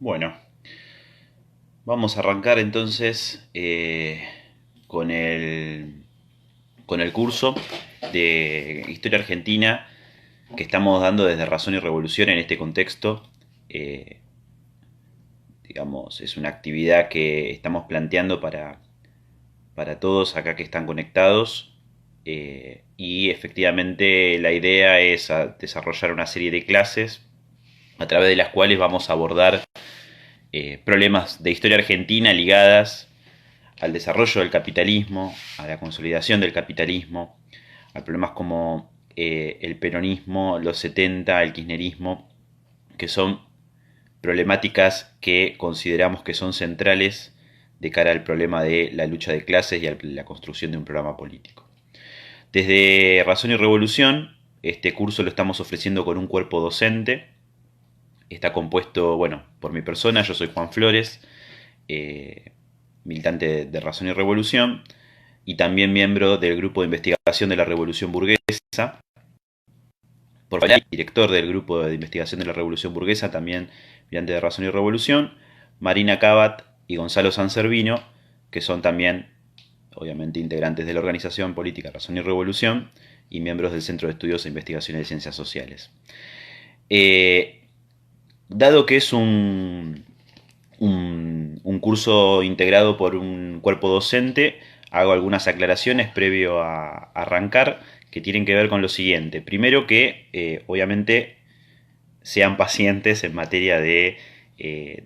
Bueno, vamos a arrancar entonces con con el curso de Historia Argentina que estamos dando desde Razón y Revolución en este contexto. Eh, digamos, es una actividad que estamos planteando para todos acá que están conectados. Y efectivamente la idea es desarrollar una serie de clases a través de las cuales vamos a abordar problemas de historia argentina ligadas al desarrollo del capitalismo, a la consolidación del capitalismo, a problemas como el peronismo, los 70, el kirchnerismo, que son problemáticas que consideramos que son centrales de cara al problema de la lucha de clases y a la construcción de un programa político. Desde Razón y Revolución, este curso lo estamos ofreciendo con un cuerpo docente. Está compuesto, bueno, por mi persona, yo soy Juan Flores, militante de Razón y Revolución, y también miembro del grupo de investigación de la Revolución Burguesa, por director del grupo de investigación de la Revolución Burguesa, también militante de Razón y Revolución, Marina Cabat y Gonzalo Sanservino, que son también, obviamente, integrantes de la organización política Razón y Revolución y miembros del Centro de Estudios e Investigaciones de Ciencias Sociales. Dado que es un curso integrado por un cuerpo docente, hago algunas aclaraciones previo a arrancar que tienen que ver con lo siguiente. Primero que obviamente sean pacientes en materia de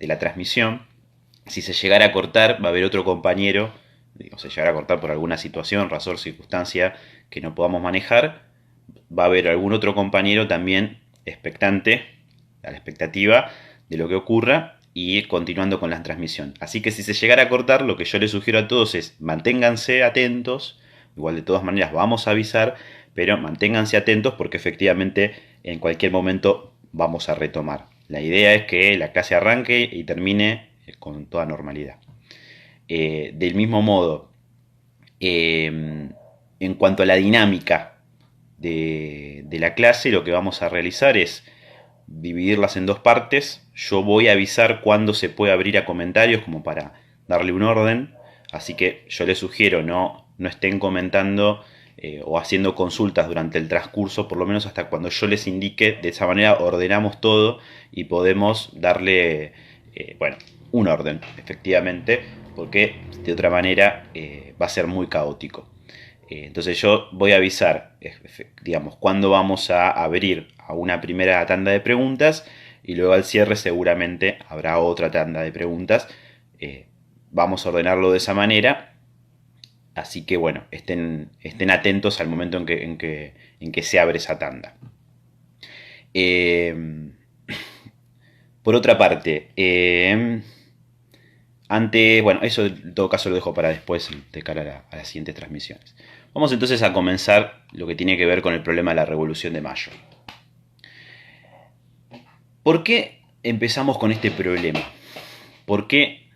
la transmisión. Si se llegara a cortar, va a haber otro compañero, digo, se llegara a cortar por alguna situación, razón, circunstancia que no podamos manejar, va a haber algún otro compañero también expectante, a la expectativa de lo que ocurra y continuando con la transmisión. Así que si se llegara a cortar, lo que yo les sugiero a todos es manténganse atentos, igual de todas maneras vamos a avisar, pero manténganse atentos porque efectivamente en cualquier momento vamos a retomar. La idea es que la clase arranque y termine con toda normalidad. Del mismo modo, en cuanto a la dinámica de la clase, lo que vamos a realizar es dividirlas en dos partes. Yo voy a avisar cuándo se puede abrir a comentarios como para darle un orden. Así que yo les sugiero no estén comentando o haciendo consultas durante el transcurso, por lo menos hasta cuando yo les indique. De esa manera ordenamos todo y podemos darle, bueno, un orden, efectivamente, porque de otra manera va a ser muy caótico. Entonces yo voy a avisar, digamos, cuándo vamos a abrir a una primera tanda de preguntas y luego al cierre seguramente habrá otra tanda de preguntas. Vamos a ordenarlo de esa manera. Así que bueno, estén atentos al momento en que se abre esa tanda. Por otra parte, bueno, eso en todo caso lo dejo para después de cara a las siguientes transmisiones. Vamos entonces a comenzar lo que tiene que ver con el problema de la Revolución de Mayo. ¿Por qué empezamos con este problema? ¿Por qué,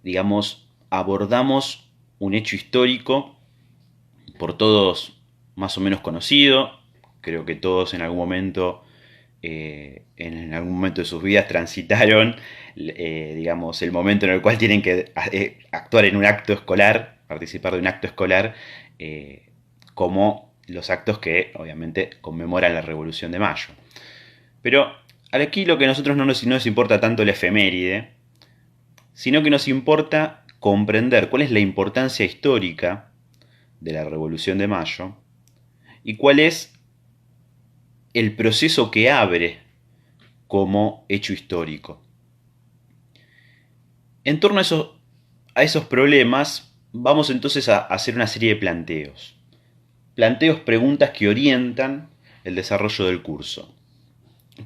digamos, abordamos un hecho histórico por todos más o menos conocido? Creo que todos en algún momento de sus vidas transitaron, digamos, el momento en el cual tienen que actuar en un acto escolar, participar de un acto escolar, como los actos que obviamente conmemoran la Revolución de Mayo. Pero aquí lo que a nosotros no nos importa tanto la efeméride, sino que nos importa comprender cuál es la importancia histórica de la Revolución de Mayo y cuál es el proceso que abre como hecho histórico. En torno a esos problemas, vamos entonces a hacer una serie de planteos. Preguntas que orientan el desarrollo del curso.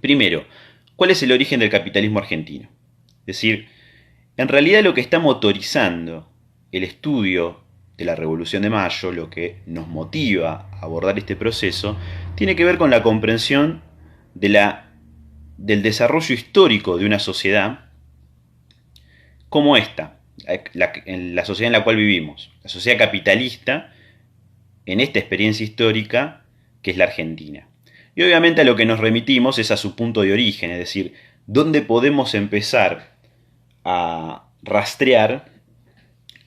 Primero, ¿cuál es el origen del capitalismo argentino? Es decir, en realidad lo que está motorizando el estudio de la Revolución de Mayo, lo que nos motiva a abordar este proceso, tiene que ver con la comprensión del desarrollo histórico de una sociedad como esta, la sociedad en la cual vivimos, la sociedad capitalista, en esta experiencia histórica que es la Argentina. Y obviamente a lo que nos remitimos es a su punto de origen, es decir, dónde podemos empezar a rastrear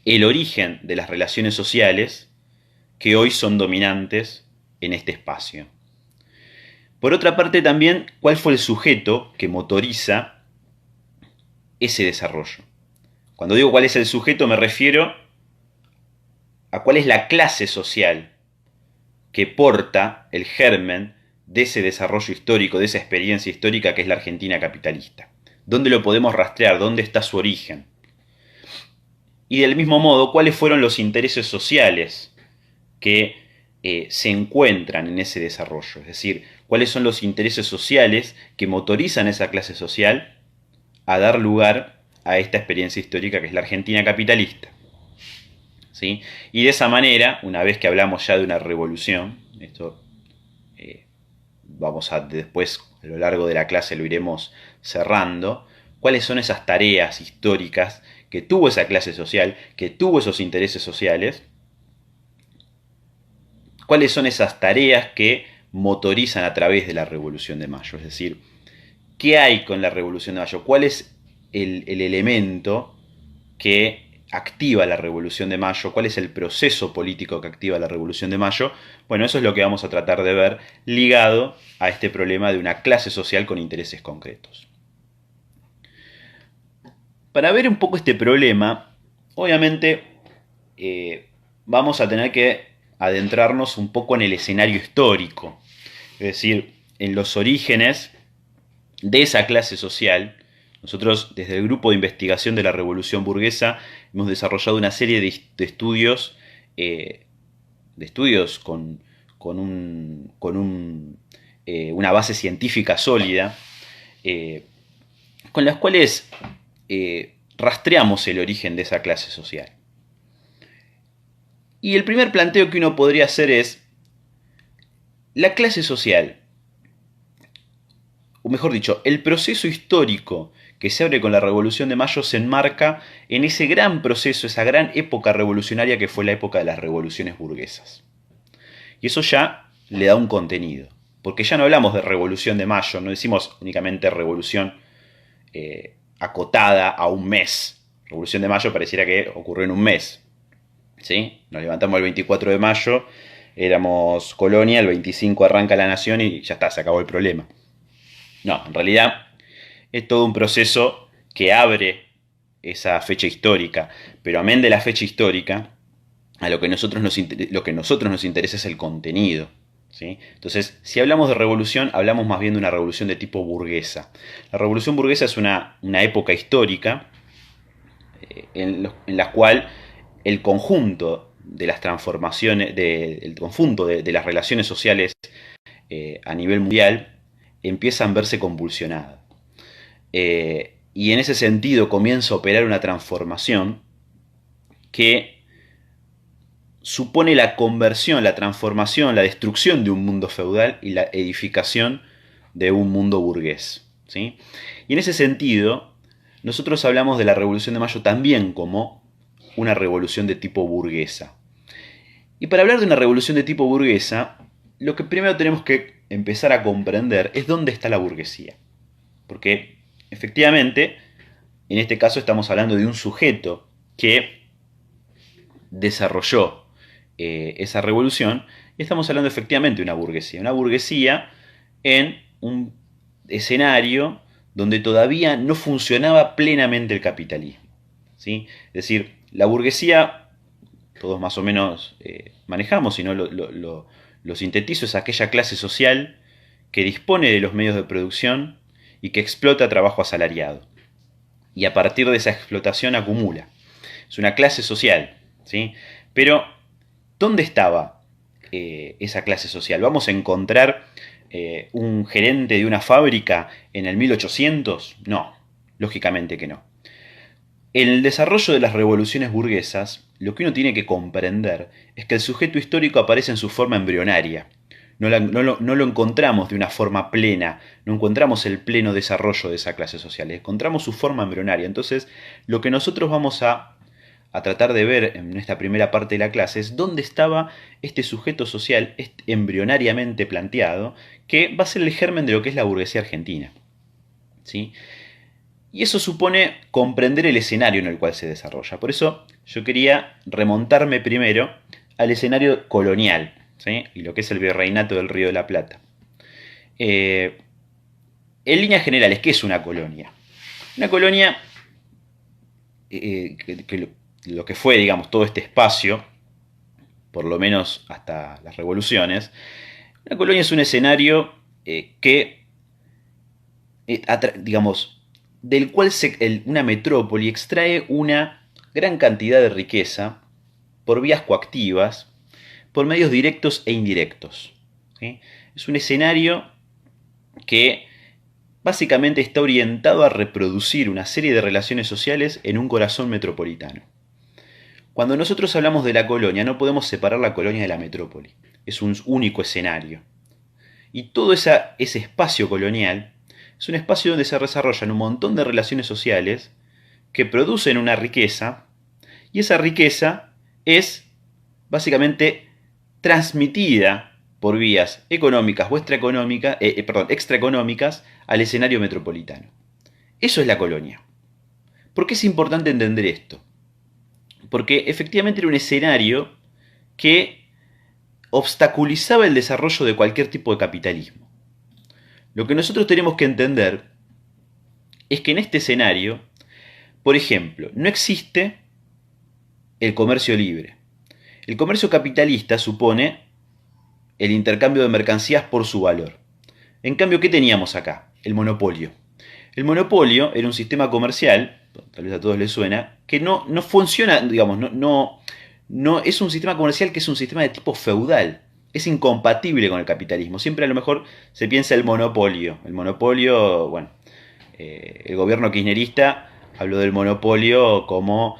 el origen de las relaciones sociales que hoy son dominantes en este espacio. Por otra parte también, ¿cuál fue el sujeto que motoriza ese desarrollo? Cuando digo cuál es el sujeto me refiero a cuál es la clase social que porta el germen de ese desarrollo histórico, de esa experiencia histórica que es la Argentina capitalista. ¿Dónde lo podemos rastrear? ¿Dónde está su origen? Y del mismo modo, ¿cuáles fueron los intereses sociales que se encuentran en ese desarrollo? Es decir, ¿cuáles son los intereses sociales que motorizan a esa clase social a dar lugar a esta experiencia histórica que es la Argentina capitalista? ¿Sí? Y de esa manera, una vez que hablamos ya de una revolución, esto vamos a después a lo largo de la clase lo iremos cerrando, cuáles son esas tareas históricas que tuvo esa clase social, que tuvo esos intereses sociales, cuáles son esas tareas que motorizan a través de la Revolución de Mayo, es decir, ¿qué hay con la Revolución de Mayo? ¿Cuál es el elemento que activa la Revolución de Mayo? ¿Cuál es el proceso político que activa la Revolución de Mayo? Bueno, eso es lo que vamos a tratar de ver ligado a este problema de una clase social con intereses concretos. Para ver un poco este problema, obviamente vamos a tener que adentrarnos un poco en el escenario histórico, es decir, en los orígenes de esa clase social. Nosotros, desde el grupo de investigación de la Revolución Burguesa, hemos desarrollado una serie de estudios, una base científica sólida, con las cuales rastreamos el origen de esa clase social. Y el primer planteo que uno podría hacer es, la clase social, o mejor dicho, el proceso histórico que se abre con la Revolución de Mayo se enmarca en ese gran proceso, esa gran época revolucionaria que fue la época de las revoluciones burguesas. Y eso ya le da un contenido, porque ya no hablamos de Revolución de Mayo, no decimos únicamente revolución acotada a un mes. Revolución de Mayo pareciera que ocurrió en un mes. ¿Sí? Nos levantamos el 24 de mayo, éramos colonia, el 25 arranca la nación y ya está, se acabó el problema. No, en realidad es todo un proceso que abre esa fecha histórica, pero amén de la fecha histórica, a lo que a nosotros nos interesa es el contenido. ¿Sí? Entonces, si hablamos de revolución, hablamos más bien de una revolución de tipo burguesa. La revolución burguesa es una época histórica en la cual el conjunto de las transformaciones, el conjunto de las relaciones sociales a nivel mundial empiezan a verse convulsionadas. Y en ese sentido comienza a operar una transformación que supone la conversión, la transformación, la destrucción de un mundo feudal y la edificación de un mundo burgués. ¿Sí? Y en ese sentido, nosotros hablamos de la Revolución de Mayo también como una revolución de tipo burguesa. Y para hablar de una revolución de tipo burguesa, lo que primero tenemos que empezar a comprender es dónde está la burguesía. Porque efectivamente, en este caso estamos hablando de un sujeto que desarrolló esa revolución, y estamos hablando efectivamente de una burguesía en un escenario donde todavía no funcionaba plenamente el capitalismo. ¿Sí? Es decir, la burguesía, todos más o menos manejamos, si no lo sintetizo, es aquella clase social que dispone de los medios de producción y que explota trabajo asalariado. Y a partir de esa explotación acumula. Es una clase social, ¿sí? Pero, ¿dónde estaba esa clase social? ¿Vamos a encontrar un gerente de una fábrica en el 1800? No, lógicamente que no. En el desarrollo de las revoluciones burguesas, lo que uno tiene que comprender es que el sujeto histórico aparece en su forma embrionaria. No lo encontramos de una forma plena, no encontramos el pleno desarrollo de esa clase social, encontramos su forma embrionaria. Entonces, lo que nosotros vamos a tratar de ver en esta primera parte de la clase es dónde estaba este sujeto social embrionariamente planteado, que va a ser el germen de lo que es la burguesía argentina. ¿Sí? Y eso supone comprender el escenario en el cual se desarrolla. Por eso yo quería remontarme primero al escenario colonial, ¿sí? Y lo que es el virreinato del Río de la Plata. En líneas generales, ¿qué es una colonia? Una colonia, lo que fue, digamos, todo este espacio, por lo menos hasta las revoluciones, una colonia es un escenario que, digamos, del cual una metrópoli extrae una gran cantidad de riqueza por vías coactivas, por medios directos e indirectos. ¿Sí? Es un escenario que básicamente está orientado a reproducir una serie de relaciones sociales en un corazón metropolitano. Cuando nosotros hablamos de la colonia, no podemos separar la colonia de la metrópoli. Es un único escenario. Y todo ese espacio colonial es un espacio donde se desarrollan un montón de relaciones sociales que producen una riqueza, y esa riqueza es básicamente transmitida por vías económicas o extraeconómicas al escenario metropolitano. Eso es la colonia. ¿Por qué es importante entender esto? Porque efectivamente era un escenario que obstaculizaba el desarrollo de cualquier tipo de capitalismo. Lo que nosotros tenemos que entender es que en este escenario, por ejemplo, no existe el comercio libre. El comercio capitalista supone el intercambio de mercancías por su valor. En cambio, ¿qué teníamos acá? El monopolio. El monopolio era un sistema comercial, tal vez a todos les suena, que no funciona, digamos, no es un sistema comercial que es un sistema de tipo feudal. Es incompatible con el capitalismo. Siempre a lo mejor se piensa el monopolio. El monopolio, bueno, el gobierno kirchnerista habló del monopolio como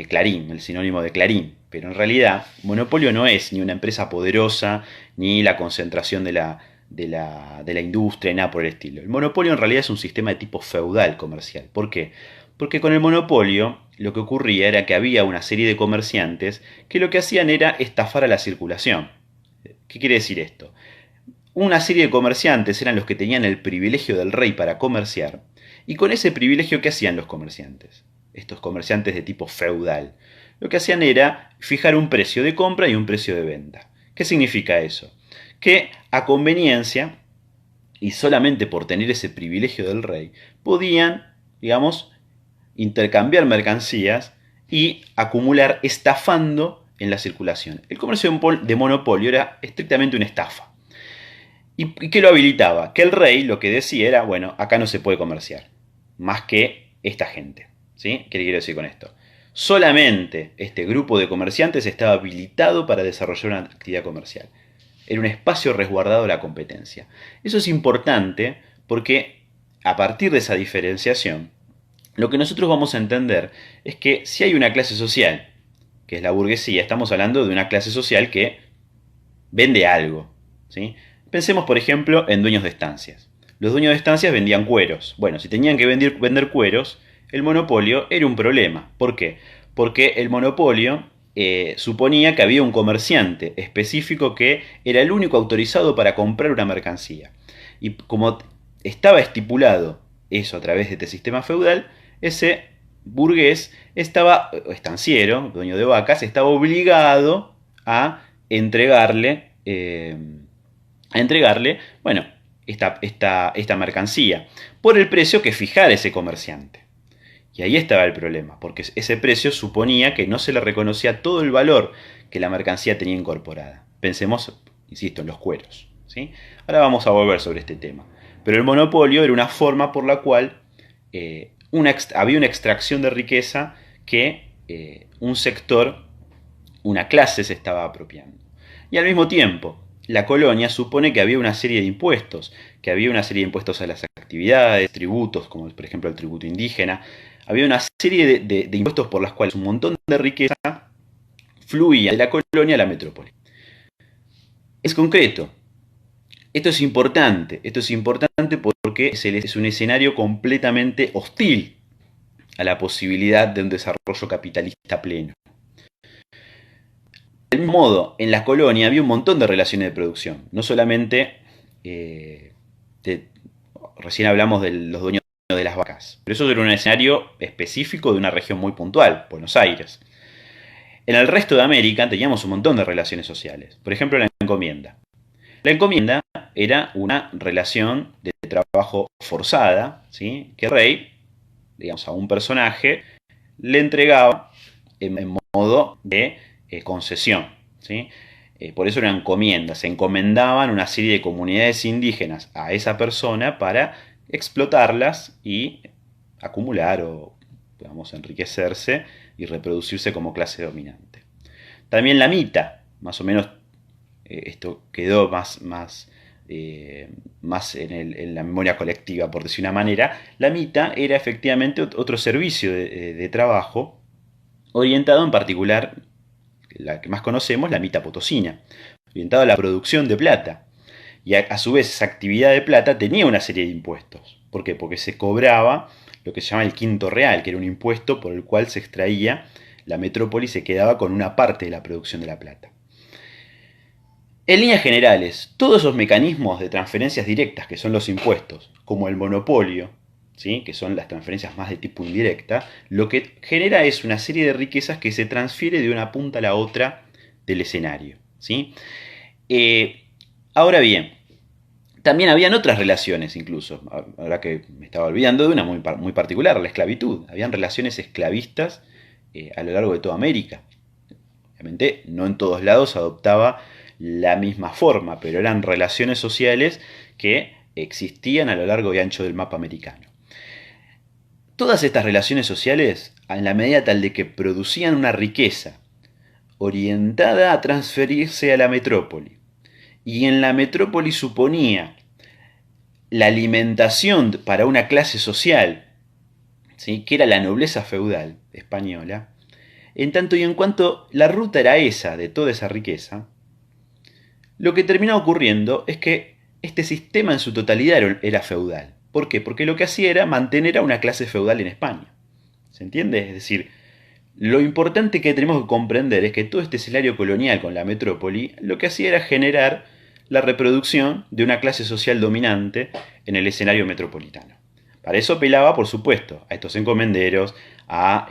Clarín, el sinónimo de Clarín. Pero en realidad, monopolio no es ni una empresa poderosa, ni la concentración de la industria, nada por el estilo. El monopolio en realidad es un sistema de tipo feudal comercial. ¿Por qué? Porque con el monopolio lo que ocurría era que había una serie de comerciantes que lo que hacían era estafar a la circulación. ¿Qué quiere decir esto? Una serie de comerciantes eran los que tenían el privilegio del rey para comerciar, y con ese privilegio, ¿qué hacían los comerciantes? Estos comerciantes de tipo feudal. Lo que hacían era fijar un precio de compra y un precio de venta. ¿Qué significa eso? Que a conveniencia, y solamente por tener ese privilegio del rey, podían, digamos, intercambiar mercancías y acumular estafando en la circulación. El comercio de monopolio era estrictamente una estafa. ¿Y qué lo habilitaba? Que el rey lo que decía era, bueno, acá no se puede comerciar, más que esta gente. ¿Sí? ¿Qué quiero decir con esto? Solamente este grupo de comerciantes estaba habilitado para desarrollar una actividad comercial. Era un espacio resguardado de la competencia. Eso es importante porque a partir de esa diferenciación, lo que nosotros vamos a entender es que si hay una clase social, que es la burguesía, estamos hablando de una clase social que vende algo. ¿Sí? Pensemos, por ejemplo, en dueños de estancias. Los dueños de estancias vendían cueros. Bueno, si tenían que vender cueros, el monopolio era un problema. ¿Por qué? Porque el monopolio suponía que había un comerciante específico que era el único autorizado para comprar una mercancía. Y como estaba estipulado eso a través de este sistema feudal, ese burgués estanciero, dueño de vacas, estaba obligado a entregarle, bueno, esta mercancía por el precio que fijara ese comerciante. Y ahí estaba el problema, porque ese precio suponía que no se le reconocía todo el valor que la mercancía tenía incorporada. Pensemos, insisto, en los cueros. ¿Sí? Ahora vamos a volver sobre este tema. Pero el monopolio era una forma por la cual había una extracción de riqueza que un sector, una clase se estaba apropiando. Y al mismo tiempo, la colonia supone que había una serie de impuestos, a las actividades, tributos, como por ejemplo el tributo indígena. Había una serie de impuestos por las cuales un montón de riqueza fluía de la colonia a la metrópoli. Es concreto. Esto es importante porque es un escenario completamente hostil a la posibilidad de un desarrollo capitalista pleno. Del mismo modo, en la colonia había un montón de relaciones de producción. No solamente, recién hablamos de los dueños de las las vacas. Pero eso era un escenario específico de una región muy puntual, Buenos Aires. En el resto de América teníamos un montón de relaciones sociales. Por ejemplo, la encomienda. La encomienda era una relación de trabajo forzada, ¿sí? Que el rey, digamos, a un personaje le entregaba en modo de concesión, ¿sí? Por eso era encomienda. Se encomendaban una serie de comunidades indígenas a esa persona para explotarlas y acumular o, digamos, enriquecerse y reproducirse como clase dominante. También la mita, más o menos, esto quedó más en la memoria colectiva, por decir una manera. La mita era efectivamente otro servicio de trabajo orientado en particular, la que más conocemos, la mita potosina, orientado a la producción de plata. Y a su vez esa actividad de plata tenía una serie de impuestos. ¿Por qué? Porque se cobraba lo que se llama el quinto real, que era un impuesto por el cual se extraía la metrópoli, se quedaba con una parte de la producción de la plata. En líneas generales, todos esos mecanismos de transferencias directas, que son los impuestos, como el monopolio, ¿sí? Que son las transferencias más de tipo indirecta, lo que genera es una serie de riquezas que se transfiere de una punta a la otra del escenario, ¿sí? Ahora bien, también habían otras relaciones incluso, ahora que me estaba olvidando de una muy particular, la esclavitud. Habían relaciones esclavistas a lo largo de toda América. Obviamente no en todos lados adoptaba la misma forma, pero eran relaciones sociales que existían a lo largo y ancho del mapa americano. Todas estas relaciones sociales, en la medida tal de que producían una riqueza orientada a transferirse a la metrópoli, y en la metrópoli suponía la alimentación para una clase social, ¿sí? Que era la nobleza feudal española, en tanto y en cuanto la ruta era esa, de toda esa riqueza, lo que terminaba ocurriendo es que este sistema en su totalidad era feudal. ¿Por qué? Porque lo que hacía era mantener a una clase feudal en España. ¿Se entiende? Es decir, lo importante que tenemos que comprender es que todo este escenario colonial con la metrópoli lo que hacía era generar la reproducción de una clase social dominante en el escenario metropolitano. Para eso apelaba, por supuesto, a estos encomenderos, a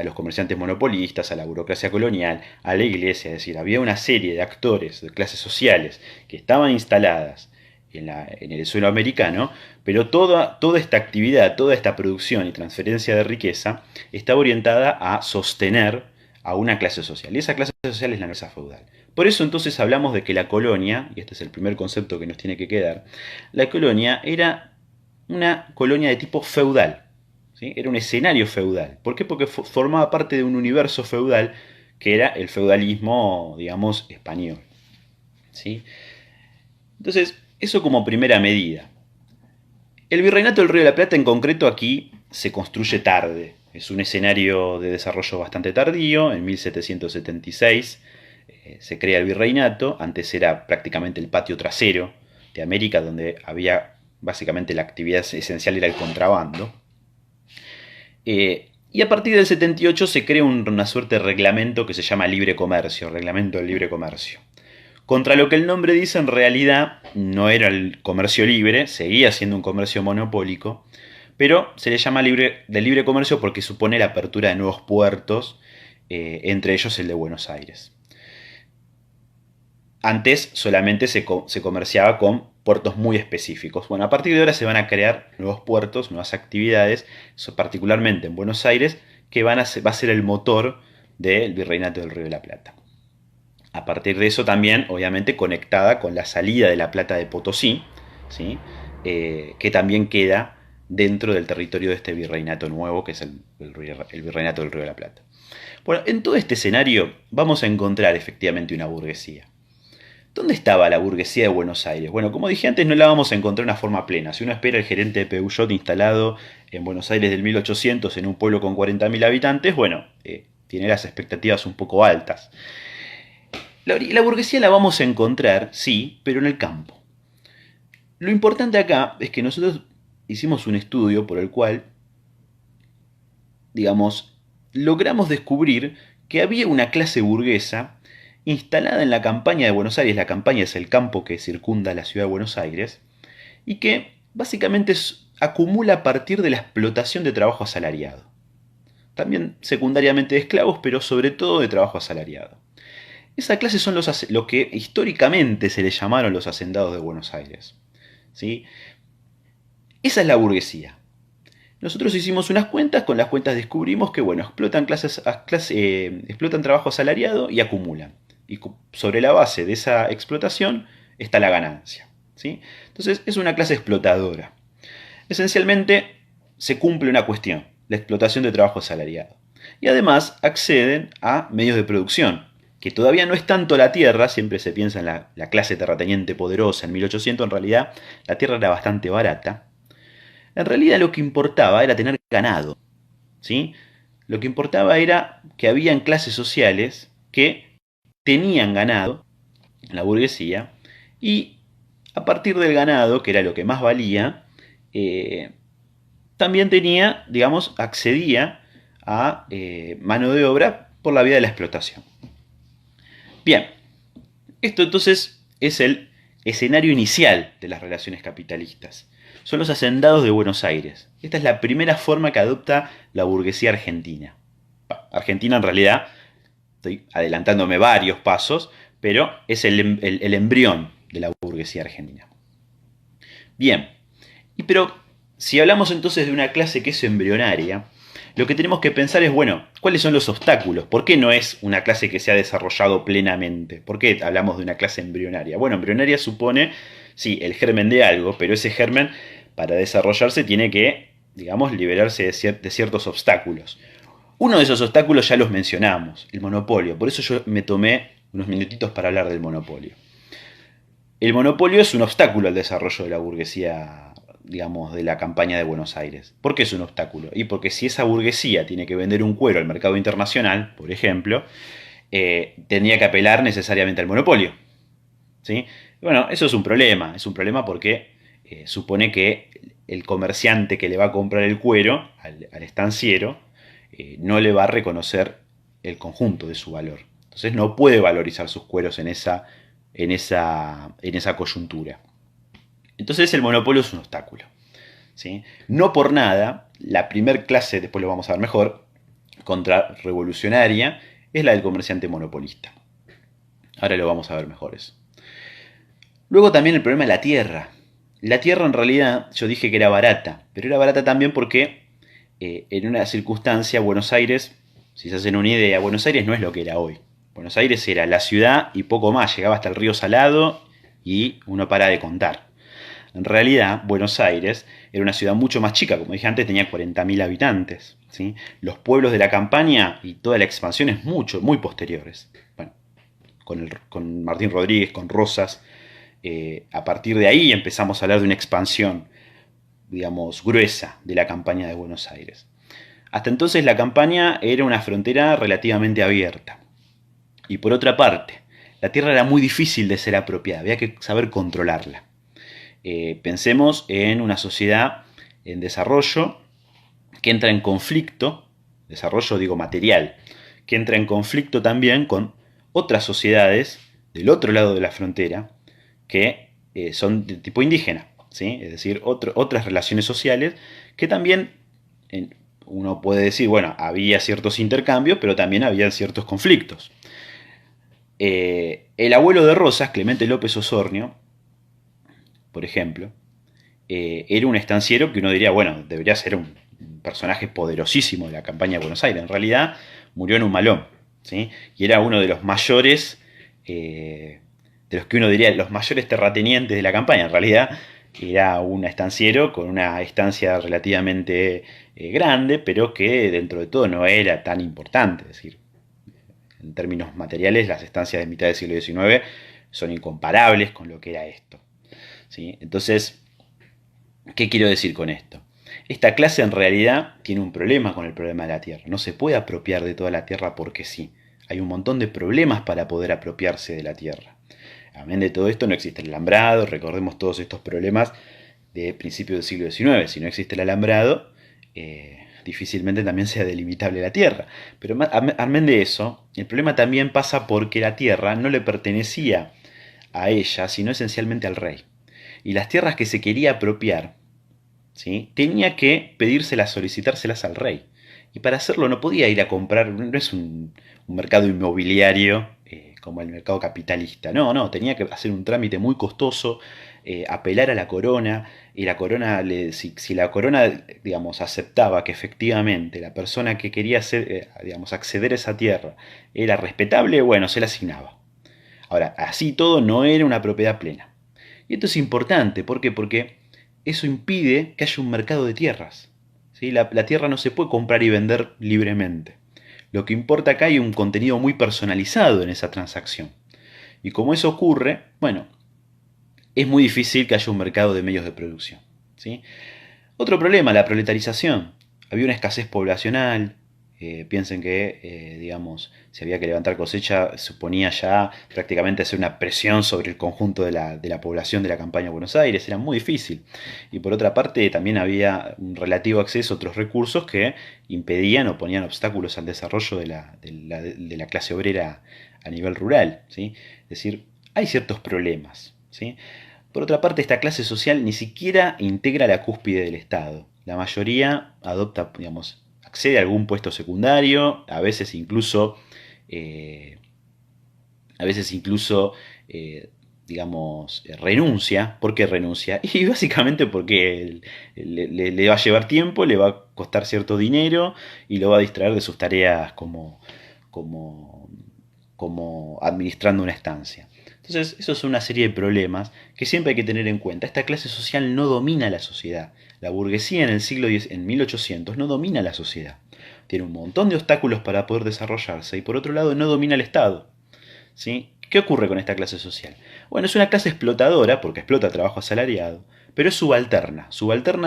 los comerciantes monopolistas, a la burocracia colonial, a la iglesia. Es decir, había una serie de actores, de clases sociales que estaban instaladas en el suelo americano, pero toda esta actividad, toda esta producción y transferencia de riqueza estaba orientada a sostener a una clase social. Y esa clase social es la nobleza feudal. Por eso entonces hablamos de que la colonia, y este es el primer concepto que nos tiene que quedar, la colonia era una colonia de tipo feudal. ¿Sí? Era un escenario feudal. ¿Por qué? Porque formaba parte de un universo feudal que era el feudalismo, digamos, español. ¿Sí? Entonces, eso como primera medida. El Virreinato del Río de la Plata en concreto aquí se construye tarde. Es un escenario de desarrollo bastante tardío. En 1776 se crea el virreinato. Antes era prácticamente el patio trasero de América, donde había básicamente la actividad esencial era el contrabando. Y a partir del 78 se crea una suerte de reglamento que se llama libre comercio, reglamento del libre comercio. Contra lo que el nombre dice, en realidad no era el comercio libre, seguía siendo un comercio monopólico, pero se le llama de libre comercio porque supone la apertura de nuevos puertos, entre ellos el de Buenos Aires. Antes solamente se comerciaba con puertos muy específicos. Bueno, a partir de ahora se van a crear nuevos puertos, nuevas actividades, particularmente en Buenos Aires, que va a ser el motor del Virreinato del Río de la Plata. A partir de eso también, obviamente, conectada con la salida de la Plata de Potosí, ¿sí? Que también queda dentro del territorio de este virreinato nuevo, que es el Virreinato del Río de la Plata. Bueno, en todo este escenario vamos a encontrar efectivamente una burguesía. ¿Dónde estaba la burguesía de Buenos Aires? Bueno, como dije antes, no la vamos a encontrar de una forma plena. Si uno espera el gerente de Peugeot instalado en Buenos Aires del 1800 en un pueblo con 40.000 habitantes, bueno, tiene las expectativas un poco altas. La burguesía la vamos a encontrar, sí, pero en el campo. Lo importante acá es que nosotros hicimos un estudio por el cual, digamos, logramos descubrir que había una clase burguesa instalada en la campaña de Buenos Aires. La campaña es el campo que circunda la ciudad de Buenos Aires, y que básicamente acumula a partir de la explotación de trabajo asalariado. También secundariamente de esclavos, pero sobre todo de trabajo asalariado. Esa clase son lo que históricamente se le llamaron los hacendados de Buenos Aires. ¿Sí? Esa es la burguesía. Nosotros hicimos unas cuentas, con las cuentas descubrimos que bueno, explotan trabajo asalariado y acumulan. Y sobre la base de esa explotación está la ganancia. ¿Sí? Entonces es una clase explotadora. Esencialmente se cumple una cuestión, la explotación de trabajo asalariado. Y además acceden a medios de producción, que todavía no es tanto la tierra, siempre se piensa en la clase terrateniente poderosa en 1800, en realidad la tierra era bastante barata. En realidad lo que importaba era tener ganado, ¿sí? Lo que importaba era que habían clases sociales que tenían ganado, la burguesía, y a partir del ganado, que era lo que más valía, también tenía, digamos, accedía a mano de obra por la vía de la explotación. Bien, esto entonces es el escenario inicial de las relaciones capitalistas. Son los hacendados de Buenos Aires. Esta es la primera forma que adopta la burguesía argentina. Argentina en realidad, estoy adelantándome varios pasos, pero es el embrión de la burguesía argentina. Bien, pero si hablamos entonces de una clase que es embrionaria, lo que tenemos que pensar es, bueno, ¿cuáles son los obstáculos? ¿Por qué no es una clase que se ha desarrollado plenamente? ¿Por qué hablamos de una clase embrionaria? Bueno, embrionaria supone, sí, el germen de algo, pero ese germen, para desarrollarse, tiene que, digamos, liberarse de ciertos obstáculos. Uno de esos obstáculos ya los mencionamos, el monopolio. Por eso yo me tomé unos minutitos para hablar del monopolio. El monopolio es un obstáculo al desarrollo de la burguesía, digamos, de la campaña de Buenos Aires. ¿Por qué es un obstáculo? Y porque si esa burguesía tiene que vender un cuero al mercado internacional, por ejemplo, tendría que apelar necesariamente al monopolio. ¿Sí? Bueno, eso es un problema porque supone que el comerciante que le va a comprar el cuero al estanciero no le va a reconocer el conjunto de su valor. Entonces no puede valorizar sus cueros en esa coyuntura. Entonces el monopolio es un obstáculo. ¿Sí? No por nada, la primer clase, después lo vamos a ver mejor, contrarrevolucionaria, es la del comerciante monopolista. Ahora lo vamos a ver mejor eso. Luego también el problema de la tierra. La tierra en realidad yo dije que era barata, pero era barata también porque en una circunstancia Buenos Aires, si se hacen una idea, Buenos Aires no es lo que era hoy. Buenos Aires era la ciudad y poco más, llegaba hasta el río Salado y uno para de contar. En realidad, Buenos Aires era una ciudad mucho más chica, como dije antes, tenía 40.000 habitantes. ¿Sí? Los pueblos de la campaña y toda la expansión es muy posteriores. Bueno, con Martín Rodríguez, con Rosas, a partir de ahí empezamos a hablar de una expansión, digamos, gruesa de la campaña de Buenos Aires. Hasta entonces la campaña era una frontera relativamente abierta. Y por otra parte, la tierra era muy difícil de ser apropiada, había que saber controlarla. Pensemos en una sociedad en desarrollo que entra en conflicto, desarrollo digo material, que entra en conflicto también con otras sociedades del otro lado de la frontera que son de tipo indígena, ¿sí? Es decir, otras relaciones sociales que también uno puede decir, bueno, había ciertos intercambios, pero también había ciertos conflictos. El abuelo de Rosas, Clemente López Osornio, por ejemplo, era un estanciero que uno diría, bueno, debería ser un personaje poderosísimo de la campaña de Buenos Aires. En realidad murió en un malón, ¿sí? Y era uno de los mayores, de los que uno diría, los mayores terratenientes de la campaña. En realidad era un estanciero con una estancia relativamente grande, pero que dentro de todo no era tan importante. Es decir, en términos materiales, las estancias de mitad del siglo XIX son incomparables con lo que era esto. ¿Sí? Entonces, ¿qué quiero decir con esto? Esta clase en realidad tiene un problema con el problema de la tierra. No se puede apropiar de toda la tierra porque sí. Hay un montón de problemas para poder apropiarse de la tierra. Amén de todo esto, no existe el alambrado. Recordemos todos estos problemas de principios del siglo XIX. Si no existe el alambrado, difícilmente también sea delimitable la tierra. Pero amén de eso, el problema también pasa porque la tierra no le pertenecía a ella, sino esencialmente al rey. Y las tierras que se quería apropiar ¿sí? Tenía que pedírselas, solicitárselas al rey. Y para hacerlo no podía ir a comprar, no es un mercado inmobiliario como el mercado capitalista. No, no, tenía que hacer un trámite muy costoso, apelar a la corona, y la corona, si la corona, digamos, aceptaba que efectivamente la persona que quería hacer, digamos, acceder a esa tierra era respetable, bueno, se la asignaba. Ahora, así todo no era una propiedad plena. Y esto es importante, ¿por qué? Porque eso impide que haya un mercado de tierras. ¿Sí? La tierra no se puede comprar y vender libremente. Lo que importa acá hay un contenido muy personalizado en esa transacción. Y como eso ocurre, bueno, es muy difícil que haya un mercado de medios de producción. ¿Sí? Otro problema, la proletarización. Había una escasez poblacional. Piensen que, digamos, si había que levantar cosecha, suponía ya prácticamente hacer una presión sobre el conjunto de la población de la campaña de Buenos Aires. Era muy difícil. Y por otra parte, también había un relativo acceso a otros recursos que impedían o ponían obstáculos al desarrollo de la clase obrera a nivel rural. ¿Sí? Es decir, hay ciertos problemas. ¿Sí? Por otra parte, esta clase social ni siquiera integra la cúspide del Estado. La mayoría adopta, digamos, accede a algún puesto secundario, eh, a veces incluso, digamos, renuncia. ¿Por qué renuncia? Y básicamente porque le va a llevar tiempo, le va a costar cierto dinero y lo va a distraer de sus tareas como, como administrando una estancia. Entonces, eso es una serie de problemas que siempre hay que tener en cuenta. Esta clase social no domina la sociedad. La burguesía en el siglo X, en 1800, no domina la sociedad. Tiene un montón de obstáculos para poder desarrollarse y por otro lado no domina el Estado. ¿Sí? ¿Qué ocurre con esta clase social? Bueno, es una clase explotadora porque explota trabajo asalariado, pero es subalterna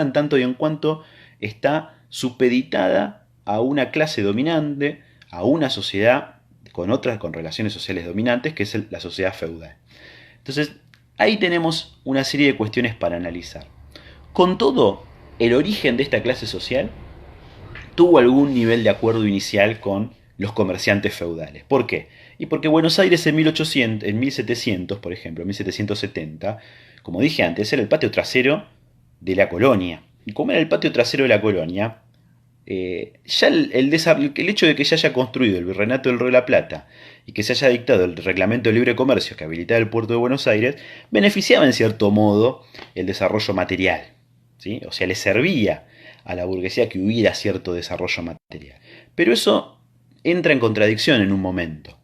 en tanto y en cuanto está supeditada a una clase dominante, a una sociedad con relaciones sociales dominantes, que es la sociedad feudal. Entonces, ahí tenemos una serie de cuestiones para analizar. Con todo, el origen de esta clase social tuvo algún nivel de acuerdo inicial con los comerciantes feudales. ¿Por qué? Y porque Buenos Aires en 1800, en 1700, por ejemplo, en 1770, como dije antes, era el patio trasero de la colonia. Y como era el patio trasero de la colonia, ya el hecho de que se haya construido el Virreinato del Río de la Plata y que se haya dictado el Reglamento de Libre Comercio que habilitaba el puerto de Buenos Aires, beneficiaba en cierto modo el desarrollo material. ¿Sí? O sea, le servía a la burguesía que hubiera cierto desarrollo material. Pero eso entra en contradicción en un momento.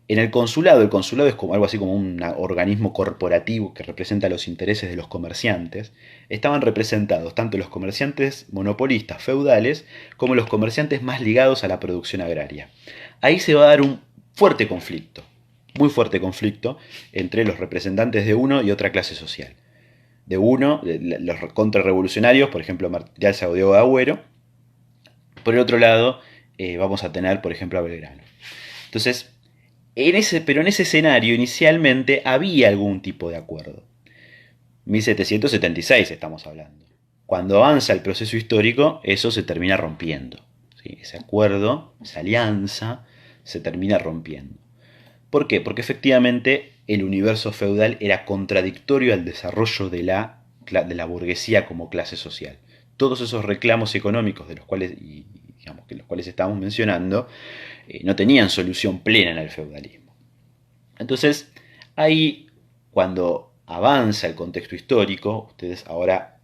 En el consulado es como algo así como un organismo corporativo que representa los intereses de los comerciantes. Estaban representados tanto los comerciantes monopolistas feudales como los comerciantes más ligados a la producción agraria. Ahí se va a dar un fuerte conflicto, muy fuerte conflicto, entre los representantes de uno y otra clase social. De uno, los contrarrevolucionarios, por ejemplo, Martí Alza o Diego de Agüero. Por el otro lado, vamos a tener, por ejemplo, a Belgrano. Entonces, pero en ese escenario inicialmente había algún tipo de acuerdo. 1776 estamos hablando. Cuando avanza el proceso histórico, eso se termina rompiendo. ¿Sí? Ese acuerdo, esa alianza, se termina rompiendo. ¿Por qué? Porque efectivamente el universo feudal era contradictorio al desarrollo de la burguesía como clase social. Todos esos reclamos económicos de los cuales, los cuales estamos mencionando, no tenían solución plena en el feudalismo. Entonces, ahí, cuando avanza el contexto histórico, ustedes ahora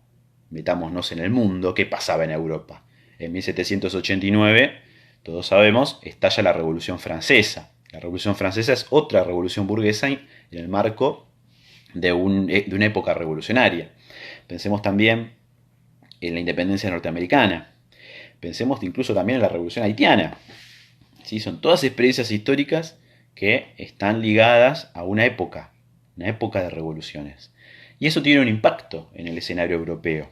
metámonos en el mundo, ¿qué pasaba en Europa? En 1789, todos sabemos, estalla la Revolución Francesa. La Revolución Francesa es otra revolución burguesa en el marco de una época revolucionaria. Pensemos también en la independencia norteamericana. Pensemos incluso también en la Revolución Haitiana. ¿Sí? Son todas experiencias históricas que están ligadas a una época de revoluciones. Y eso tiene un impacto en el escenario europeo.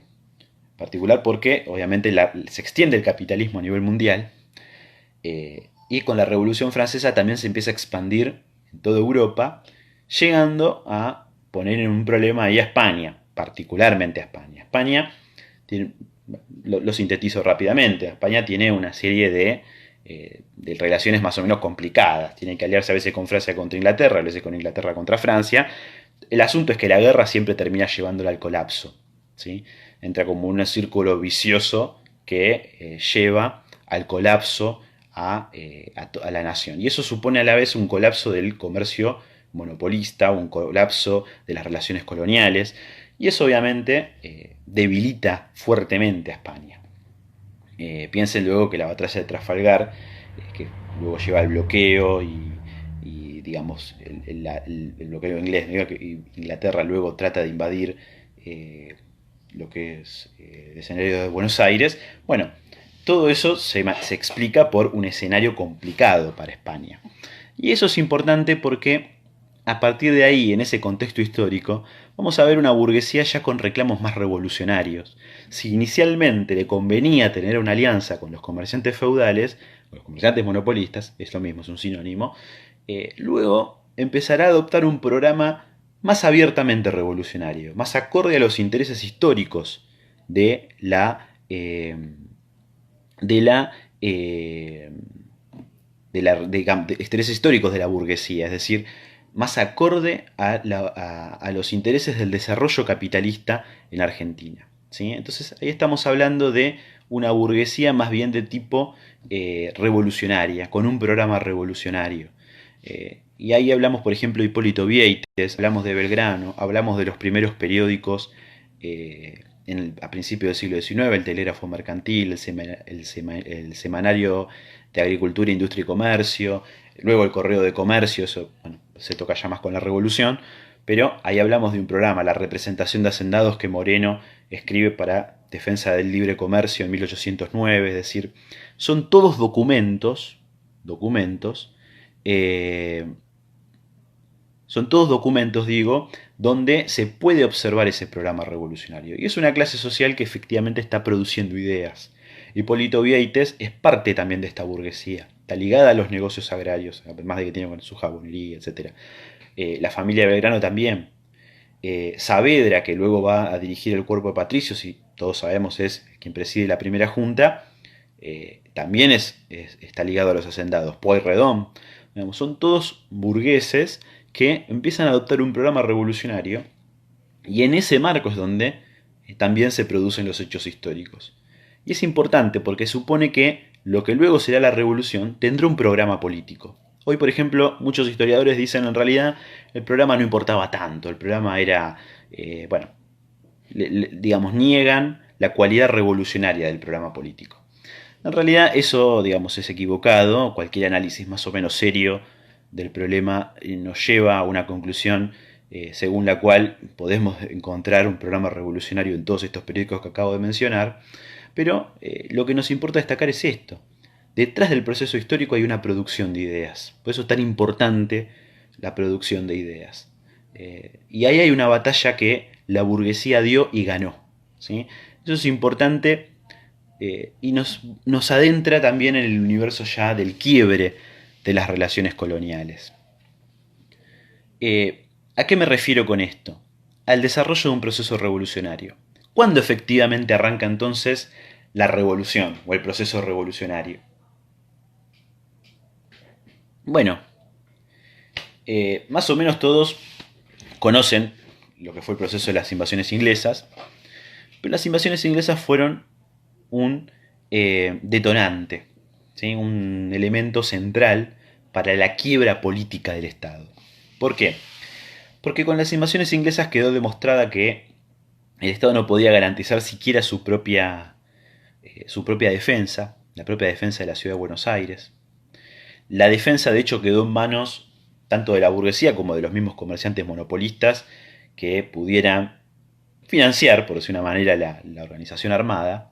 En particular porque, obviamente, se extiende el capitalismo a nivel mundial. Y con la Revolución Francesa también se empieza a expandir en toda Europa, llegando a poner en un problema ahí a España, particularmente a España. España, lo sintetizo rápidamente, España tiene una serie de relaciones más o menos complicadas. Tiene que aliarse a veces con Francia contra Inglaterra, a veces con Inglaterra contra Francia. El asunto es que la guerra siempre termina llevándola al colapso. ¿Sí? entra como un círculo vicioso que lleva al colapso a la nación. Y eso supone a la vez un colapso del comercio monopolista, un colapso de las relaciones coloniales, y eso obviamente debilita fuertemente a España. Piensen luego que la batalla de Trafalgar, que luego lleva al bloqueo y digamos, el bloqueo inglés, ¿no? Que Inglaterra luego trata de invadir lo que es el escenario de Buenos Aires. Bueno, todo eso se explica por un escenario complicado para España. Y eso es importante porque a partir de ahí, en ese contexto histórico, vamos a ver una burguesía ya con reclamos más revolucionarios. Si inicialmente le convenía tener una alianza con los comerciantes feudales, o los comerciantes monopolistas, es lo mismo, es un sinónimo, luego empezará a adoptar un programa más abiertamente revolucionario, más acorde a los intereses históricos de intereses históricos de la burguesía, es decir, más acorde a los intereses del desarrollo capitalista en Argentina, ¿sí? Entonces ahí estamos hablando de una burguesía más bien de tipo revolucionaria, con un programa revolucionario. Y ahí hablamos, por ejemplo, de Hipólito Vieites, hablamos de Belgrano, hablamos de los primeros periódicos a principios del siglo XIX, el Telégrafo Mercantil, el Semanario de Agricultura, Industria y Comercio, luego el Correo de Comercio, eso bueno, se toca ya más con la Revolución, pero ahí hablamos de un programa, la representación de hacendados que Moreno escribe para Defensa del Libre Comercio en 1809, es decir, son todos documentos, digo, donde se puede observar ese programa revolucionario. Y es una clase social que efectivamente está produciendo ideas. Hipólito Vieites es parte también de esta burguesía, está ligada a los negocios agrarios, además de que tiene su jabonería, etc. La familia de Belgrano también. Saavedra, que luego va a dirigir el cuerpo de patricios y todos sabemos es quien preside la primera junta, también está ligado a los hacendados. Pueyrredón, son todos burgueses que empiezan a adoptar un programa revolucionario y en ese marco es donde también se producen los hechos históricos. Y es importante porque supone que lo que luego será la revolución tendrá un programa político. Hoy, por ejemplo, muchos historiadores dicen en realidad el programa no importaba tanto, el programa era, digamos, niegan la cualidad revolucionaria del programa político. En realidad eso, digamos, es equivocado, cualquier análisis más o menos serio del problema nos lleva a una conclusión según la cual podemos encontrar un programa revolucionario en todos estos periódicos que acabo de mencionar, pero lo que nos importa destacar es esto. Detrás del proceso histórico hay una producción de ideas, por eso es tan importante la producción de ideas. Y ahí hay una batalla que la burguesía dio y ganó, ¿sí? Eso es importante y nos adentra también en el universo ya del quiebre de las relaciones coloniales. ¿A qué me refiero con esto? Al desarrollo de un proceso revolucionario. ¿Cuándo efectivamente arranca entonces la revolución o el proceso revolucionario? Bueno, más o menos todos conocen lo que fue el proceso de las invasiones inglesas, pero las invasiones inglesas fueron un detonante, ¿sí? Un elemento central para la quiebra política del Estado. ¿Por qué? Porque con las invasiones inglesas quedó demostrada que el Estado no podía garantizar siquiera su propia defensa, la propia defensa de la ciudad de Buenos Aires. La defensa, de hecho, quedó en manos tanto de la burguesía como de los mismos comerciantes monopolistas que pudieran financiar, por decir una manera, la organización armada,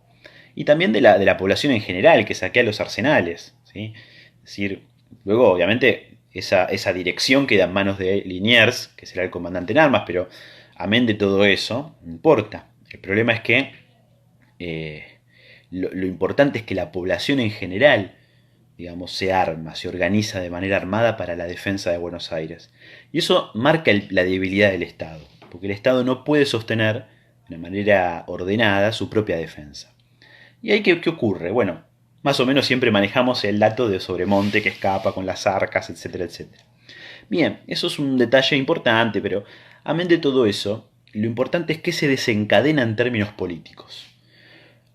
y también de la población en general que saquea los arsenales, ¿sí? Es decir, luego, obviamente, esa dirección queda en manos de Liniers, que será el comandante en armas, pero amén de todo eso, no importa. El problema es que lo importante es que la población en general, digamos, se arma, se organiza de manera armada para la defensa de Buenos Aires. Y eso marca la debilidad del Estado, porque el Estado no puede sostener de manera ordenada su propia defensa. ¿Y ahí qué ocurre? Bueno, más o menos siempre manejamos el dato de Sobremonte que escapa con las arcas, etcétera, etcétera. Bien, eso es un detalle importante, pero amén de todo eso, lo importante es que se desencadena en términos políticos.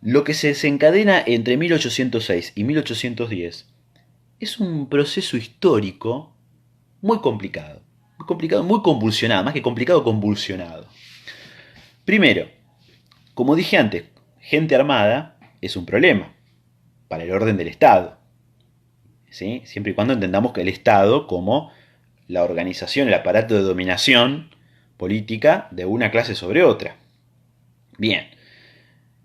Lo que se desencadena entre 1806 y 1810 es un proceso histórico muy complicado, muy convulsionado, más que complicado, convulsionado. Primero, como dije antes, gente armada es un problema para el orden del Estado, ¿sí? Siempre y cuando entendamos que el Estado como la organización, el aparato de dominación política de una clase sobre otra. Bien,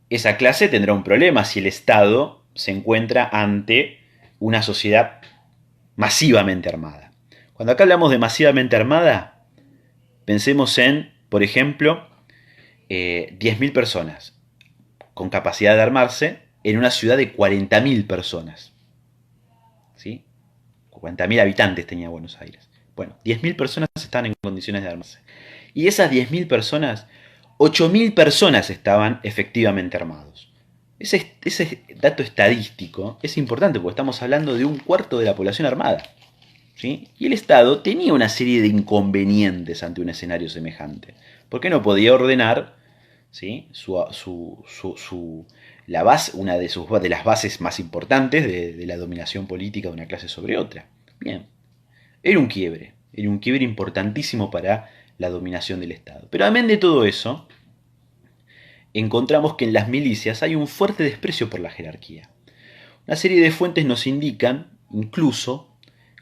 esa clase tendrá un problema si el Estado se encuentra ante una sociedad masivamente armada. Cuando acá hablamos de masivamente armada, pensemos en, por ejemplo, 10.000 personas con capacidad de armarse en una ciudad de 40.000 personas. ¿Sí? 40.000 habitantes tenía Buenos Aires. Bueno, 10.000 personas estaban en condiciones de armarse. Y esas 10.000 personas, 8.000 personas estaban efectivamente armados. Ese dato estadístico es importante porque estamos hablando de un cuarto de la población armada. ¿Sí? Y el Estado tenía una serie de inconvenientes ante un escenario semejante. Porque no podía ordenar, ¿sí? Una de las bases más importantes de la dominación política de una clase sobre otra. Bien, era un quiebre importantísimo para la dominación del Estado. Pero además de todo eso, encontramos que en las milicias hay un fuerte desprecio por la jerarquía. Una serie de fuentes nos indican, incluso,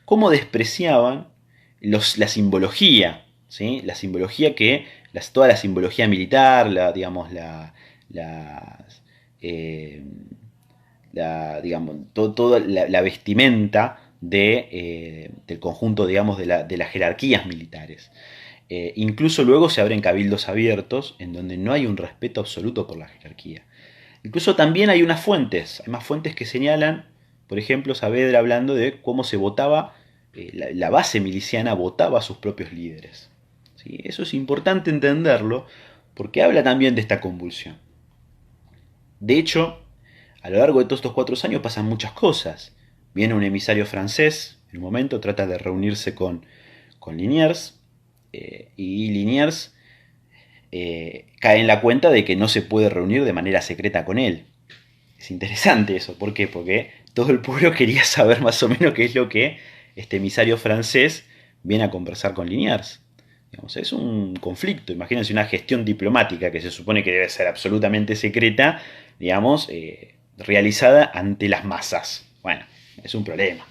cómo despreciaban la simbología, ¿sí? La simbología toda la simbología militar, toda la vestimenta del conjunto, digamos, de las jerarquías militares. Incluso luego se abren cabildos abiertos en donde no hay un respeto absoluto por la jerarquía. Incluso también hay más fuentes que señalan, por ejemplo, Saavedra hablando de cómo se votaba, la base miliciana votaba a sus propios líderes. ¿Sí? Eso es importante entenderlo porque habla también de esta convulsión. De hecho, a lo largo de todos estos 4 años pasan muchas cosas. Viene un emisario francés, en un momento trata de reunirse con Liniers, y Liniers cae en la cuenta de que no se puede reunir de manera secreta con él. Es interesante eso, ¿por qué? Porque todo el pueblo quería saber más o menos qué es lo que este emisario francés viene a conversar con Liniers. Digamos, es un conflicto, imagínense una gestión diplomática que se supone que debe ser absolutamente secreta, digamos, realizada ante las masas. Bueno, es un problema,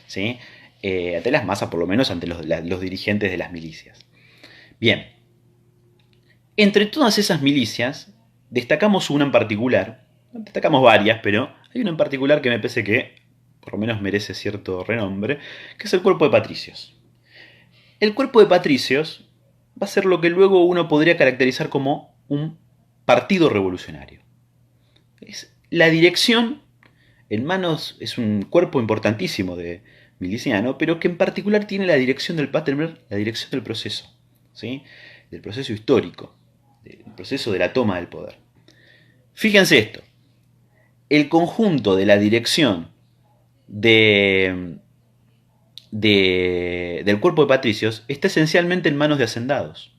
¿sí? Ante las masas, por lo menos ante los dirigentes de las milicias. Bien, entre todas esas milicias, destacamos una en particular, destacamos varias, pero hay una en particular que me parece que por lo menos merece cierto renombre, que es el cuerpo de patricios. El cuerpo de patricios va a ser lo que luego uno podría caracterizar como un partido revolucionario. Es la dirección en manos, es un cuerpo importantísimo de miliciano, pero que en particular tiene la dirección del Paterberg, la dirección del proceso, ¿sí? Del proceso histórico, del proceso de la toma del poder. Fíjense esto, el conjunto de la dirección del cuerpo de patricios está esencialmente en manos de hacendados.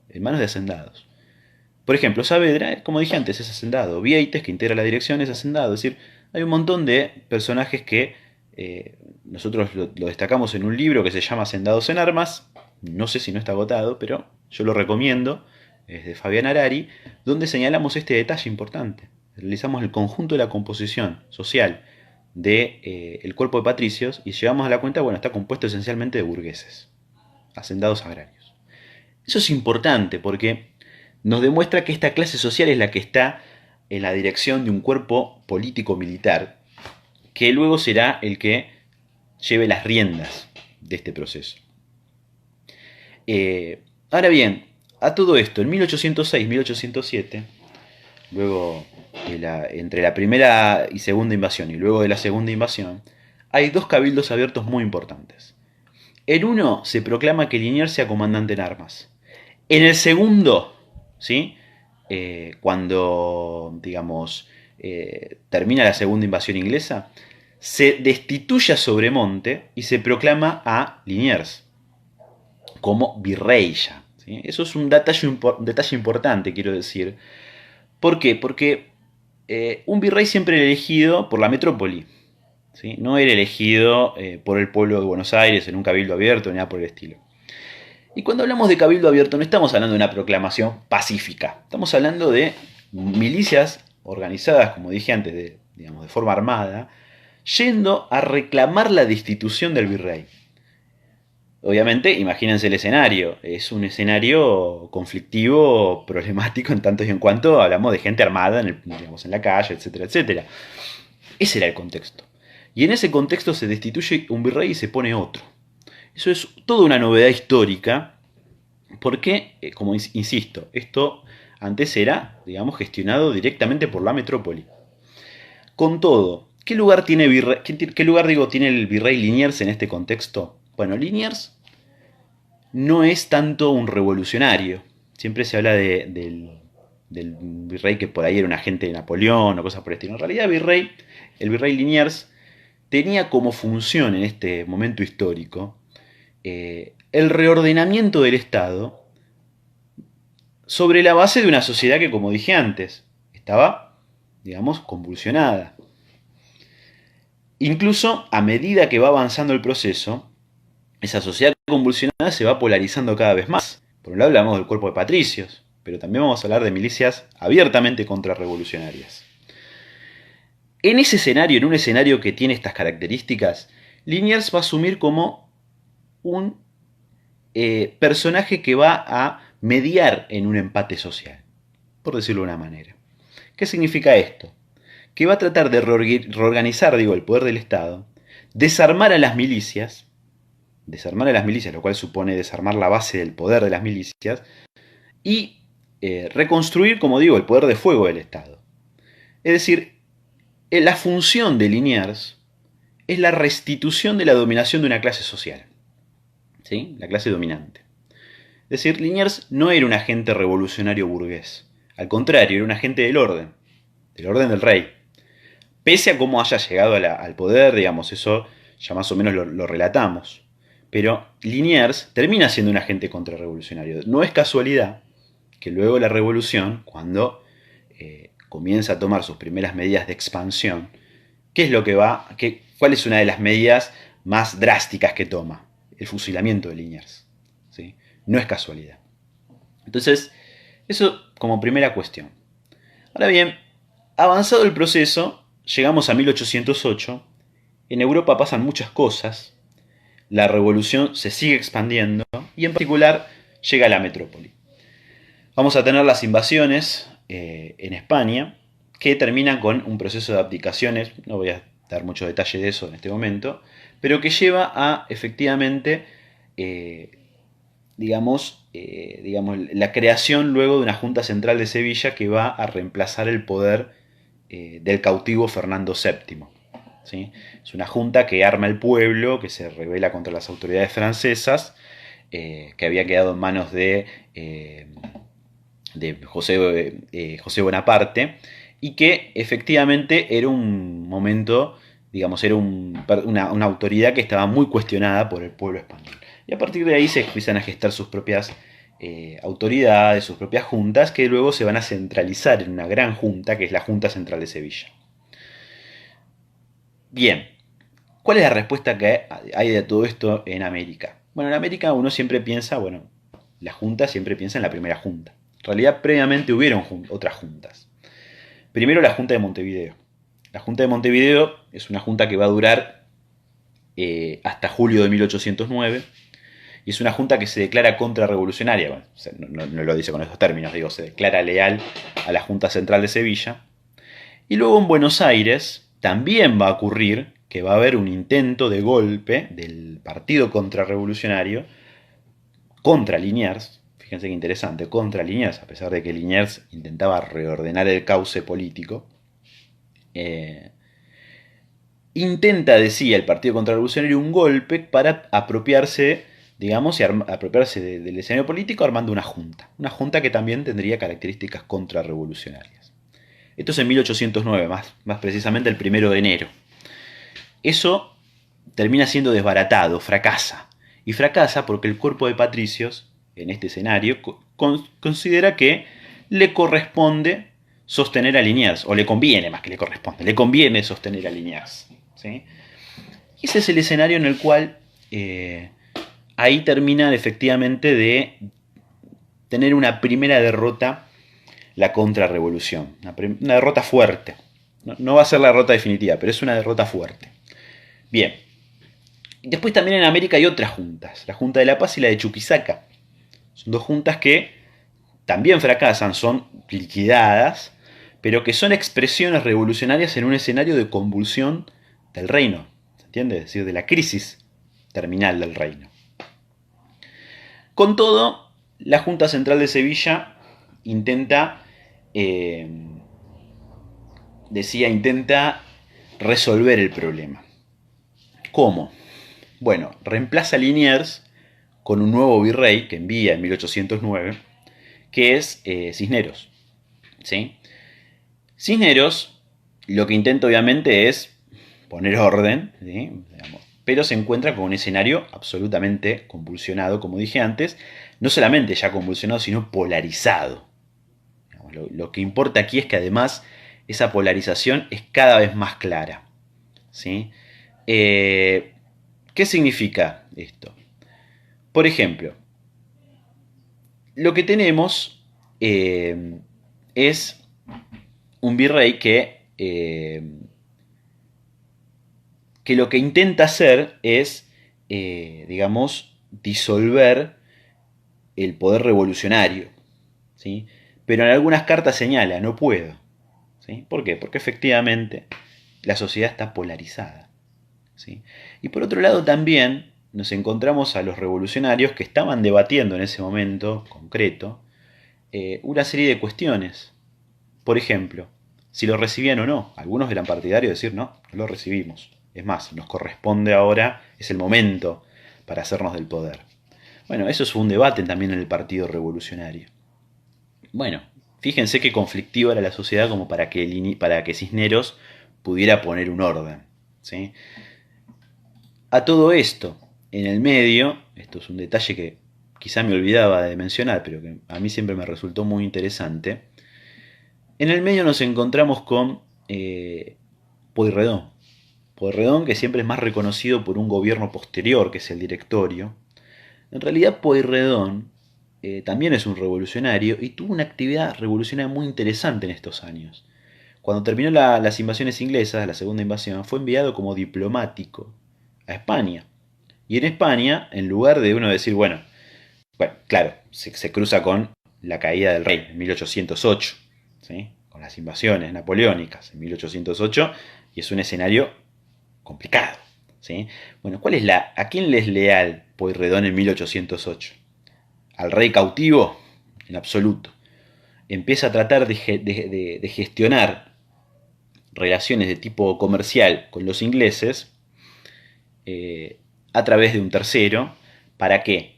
En manos de hacendados. Por ejemplo, Saavedra, como dije antes, es hacendado. Vieites, que integra la dirección, es hacendado. Es decir, hay un montón de personajes que nosotros lo destacamos en un libro que se llama Hacendados en Armas. No sé si no está agotado, pero yo lo recomiendo. Es de Fabián Harari, donde señalamos este detalle importante. Realizamos el conjunto de la composición social del cuerpo de patricios y llegamos a la cuenta, bueno, está compuesto esencialmente de burgueses, hacendados agrarios. Eso es importante porque nos demuestra que esta clase social es la que está en la dirección de un cuerpo político-militar que luego será el que lleve las riendas de este proceso. Ahora bien, a todo esto, en 1806-1807, luego entre la primera y segunda invasión y luego de la segunda invasión, hay 2 cabildos abiertos muy importantes. En uno se proclama que Liniers sea comandante en armas. En el segundo, ¿sí? Cuando, digamos, termina la segunda invasión inglesa, se destituye a Sobremonte y se proclama a Liniers como virrey ya. ¿sí? Eso es un detalle importante, quiero decir. ¿Por qué? Porque un virrey siempre era elegido por la metrópoli, ¿sí? No era elegido por el pueblo de Buenos Aires en un cabildo abierto ni nada por el estilo. Y cuando hablamos de cabildo abierto no estamos hablando de una proclamación pacífica, estamos hablando de milicias organizadas, como dije antes, de forma armada, yendo a reclamar la destitución del virrey. Obviamente, imagínense el escenario. Es un escenario conflictivo, problemático en tanto y en cuanto hablamos de gente armada en la calle, etcétera, etcétera. Ese era el contexto. Y en ese contexto se destituye un virrey y se pone otro. Eso es toda una novedad histórica, porque, como insisto, esto antes era, gestionado directamente por la metrópoli. Con todo, ¿qué lugar tiene tiene el virrey Liniers en este contexto? Bueno, Liniers no es tanto un revolucionario. Siempre se habla del virrey que por ahí era un agente de Napoleón o cosas por el estilo. En realidad, el virrey Liniers tenía como función en este momento histórico el reordenamiento del Estado sobre la base de una sociedad que, como dije antes, estaba, convulsionada. Incluso a medida que va avanzando el proceso, esa sociedad convulsionada se va polarizando cada vez más. Por un lado hablamos del cuerpo de patricios, pero también vamos a hablar de milicias abiertamente contrarrevolucionarias. En ese escenario, en un escenario que tiene estas características, Liniers va a asumir como un personaje que va a mediar en un empate social, por decirlo de una manera. ¿Qué significa esto? Que va a tratar de reorganizar, el poder del Estado, desarmar a las milicias, lo cual supone desarmar la base del poder de las milicias, y reconstruir, como digo, el poder de fuego del Estado. Es decir, la función de Liniers es la restitución de la dominación de una clase social, ¿sí? La clase dominante. Es decir, Liniers no era un agente revolucionario burgués, al contrario, era un agente del orden del rey. Pese a cómo haya llegado al poder, eso ya más o menos lo relatamos. Pero Liniers termina siendo un agente contrarrevolucionario. No es casualidad que luego de la revolución, cuando comienza a tomar sus primeras medidas de expansión, ¿cuál es una de las medidas más drásticas que toma? El fusilamiento de Liniers, ¿sí? No es casualidad. Entonces, eso como primera cuestión. Ahora bien, avanzado el proceso, llegamos a 1808, en Europa pasan muchas cosas, la revolución se sigue expandiendo y en particular llega a la metrópoli. Vamos a tener las invasiones en España que terminan con un proceso de abdicaciones, no voy a dar mucho detalle de eso en este momento, pero que lleva a efectivamente, la creación luego de una Junta Central de Sevilla que va a reemplazar el poder del cautivo Fernando VII. ¿Sí? Es una junta que arma el pueblo, que se rebela contra las autoridades francesas, que había quedado en manos de José Bonaparte, y que efectivamente era un momento, era una autoridad que estaba muy cuestionada por el pueblo español. Y a partir de ahí se empiezan a gestar sus propias autoridades, sus propias juntas, que luego se van a centralizar en una gran junta, que es la Junta Central de Sevilla. Bien, ¿cuál es la respuesta que hay de todo esto en América? Bueno, en América uno siempre piensa, la Junta siempre piensa en la primera Junta. En realidad, previamente hubieron otras juntas. Primero, la Junta de Montevideo. La Junta de Montevideo es una junta que va a durar hasta julio de 1809, y es una junta que se declara contrarrevolucionaria. Bueno, no lo dice con estos términos, se declara leal a la Junta Central de Sevilla. Y luego en Buenos Aires también va a ocurrir que va a haber un intento de golpe del partido contrarrevolucionario contra Liniers. Fíjense qué interesante, contra Liniers, a pesar de que Liniers intentaba reordenar el cauce político. Intenta, decía el partido contrarrevolucionario, un golpe para apropiarse, del escenario político armando una junta que también tendría características contrarrevolucionarias. Esto es en 1809, más precisamente el 1 de enero. Eso termina siendo desbaratado, fracasa. Y fracasa porque el cuerpo de patricios en este escenario, considera que le corresponde sostener a Liniers, o le conviene más que le corresponde, le conviene sostener a Liniers. ¿Sí? Y ese es el escenario en el cual ahí termina efectivamente de tener una primera derrota la contrarrevolución, una derrota fuerte. No va a ser la derrota definitiva, pero es una derrota fuerte. Bien. Después también en América hay otras juntas, la Junta de la Paz y la de Chuquisaca. Son dos juntas que también fracasan, son liquidadas, pero que son expresiones revolucionarias en un escenario de convulsión del reino, ¿se entiende? Es decir, de la crisis terminal del reino. Con todo, la Junta Central de Sevilla intenta, intenta resolver el problema. ¿Cómo? Bueno, reemplaza a Liniers con un nuevo virrey que envía en 1809, que es Cisneros. ¿Sí? Cisneros lo que intenta obviamente es poner orden, ¿sí? Pero se encuentra con un escenario absolutamente convulsionado, como dije antes, no solamente ya convulsionado, sino polarizado. Lo que importa aquí es que además esa polarización es cada vez más clara. ¿Sí? ¿Qué significa esto? Por ejemplo, lo que tenemos es un virrey que lo que intenta hacer es, disolver el poder revolucionario. ¿Sí? Pero en algunas cartas señala, no puedo. ¿Sí? ¿Por qué? Porque efectivamente la sociedad está polarizada. ¿Sí? Y por otro lado también nos encontramos a los revolucionarios que estaban debatiendo en ese momento concreto una serie de cuestiones. Por ejemplo, si lo recibían o no. Algunos eran partidarios de decir, no lo recibimos. Es más, nos corresponde ahora, es el momento para hacernos del poder. Bueno, eso fue un debate también en el Partido Revolucionario. Bueno, fíjense qué conflictiva era la sociedad como para que Cisneros pudiera poner un orden. ¿Sí? A todo esto, en el medio, esto es un detalle que quizá me olvidaba de mencionar, pero que a mí siempre me resultó muy interesante. En el medio nos encontramos con Pueyrredón. Pueyrredón, que siempre es más reconocido por un gobierno posterior, que es el directorio. En realidad Pueyrredón también es un revolucionario y tuvo una actividad revolucionaria muy interesante en estos años. Cuando terminó las invasiones inglesas, la segunda invasión, fue enviado como diplomático a España. Y en España, en lugar de uno decir, bueno, claro, se cruza con la caída del rey en 1808, ¿sí? Con las invasiones napoleónicas en 1808, y es un escenario complicado. ¿Sí? Bueno, ¿a quién le es leal Pueyrredón en 1808? ¿Al rey cautivo? En absoluto. Empieza a tratar de gestionar relaciones de tipo comercial con los ingleses a través de un tercero. ¿Para qué?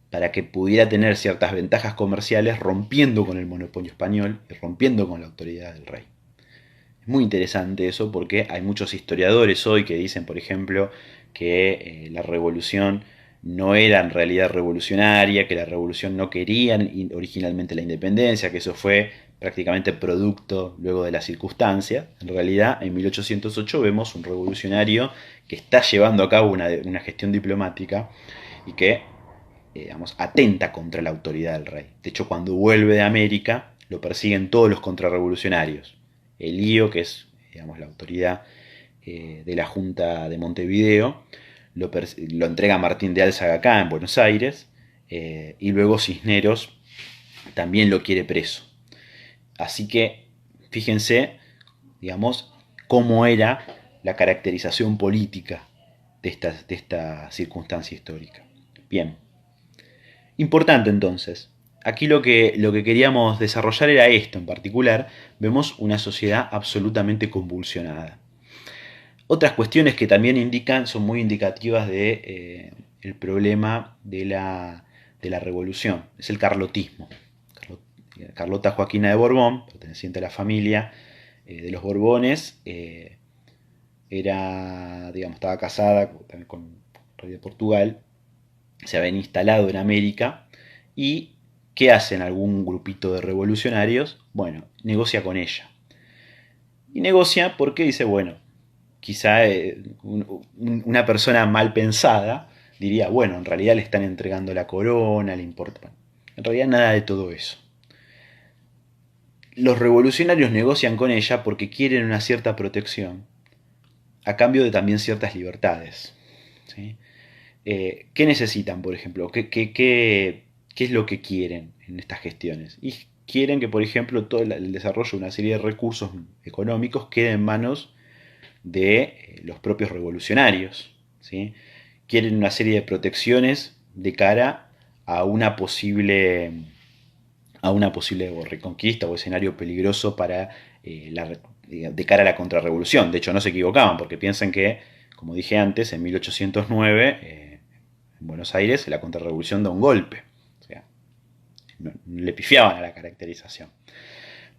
Para que pudiera tener ciertas ventajas comerciales rompiendo con el monopolio español y rompiendo con la autoridad del rey. Es muy interesante eso porque hay muchos historiadores hoy que dicen, por ejemplo, que la revolución no era en realidad revolucionaria, que la revolución no quería originalmente la independencia, que eso fue prácticamente producto luego de las circunstancias. En realidad, en 1808 vemos un revolucionario que está llevando a cabo una gestión diplomática y que, atenta contra la autoridad del rey. De hecho, cuando vuelve de América, lo persiguen todos los contrarrevolucionarios. El lío, que es la autoridad de la Junta de Montevideo, lo entrega Martín de Álzaga acá en Buenos Aires, y luego Cisneros también lo quiere preso. Así que fíjense, cómo era la caracterización política de esta circunstancia histórica. Bien, importante entonces. Aquí lo que queríamos desarrollar era esto en particular. Vemos una sociedad absolutamente convulsionada. Otras cuestiones que también son muy indicativas de el problema de la revolución. Es el carlotismo. Carlota Joaquina de Borbón, perteneciente a la familia de los Borbones, estaba casada también con el rey de Portugal, se habían instalado en América ¿Y qué hacen algún grupito de revolucionarios? Bueno, negocia con ella. Y negocia porque dice, bueno, quizá una persona mal pensada diría, bueno, en realidad le están entregando la corona, le importa. Bueno, en realidad nada de todo eso. Los revolucionarios negocian con ella porque quieren una cierta protección, a cambio de también ciertas libertades. ¿Sí? ¿Qué necesitan, por ejemplo? ¿Qué es lo que quieren en estas gestiones? Y quieren que, por ejemplo, todo el desarrollo de una serie de recursos económicos quede en manos de los propios revolucionarios. ¿Sí? Quieren una serie de protecciones de cara a una posible reconquista o escenario peligroso para de cara a la contrarrevolución. De hecho, no se equivocaban, porque piensan que, como dije antes, en 1809, en Buenos Aires, la contrarrevolución da un golpe. O sea, no le pifiaban a la caracterización.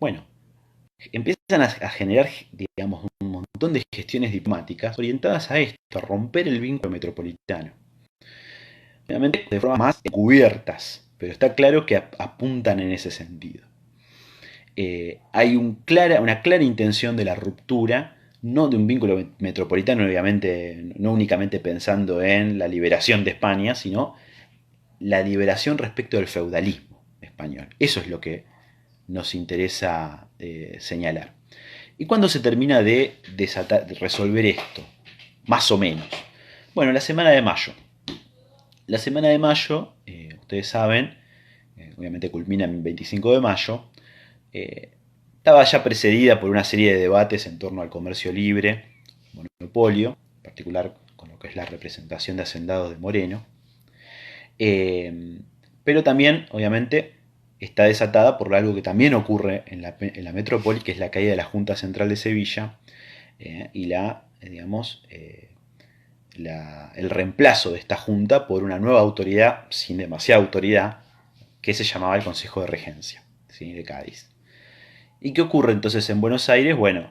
Bueno, empiezan a generar, digamos, un montón de gestiones diplomáticas orientadas a esto, a romper el vínculo metropolitano. Obviamente de formas más encubiertas, pero está claro que apuntan en ese sentido. Hay una clara intención de la ruptura, no de un vínculo metropolitano, obviamente, no únicamente pensando en la liberación de España, sino la liberación respecto del feudalismo español. Eso es lo que nos interesa señalar. ¿Y cuándo se termina de resolver esto? Más o menos. Bueno, la semana de mayo. La semana de mayo, ustedes saben, obviamente culmina el 25 de mayo, estaba ya precedida por una serie de debates en torno al comercio libre, monopolio, en particular con lo que es la representación de hacendados de Moreno, pero también, obviamente, está desatada por algo que también ocurre en la metrópoli, que es la caída de la Junta Central de Sevilla y el reemplazo de esta junta por una nueva autoridad, sin demasiada autoridad, que se llamaba el Consejo de Regencia, ¿sí? De Cádiz. ¿Y qué ocurre entonces en Buenos Aires? Bueno,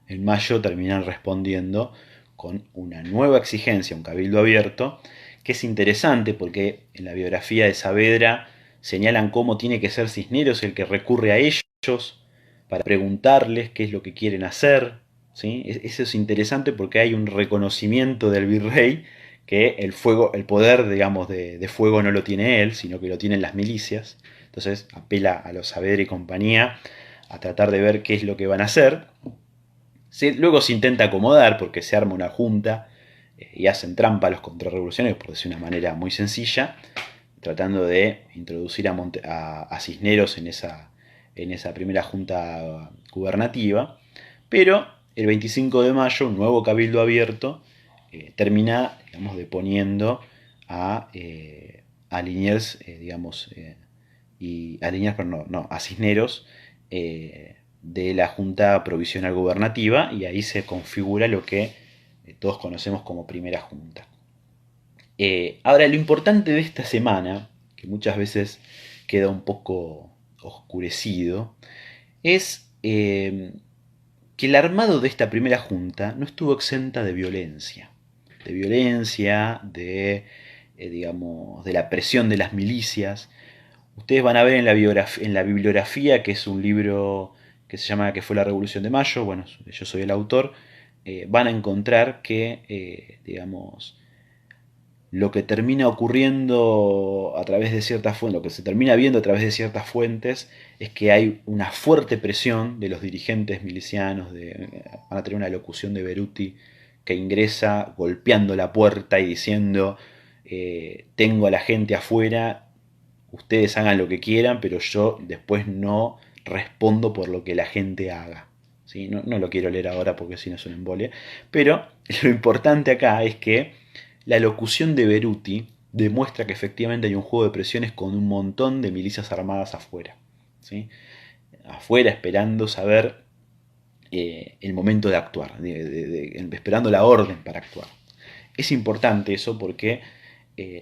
en mayo terminan respondiendo con una nueva exigencia, un cabildo abierto, que es interesante porque en la biografía de Saavedra señalan cómo tiene que ser Cisneros el que recurre a ellos para preguntarles qué es lo que quieren hacer. ¿Sí? Eso es interesante porque hay un reconocimiento del virrey que el poder, digamos, de fuego no lo tiene él, sino que lo tienen las milicias. Entonces apela a los Saavedra y compañía a tratar de ver qué es lo que van a hacer. Luego se intenta acomodar porque se arma una junta y hacen trampa a los contrarrevolucionarios, por decir de una manera muy sencilla, tratando de introducir a Cisneros en esa primera junta gubernativa. Pero el 25 de mayo, un nuevo cabildo abierto termina, digamos, deponiendo a Liniers, a Cisneros de la Junta Provisional Gubernativa, y ahí se configura lo que todos conocemos como Primera Junta. Ahora, lo importante de esta semana, que muchas veces queda un poco oscurecido, es que el armado de esta primera junta no estuvo exenta de violencia. De la presión de las milicias. Ustedes van a ver en la bibliografía, que es un libro que se llama ¿Qué fue la Revolución de Mayo? Bueno, yo soy el autor. Van a encontrar que, lo que termina ocurriendo a través de ciertas fuentes, lo que se termina viendo a través de ciertas fuentes, es que hay una fuerte presión de los dirigentes milicianos. Van a tener una locución de Beruti que ingresa golpeando la puerta y diciendo: tengo a la gente afuera, ustedes hagan lo que quieran, pero yo después no respondo por lo que la gente haga. ¿Sí? No lo quiero leer ahora porque si no es un embole. Pero lo importante acá es que la locución de Beruti demuestra que efectivamente hay un juego de presiones con un montón de milicias armadas afuera. ¿Sí? Afuera esperando saber el momento de actuar, esperando la orden para actuar. Es importante eso porque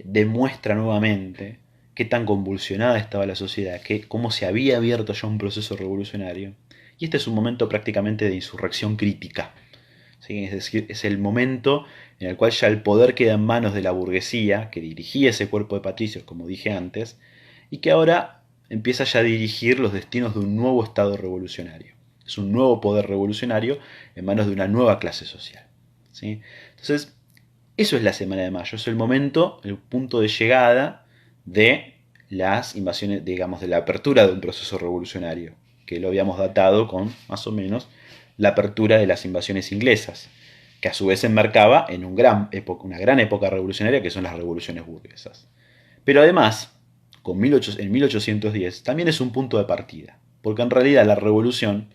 demuestra nuevamente qué tan convulsionada estaba la sociedad, cómo se había abierto ya un proceso revolucionario. Y este es un momento prácticamente de insurrección crítica. ¿Sí? Es decir, es el momento en el cual ya el poder queda en manos de la burguesía, que dirigía ese cuerpo de patricios, como dije antes, y que ahora empieza ya a dirigir los destinos de un nuevo Estado revolucionario. Es un nuevo poder revolucionario en manos de una nueva clase social. ¿Sí? Entonces, eso es la Semana de Mayo, es el momento, el punto de llegada de las invasiones, digamos, de la apertura de un proceso revolucionario, que lo habíamos datado con, más o menos, la apertura de las invasiones inglesas, que a su vez se enmarcaba en una gran época revolucionaria, que son las revoluciones burguesas. Pero además, en 1810, también es un punto de partida, porque en realidad la revolución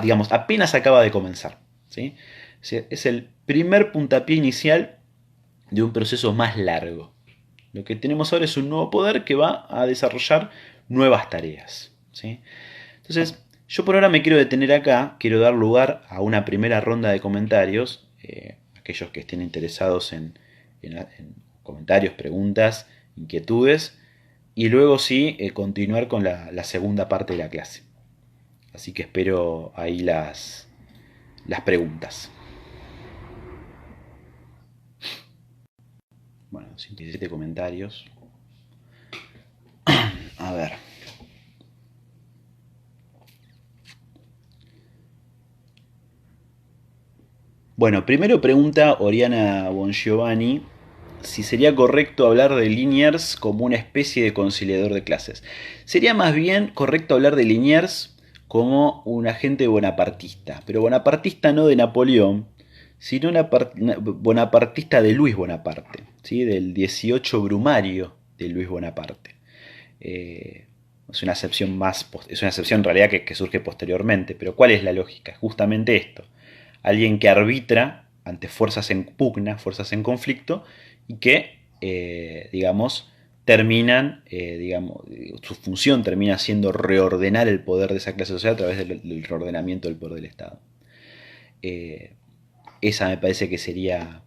digamos, apenas acaba de comenzar. ¿Sí? Es el primer puntapié inicial de un proceso más largo. Lo que tenemos ahora es un nuevo poder que va a desarrollar nuevas tareas. ¿Sí? Entonces, yo por ahora me quiero detener acá, quiero dar lugar a una primera ronda de comentarios, aquellos que estén interesados en comentarios, preguntas, inquietudes, y luego sí continuar con la segunda parte de la clase. Así que espero ahí las preguntas. Bueno, 117 comentarios. A ver. Bueno, primero pregunta Oriana Bongiovanni si sería correcto hablar de Liniers como una especie de conciliador de clases. Sería más bien correcto hablar de Liniers como un agente bonapartista, pero bonapartista no de Napoleón, sino bonapartista de Luis Bonaparte, ¿sí? Del 18 Brumario de Luis Bonaparte. Es una acepción es una acepción en realidad que surge posteriormente, pero ¿cuál es la lógica? Justamente esto. Alguien que arbitra ante fuerzas en pugna, fuerzas en conflicto, y que, digamos, su función termina siendo reordenar el poder de esa clase social a través del reordenamiento del poder del Estado. Esa me parece que sería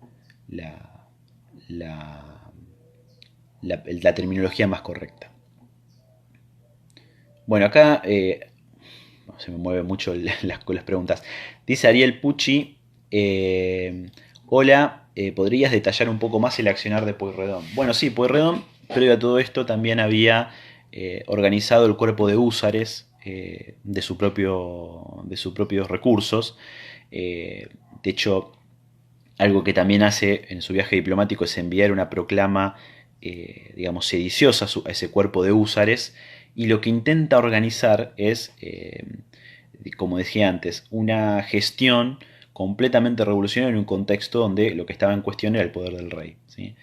la terminología más correcta. Bueno, acá se me mueven mucho las preguntas. Dice Ariel Pucci, hola, ¿podrías detallar un poco más el accionar de Pueyrredón? Bueno, sí, Pueyrredón, previo a todo esto, también había organizado el cuerpo de húsares de sus propios recursos. De hecho, algo que también hace en su viaje diplomático es enviar una proclama, digamos, sediciosa a ese cuerpo de húsares, y lo que intenta organizar es, como decía antes, una gestión completamente revolucionaria en un contexto donde lo que estaba en cuestión era el poder del rey. ¿Sí?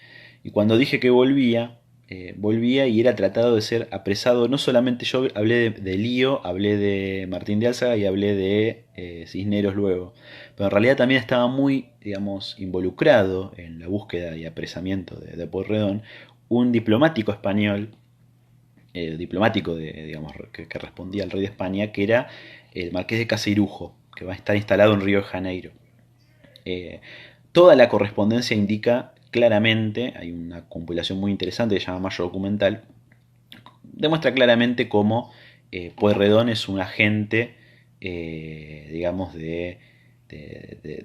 Y cuando dije que volvía y era tratado de ser apresado. No solamente yo hablé de Lío, hablé de Martín de Álzaga y hablé de Cisneros luego, pero en realidad también estaba muy, digamos, involucrado en la búsqueda y apresamiento de Pueyrredón un diplomático español, diplomático digamos, que respondía al rey de España, que era el marqués de Caseirujo, que va a estar instalado en Río de Janeiro. Toda la correspondencia indica claramente, hay una compilación muy interesante que se llama Mayo Documental, demuestra claramente cómo Pueyrredón es un agente, digamos, de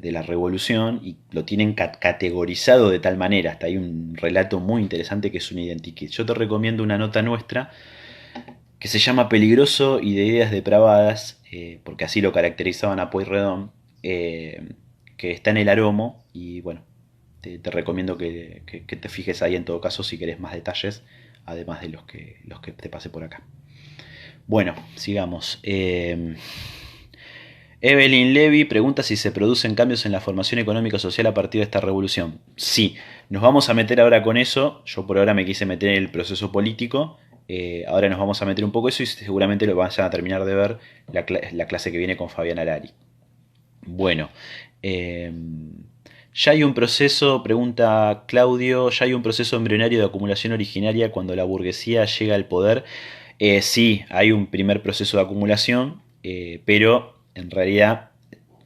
la revolución, y lo tienen categorizado de tal manera. Hasta hay un relato muy interesante que es un identikit. Yo te recomiendo una nota nuestra que se llama Peligroso y de ideas depravadas, porque así lo caracterizaban a Pueyrredón, que está en el Aromo, y bueno, te recomiendo que te fijes ahí en todo caso si querés más detalles, además de los que te pasé por acá. Bueno, sigamos. Evelyn Levy pregunta si se producen cambios en la formación económico-social a partir de esta revolución. Sí, nos vamos a meter ahora con eso. Yo por ahora me quise meter en el proceso político. Ahora nos vamos a meter un poco eso y seguramente lo van a terminar de ver la clase que viene con Fabián Arari. Bueno, ya hay un proceso, pregunta Claudio, ya hay un proceso embrionario de acumulación originaria cuando la burguesía llega al poder. Sí, hay un primer proceso de acumulación, pero en realidad,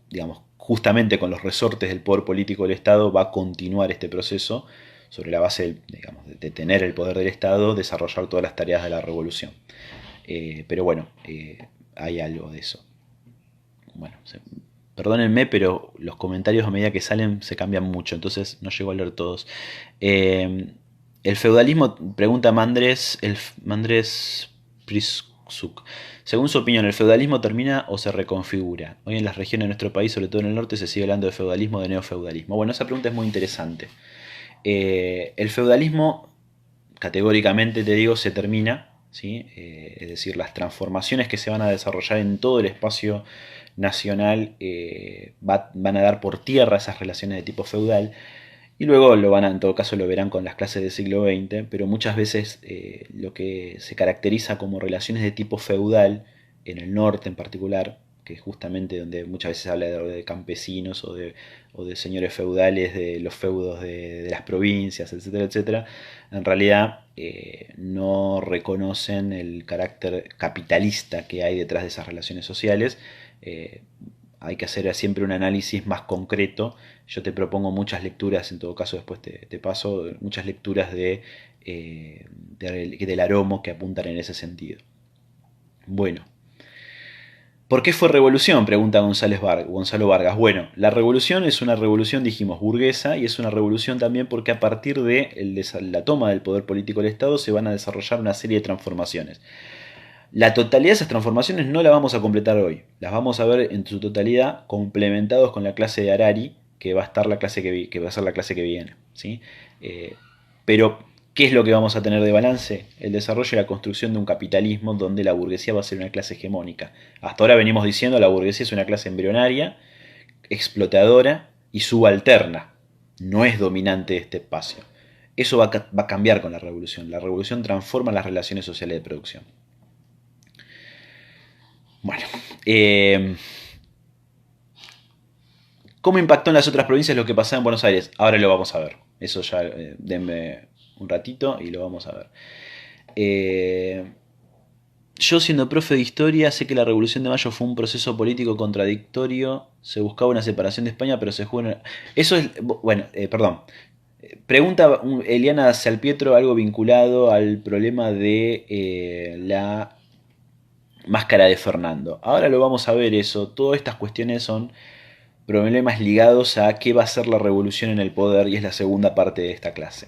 digamos, justamente con los resortes del poder político del Estado va a continuar este proceso sobre la base, digamos, de tener el poder del Estado, desarrollar todas las tareas de la revolución. Pero bueno, hay algo de eso. Bueno, perdónenme, pero los comentarios a medida que salen se cambian mucho, entonces no llego a leer todos. El feudalismo, pregunta Mandrés Prisuk. Según su opinión, ¿el feudalismo termina o se reconfigura? Hoy en las regiones de nuestro país, sobre todo en el norte, se sigue hablando de feudalismo o de neofeudalismo. Bueno, esa pregunta es muy interesante. El feudalismo, categóricamente te digo, se termina, ¿sí? Es decir, las transformaciones que se van a desarrollar en todo el espacio nacional van a dar por tierra esas relaciones de tipo feudal. Y luego en todo caso lo verán con las clases del siglo XX, pero muchas veces lo que se caracteriza como relaciones de tipo feudal, en el norte en particular, que es justamente donde muchas veces se habla de campesinos o de señores feudales, de los feudos de las provincias, etcétera, etcétera, en realidad no reconocen el carácter capitalista que hay detrás de esas relaciones sociales. Eh, Hay que hacer siempre un análisis más concreto. Yo te propongo muchas lecturas, en todo caso después te paso, muchas lecturas del Aromo que apuntan en ese sentido. Bueno, ¿por qué fue revolución? Pregunta Gonzalo Vargas. Bueno, la revolución es una revolución, dijimos, burguesa, y es una revolución también porque a partir de la toma del poder político del Estado se van a desarrollar una serie de transformaciones. La totalidad de esas transformaciones no las vamos a completar hoy. Las vamos a ver en su totalidad complementados con la clase de Harari, que va a estar que va a ser la clase que viene. ¿Sí? Pero, ¿qué es lo que vamos a tener de balance? El desarrollo y la construcción de un capitalismo donde la burguesía va a ser una clase hegemónica. Hasta ahora venimos diciendo que la burguesía es una clase embrionaria, explotadora y subalterna. No es dominante de este espacio. Eso va a cambiar con la revolución. La revolución transforma las relaciones sociales de producción. Bueno, ¿cómo impactó en las otras provincias lo que pasaba en Buenos Aires? Ahora lo vamos a ver. Eso ya denme un ratito y lo vamos a ver. Yo siendo profe de historia sé que la Revolución de Mayo fue un proceso político contradictorio. Se buscaba una separación de España, pero se jugó... Eso es... Bueno, perdón. Pregunta Eliana Salpietro algo vinculado al problema de la máscara de Fernando. Ahora lo vamos a ver eso. Todas estas cuestiones son problemas ligados a qué va a ser la revolución en el poder y es la segunda parte de esta clase.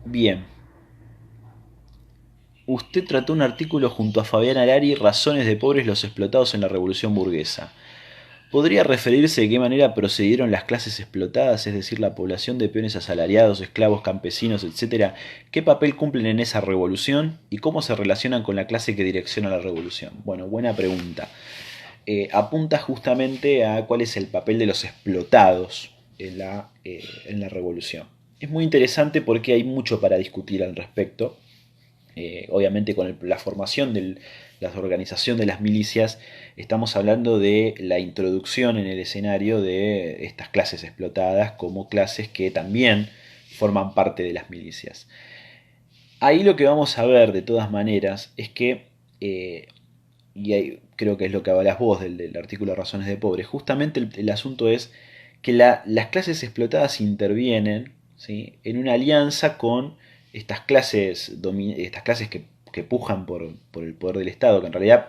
Bien. Usted trató un artículo junto a Fabián Harari, Razones de pobres los explotados en la revolución burguesa. ¿Podría referirse de qué manera procedieron las clases explotadas, es decir, la población de peones asalariados, esclavos, campesinos, etcétera? ¿Qué papel cumplen en esa revolución y cómo se relacionan con la clase que direcciona la revolución? Bueno, buena pregunta. Apunta justamente a cuál es el papel de los explotados en la revolución. Es muy interesante porque hay mucho para discutir al respecto. Obviamente con la formación de la organización de las milicias estamos hablando de la introducción en el escenario de estas clases explotadas como clases que también forman parte de las milicias. Ahí lo que vamos a ver de todas maneras es que, y ahí creo que es lo que hablas vos del artículo Razones de Pobres, justamente el asunto es que las clases explotadas intervienen, ¿sí?, en una alianza con estas clases que pujan por el poder del Estado, que en realidad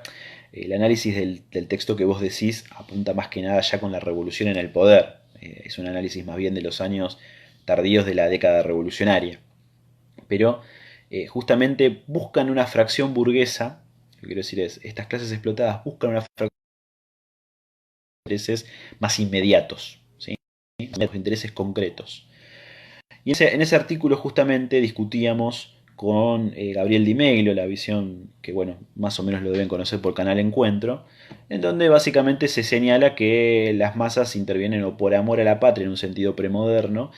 el análisis del texto que vos decís apunta más que nada ya con la revolución en el poder. Es un análisis más bien de los años tardíos de la década revolucionaria. Pero justamente buscan una fracción burguesa, lo que quiero decir es, estas clases explotadas buscan una fracción de intereses más inmediatos, ¿sí? Los intereses concretos. Y en ese artículo justamente discutíamos con Gabriel Di Meglio, la visión que, bueno, más o menos lo deben conocer por Canal Encuentro, en donde básicamente se señala que las masas intervienen o por amor a la patria en un sentido premoderno,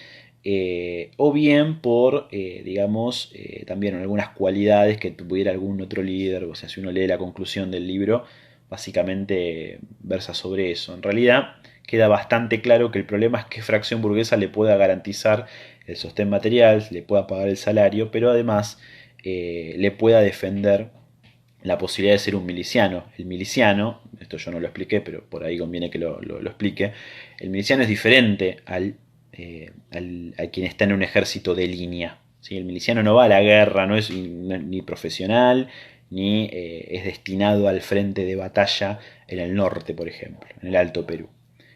o bien por, digamos, también algunas cualidades que tuviera algún otro líder. O sea, si uno lee la conclusión del libro, básicamente versa sobre eso. En realidad queda bastante claro que el problema es que fracción burguesa le pueda garantizar el sostén material, le pueda pagar el salario, pero además le pueda defender la posibilidad de ser un miliciano. El miliciano, esto yo no lo expliqué, pero por ahí conviene que lo explique, el miliciano es diferente a quien está en un ejército de línea. ¿Sí? El miliciano no va a la guerra, no es ni profesional, ni es destinado al frente de batalla en el norte, por ejemplo, en el Alto Perú.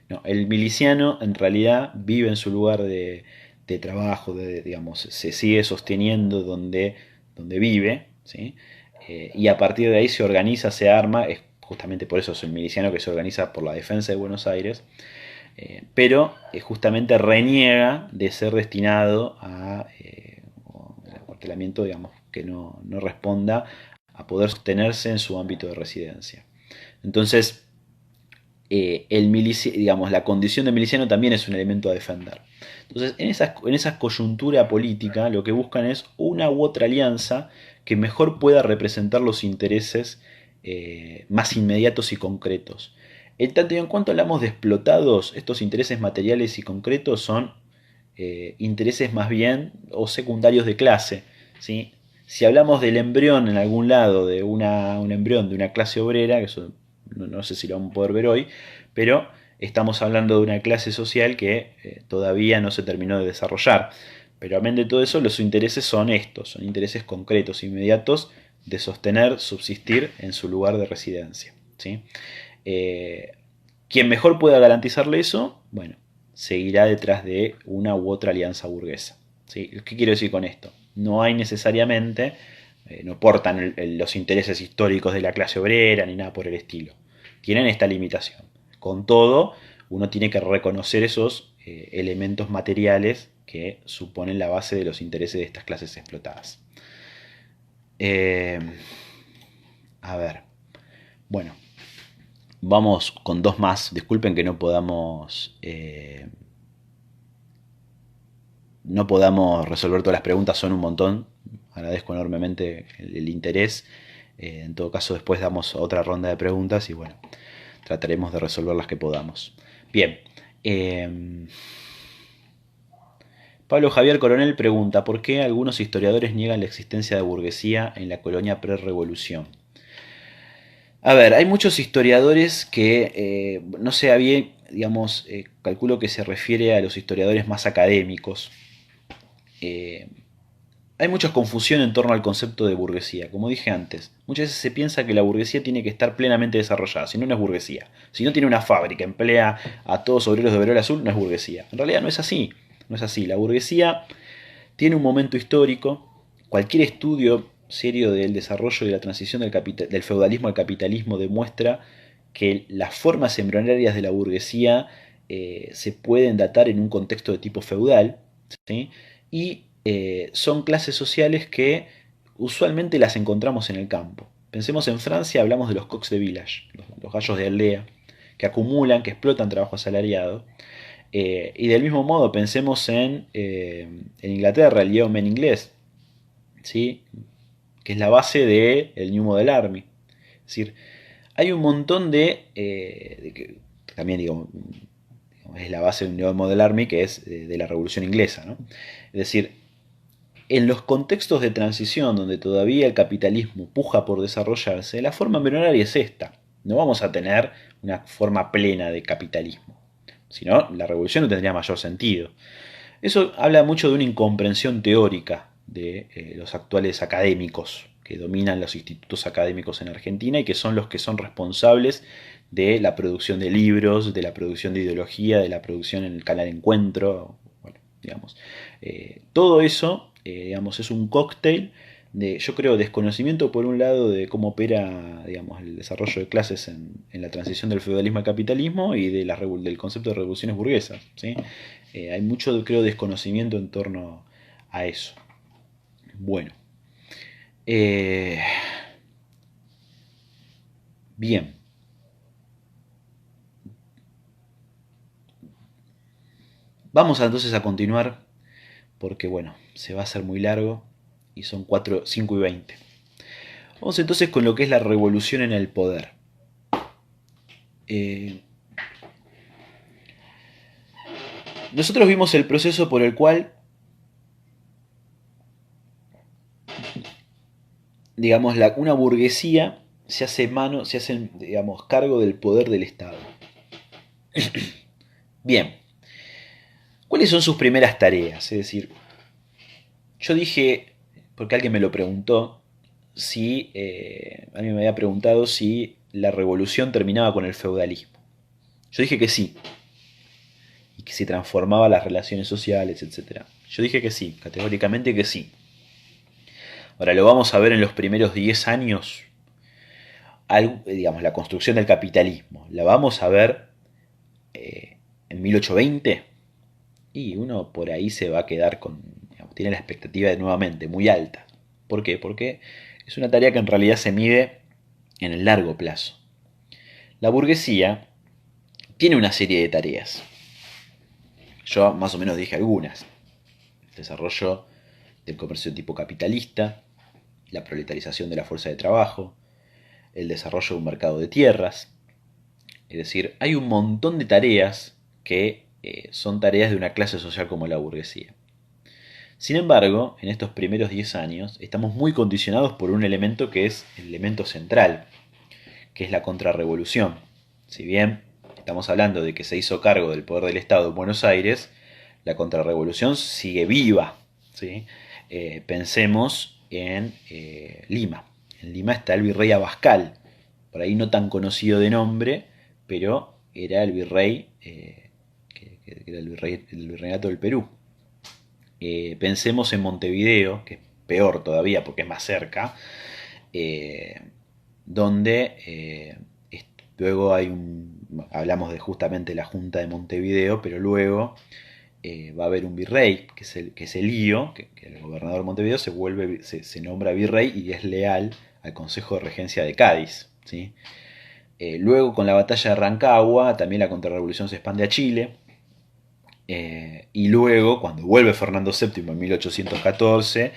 No, el miliciano en realidad vive en su lugar de de trabajo, digamos, se sigue sosteniendo donde vive, ¿sí? Y a partir de ahí se organiza, se arma, es justamente por eso es el miliciano que se organiza por la defensa de Buenos Aires, pero justamente reniega de ser destinado a acuartelamiento, digamos, que no responda a poder sostenerse en su ámbito de residencia. Entonces, digamos, la condición de miliciano también es un elemento a defender. Entonces, en esa coyuntura política, lo que buscan es una u otra alianza que mejor pueda representar los intereses más inmediatos y concretos. En tanto y en cuanto hablamos de explotados, estos intereses materiales y concretos son intereses más bien o secundarios de clase, ¿sí? Si hablamos del embrión en algún lado, de un embrión de una clase obrera, que eso no sé si lo vamos a poder ver hoy, pero estamos hablando de una clase social que todavía no se terminó de desarrollar. Pero amén de todo eso, los intereses son estos, son intereses concretos, inmediatos, de sostener, subsistir en su lugar de residencia, ¿sí? Quien mejor pueda garantizarle eso, bueno, seguirá detrás de una u otra alianza burguesa, ¿sí? ¿Qué quiero decir con esto? No hay necesariamente, no portan los intereses históricos de la clase obrera ni nada por el estilo. Tienen esta limitación. Con todo, uno tiene que reconocer esos elementos materiales que suponen la base de los intereses de estas clases explotadas. A ver, bueno, vamos con dos más. Disculpen que no podamos resolver todas las preguntas, son un montón. Agradezco enormemente el interés. En todo caso, después damos otra ronda de preguntas y bueno, trataremos de resolver las que podamos. Bien. Pablo Javier Coronel pregunta, ¿por qué algunos historiadores niegan la existencia de burguesía en la colonia pre-revolución? A ver, hay muchos historiadores que no sé bien, digamos, calculo que se refiere a los historiadores más académicos. Hay mucha confusión en torno al concepto de burguesía. Como dije antes, muchas veces se piensa que la burguesía tiene que estar plenamente desarrollada, si no, no es burguesía. Si no tiene una fábrica, emplea a todos obreros de overol azul, no es burguesía. En realidad no es así. No es así. La burguesía tiene un momento histórico. Cualquier estudio serio del desarrollo y de la transición del feudalismo al capitalismo demuestra que las formas embrionarias de la burguesía se pueden datar en un contexto de tipo feudal, ¿sí? Y son clases sociales que usualmente las encontramos en el campo. Pensemos en Francia, hablamos de los coqs de village, los gallos de aldea, que acumulan, que explotan trabajo asalariado. Y del mismo modo pensemos en Inglaterra, el yeoman inglés, ¿sí? Que es la base del New Model Army. Es decir, hay un montón también digo, es la base del New Model Army, que es de la Revolución Inglesa, ¿no? Es decir, en los contextos de transición donde todavía el capitalismo puja por desarrollarse, la forma embrionaria es esta. No vamos a tener una forma plena de capitalismo. Si no, la revolución no tendría mayor sentido. Eso habla mucho de una incomprensión teórica de los actuales académicos que dominan los institutos académicos en Argentina y que son los que son responsables de la producción de libros, de la producción de ideología, de la producción en el canal Encuentro, bueno, digamos. Todo eso, digamos, es un cóctel de, yo creo, desconocimiento por un lado de cómo opera, digamos, el desarrollo de clases en la transición del feudalismo al capitalismo y del concepto de revoluciones burguesas, ¿sí? Hay mucho, creo, desconocimiento en torno a eso. Bueno. Bien. Vamos entonces a continuar porque, bueno, se va a hacer muy largo y son 4, 5 y 20. Vamos entonces con lo que es la revolución en el poder. Nosotros vimos el proceso por el cual, digamos, una burguesía se hace digamos, cargo del poder del Estado. Bien, ¿cuáles son sus primeras tareas? Es decir, yo dije, porque alguien me lo preguntó, si alguien me había preguntado si la revolución terminaba con el feudalismo. Yo dije que sí. y que se transformaba las relaciones sociales, etc. Yo dije que sí, categóricamente que sí. Ahora lo vamos a ver en los primeros 10 años, digamos, la construcción del capitalismo. La vamos a ver en 1820 y uno por ahí se va a quedar con, digamos, tiene la expectativa de nuevamente muy alta. ¿Por qué? Porque es una tarea que en realidad se mide en el largo plazo. La burguesía tiene una serie de tareas. Yo más o menos dije algunas. El desarrollo del comercio tipo capitalista, la proletarización de la fuerza de trabajo, el desarrollo de un mercado de tierras. Es decir, hay un montón de tareas que son tareas de una clase social como la burguesía. Sin embargo, en estos primeros 10 años estamos muy condicionados por un elemento que es el elemento central, que es la contrarrevolución. Si bien estamos hablando de que se hizo cargo del poder del Estado en Buenos Aires, la contrarrevolución sigue viva. ¿Sí? Pensemos en Lima. En Lima está el virrey Abascal, por ahí no tan conocido de nombre, pero era el virrey, que era el virreinato del Perú. Pensemos en Montevideo, que es peor todavía porque es más cerca, donde luego hay hablamos de justamente la Junta de Montevideo, pero luego va a haber un virrey, que es Elío, que el gobernador de Montevideo se nombra virrey y es leal al Consejo de Regencia de Cádiz. ¿Sí? Luego con la batalla de Rancagua, también la contrarrevolución se expande a Chile. Y luego, cuando vuelve Fernando VII en 1814,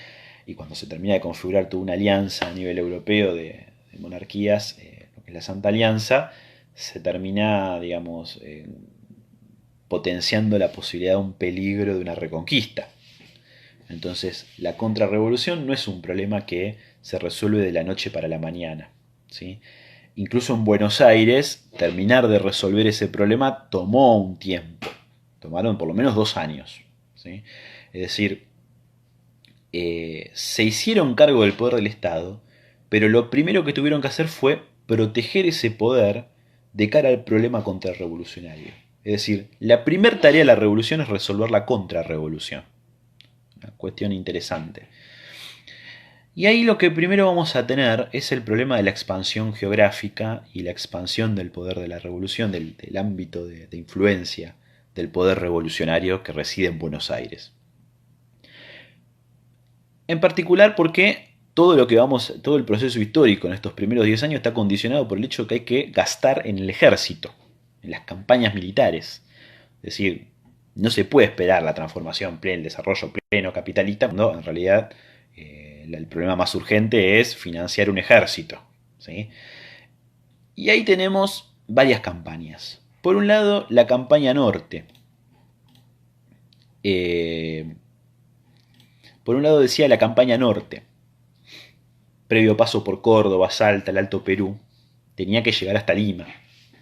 y cuando se termina de configurar toda una alianza a nivel europeo de monarquías, lo que es la Santa Alianza, se termina, digamos, potenciando la posibilidad de un peligro de una reconquista. Entonces, la contrarrevolución no es un problema que se resuelve de la noche para la mañana. ¿Sí? Incluso en Buenos Aires, terminar de resolver ese problema tomó un tiempo. Tomaron por lo menos 2 años. ¿Sí? Es decir, se hicieron cargo del poder del Estado, pero lo primero que tuvieron que hacer fue proteger ese poder de cara al problema contrarrevolucionario. Es decir, la primera tarea de la revolución es resolver la contrarrevolución. Una cuestión interesante. Y ahí lo que primero vamos a tener es el problema de la expansión geográfica y la expansión del poder de la revolución, del ámbito de influencia del poder revolucionario que reside en Buenos Aires. En particular porque todo el proceso histórico en estos primeros 10 años está condicionado por el hecho de que hay que gastar en el ejército, en las campañas militares. Es decir, no se puede esperar la transformación plena, el desarrollo pleno capitalista, cuando en realidad el problema más urgente es financiar un ejército. ¿Sí? Y ahí tenemos varias campañas. Por un lado, la campaña norte. Por un lado decía la campaña norte. Previo paso por Córdoba, Salta, el Alto Perú, tenía que llegar hasta Lima,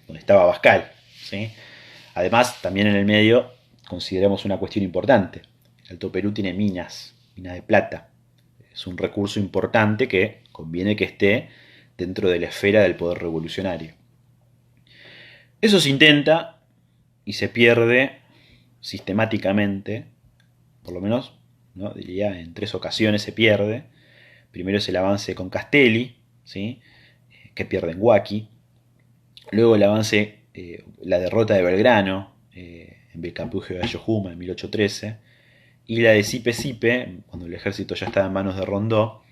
donde estaba Abascal. ¿Sí? Además, también en el medio consideramos una cuestión importante. El Alto Perú tiene minas de plata. Es un recurso importante que conviene que esté dentro de la esfera del poder revolucionario. Eso se intenta y se pierde sistemáticamente, por lo menos, ¿no? Diría en 3 ocasiones se pierde. Primero es el avance con Castelli, ¿sí? Que pierde en Huaki. Luego el avance, la derrota de Belgrano en Vilcapugio de Ayohuma en 1813. Y la de Sipe, cuando el ejército ya estaba en manos de Rondó,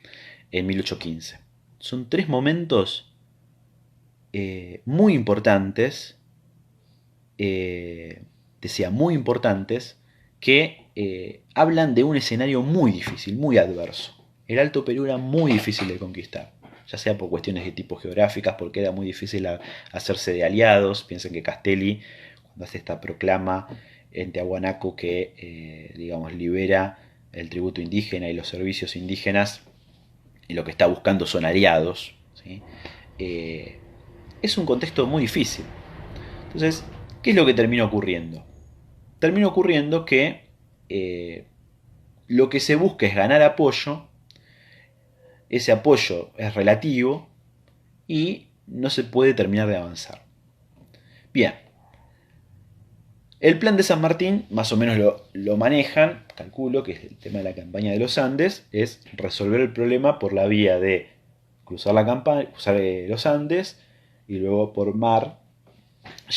en 1815. Son 3 momentos muy importantes, decía, muy importantes, que hablan de un escenario muy difícil, muy adverso. El Alto Perú era muy difícil de conquistar, ya sea por cuestiones de tipo geográficas, porque era muy difícil hacerse de aliados. Piensen que Castelli, cuando hace esta proclama en Tiahuanaco que, digamos, libera el tributo indígena y los servicios indígenas, y lo que está buscando son aliados, ¿sí? Es un contexto muy difícil. Entonces, ¿qué es lo que termina ocurriendo? Termina ocurriendo que lo que se busca es ganar apoyo, ese apoyo es relativo y no se puede terminar de avanzar. Bien, El plan de San Martín, más o menos lo manejan, calculo que es el tema de la campaña de los Andes, es resolver el problema por la vía de cruzar los Andes y luego por mar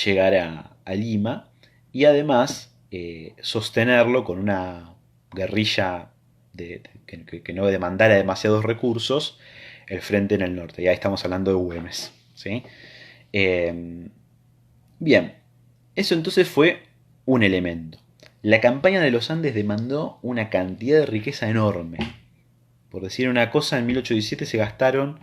llegar a Lima y además sostenerlo con una guerrilla que no demandara demasiados recursos el frente en el norte. Ya estamos hablando de Güemes. ¿Sí? Bien, eso entonces fue un elemento. La campaña de los Andes demandó una cantidad de riqueza enorme. Por decir una cosa, en 1817 se gastaron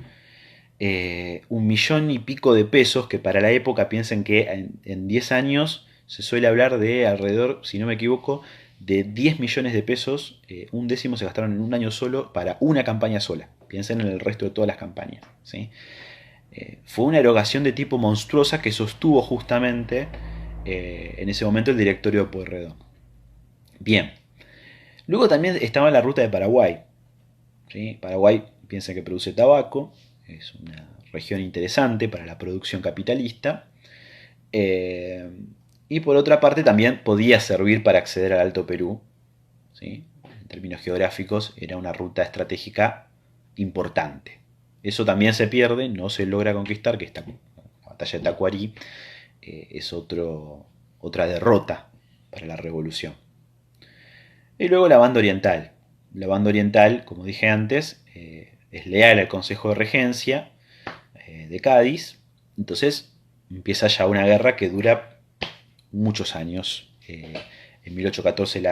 1,000,000 y pico de pesos, que para la época piensen que en 10 años se suele hablar de alrededor, si no me equivoco, de 10 millones de pesos, un décimo se gastaron en un año solo para una campaña sola. Piensen en el resto de todas las campañas. ¿Sí? Fue una erogación de tipo monstruosa que sostuvo justamente en ese momento el directorio de Pueyrredón. Bien, luego también estaba la ruta de Paraguay. ¿Sí? Paraguay piensa que produce tabaco, es una región interesante para la producción capitalista. Y por otra parte también podía servir para acceder al Alto Perú. ¿Sí? En términos geográficos era una ruta estratégica importante. Eso también se pierde, no se logra conquistar, que esta batalla de Tacuarí es otra derrota para la revolución. Y luego la banda oriental. La banda oriental, como dije antes, es leal al Consejo de Regencia de Cádiz. Entonces empieza ya una guerra que dura muchos años. En 1814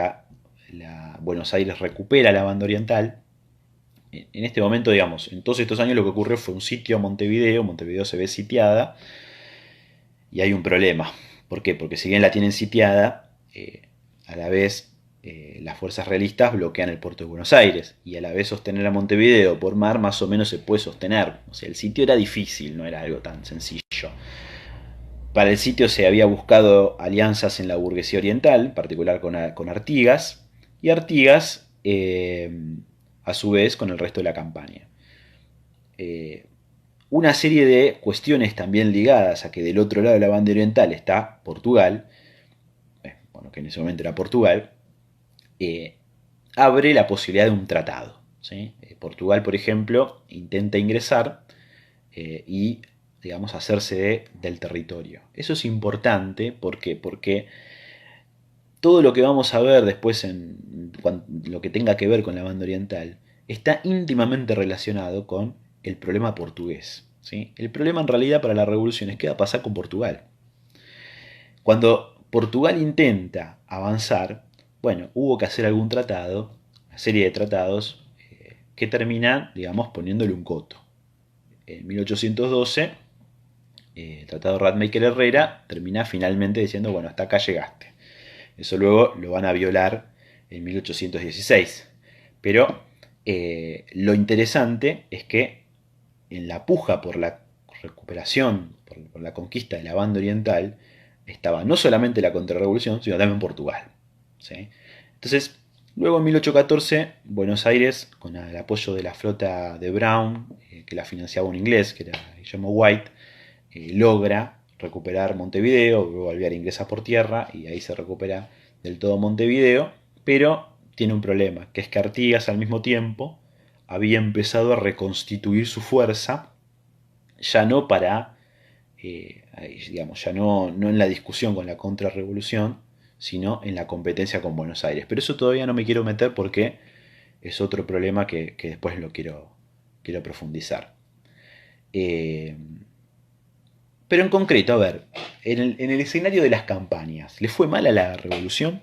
Buenos Aires recupera la banda oriental. En este momento, digamos, en todos estos años lo que ocurrió fue un sitio a Montevideo. Montevideo se ve sitiada y hay un problema. ¿Por qué? Porque si bien la tienen sitiada, a la vez las fuerzas realistas bloquean el puerto de Buenos Aires y a la vez sostener a Montevideo por mar más o menos se puede sostener. O sea, el sitio era difícil, no era algo tan sencillo. Para el sitio se había buscado alianzas en la burguesía oriental, en particular con Artigas, y Artigas, a su vez, con el resto de la campaña. Una serie de cuestiones también ligadas a que del otro lado de la banda oriental está Portugal, bueno, que en ese momento era Portugal, abre la posibilidad de un tratado. ¿Sí? Portugal, por ejemplo, intenta ingresar y, digamos, hacerse del territorio. Eso es importante, ¿por qué? Porque todo lo que vamos a ver después en lo que tenga que ver con la banda oriental está íntimamente relacionado con el problema portugués. ¿Sí? El problema en realidad para la revolución es qué va a pasar con Portugal. Cuando Portugal intenta avanzar, bueno, hubo que hacer algún tratado, una serie de tratados que terminan, digamos, poniéndole un coto. En 1812, el tratado Radmacher-Herrera termina finalmente diciendo, bueno, hasta acá llegaste. Eso luego lo van a violar en 1816. Pero lo interesante es que en la puja por la recuperación, por la conquista de la banda oriental, estaba no solamente la contrarrevolución, sino también Portugal. ¿Sí? Entonces, luego en 1814, Buenos Aires, con el apoyo de la flota de Brown, que la financiaba un inglés, que era Guillermo White, logra recuperar Montevideo, luego Alvear ingresa por tierra y ahí se recupera del todo Montevideo, pero tiene un problema, que es que Artigas al mismo tiempo había empezado a reconstituir su fuerza, ya no para, digamos, ya no en la discusión con la contrarrevolución, sino en la competencia con Buenos Aires. Pero eso todavía no me quiero meter porque es otro problema que después lo quiero profundizar. Pero en concreto, a ver, en el escenario de las campañas, ¿le fue mal a la revolución?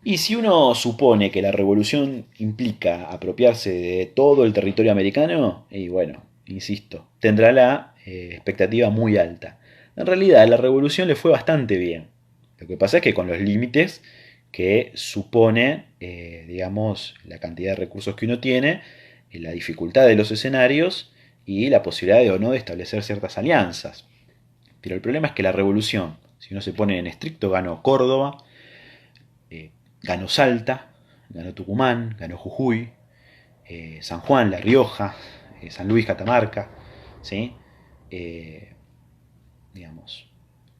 Y si uno supone que la revolución implica apropiarse de todo el territorio americano, y bueno, insisto, tendrá la expectativa muy alta. En realidad, a la revolución le fue bastante bien. Lo que pasa es que con los límites que supone, digamos, la cantidad de recursos que uno tiene, la dificultad de los escenarios y la posibilidad de o no de establecer ciertas alianzas. Pero el problema es que la revolución, si uno se pone en estricto, ganó Córdoba, ganó Salta, ganó Tucumán, ganó Jujuy, San Juan, La Rioja, San Luis, Catamarca, ¿sí? Digamos,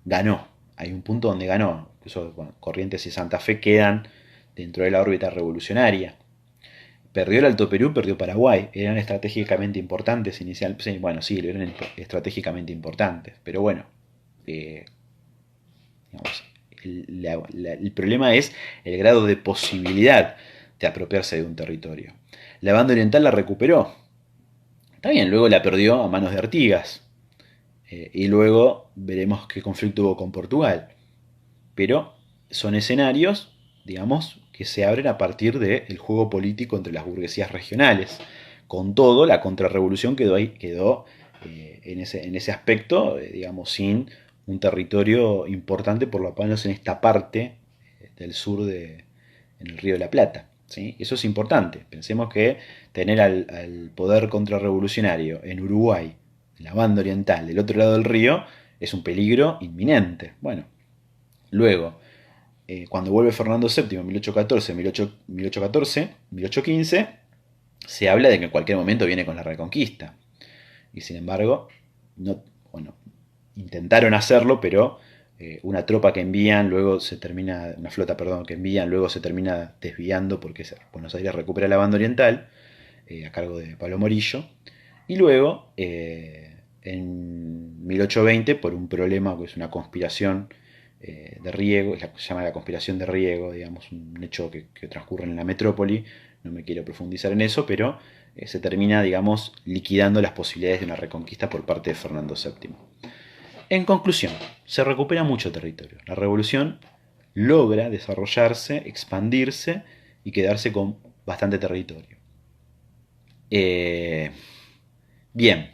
ganó. hay un punto donde ganó. Incluso, bueno, Corrientes y Santa Fe quedan dentro de la órbita revolucionaria. Perdió el Alto Perú, perdió Paraguay. Eran estratégicamente importantes inicialmente. Sí, bueno, sí, eran estratégicamente importantes. Pero bueno, eh, digamos, el problema es el grado de posibilidad de apropiarse de un territorio. La banda oriental la recuperó. Está bien, luego la perdió a manos de Artigas. Y luego veremos qué conflicto hubo con Portugal. Pero son escenarios, digamos, que se abren a partir del juego político entre las burguesías regionales. Con todo, la contrarrevolución quedó en ese aspecto, digamos, sin un territorio importante, por lo menos en esta parte del sur en el Río de la Plata. ¿Sí? Eso es importante. Pensemos que tener al poder contrarrevolucionario en Uruguay, en la banda oriental, del otro lado del río, es un peligro inminente. Bueno, luego, cuando vuelve Fernando VII en 1814, 1815, se habla de que en cualquier momento viene con la Reconquista. Y sin embargo, no, bueno, intentaron hacerlo, pero una tropa que envían, luego se termina, una flota, perdón, que envían, luego se termina desviando porque Buenos Aires recupera la banda oriental, a cargo de Pablo Morillo. Y luego, en 1820, por un problema, que es una conspiración de Riego, se llama la conspiración de Riego, digamos, un hecho que transcurre en la metrópoli, no me quiero profundizar en eso, pero se termina, digamos, liquidando las posibilidades de una reconquista por parte de Fernando VII. En conclusión, se recupera mucho territorio. La revolución logra desarrollarse, expandirse y quedarse con bastante territorio. Bien,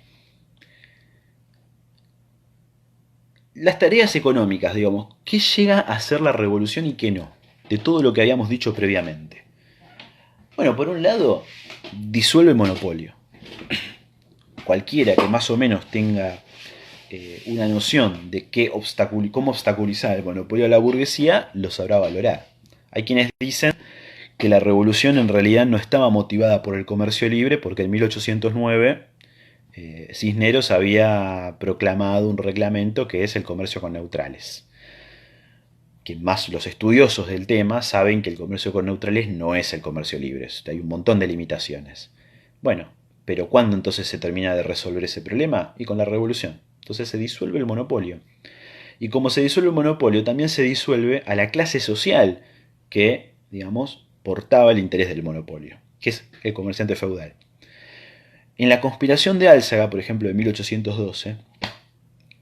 las tareas económicas, digamos, ¿qué llega a ser la revolución y qué no? De todo lo que habíamos dicho previamente. Bueno, por un lado, disuelve el monopolio. Cualquiera que más o menos tenga una noción de cómo obstaculizar el monopolio de la burguesía, lo sabrá valorar. Hay quienes dicen que la revolución en realidad no estaba motivada por el comercio libre, porque en 1809 Cisneros había proclamado un reglamento que es el comercio con neutrales. Que más los estudiosos del tema saben que el comercio con neutrales no es el comercio libre, hay un montón de limitaciones. Bueno, pero ¿cuándo entonces se termina de resolver ese problema? Y con la revolución. Entonces se disuelve el monopolio. Y como se disuelve el monopolio, también se disuelve a la clase social que, digamos, portaba el interés del monopolio, que es el comerciante feudal. En la conspiración de Álzaga, por ejemplo, de 1812,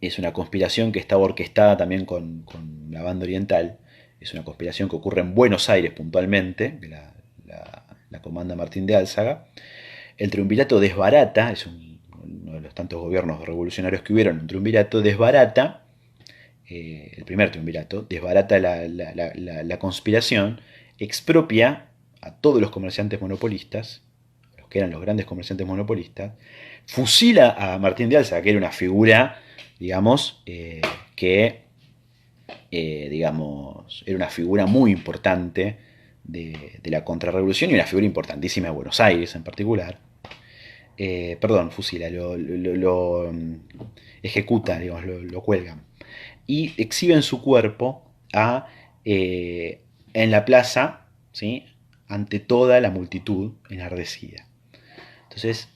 es una conspiración que estaba orquestada también con la banda oriental, es una conspiración que ocurre en Buenos Aires puntualmente, que la comanda Martín de Álzaga. El triunvirato desbarata, es uno de los tantos gobiernos revolucionarios que hubieron, un triunvirato desbarata, el primer triunvirato, desbarata la conspiración, expropia a todos los comerciantes monopolistas, los que eran los grandes comerciantes monopolistas, fusila a Martín de Álzaga, que era una figura, digamos, digamos, era una figura muy importante de la contrarrevolución y una figura importantísima de Buenos Aires en particular. Perdón, fusila, lo ejecuta, digamos, lo cuelgan. Y exhiben su cuerpo en la plaza, ¿sí? Ante toda la multitud enardecida. Entonces,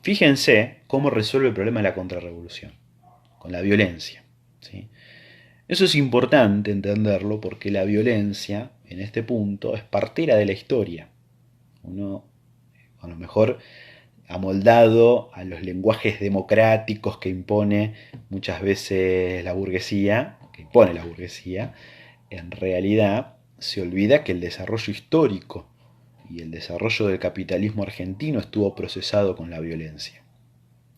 fíjense cómo resuelve el problema de la contrarrevolución, con la violencia. ¿Sí? Eso es importante entenderlo porque la violencia, en este punto, es partera de la historia. Uno, a lo mejor, amoldado a los lenguajes democráticos que impone muchas veces la burguesía, en realidad se olvida que el desarrollo histórico y el desarrollo del capitalismo argentino estuvo procesado con la violencia.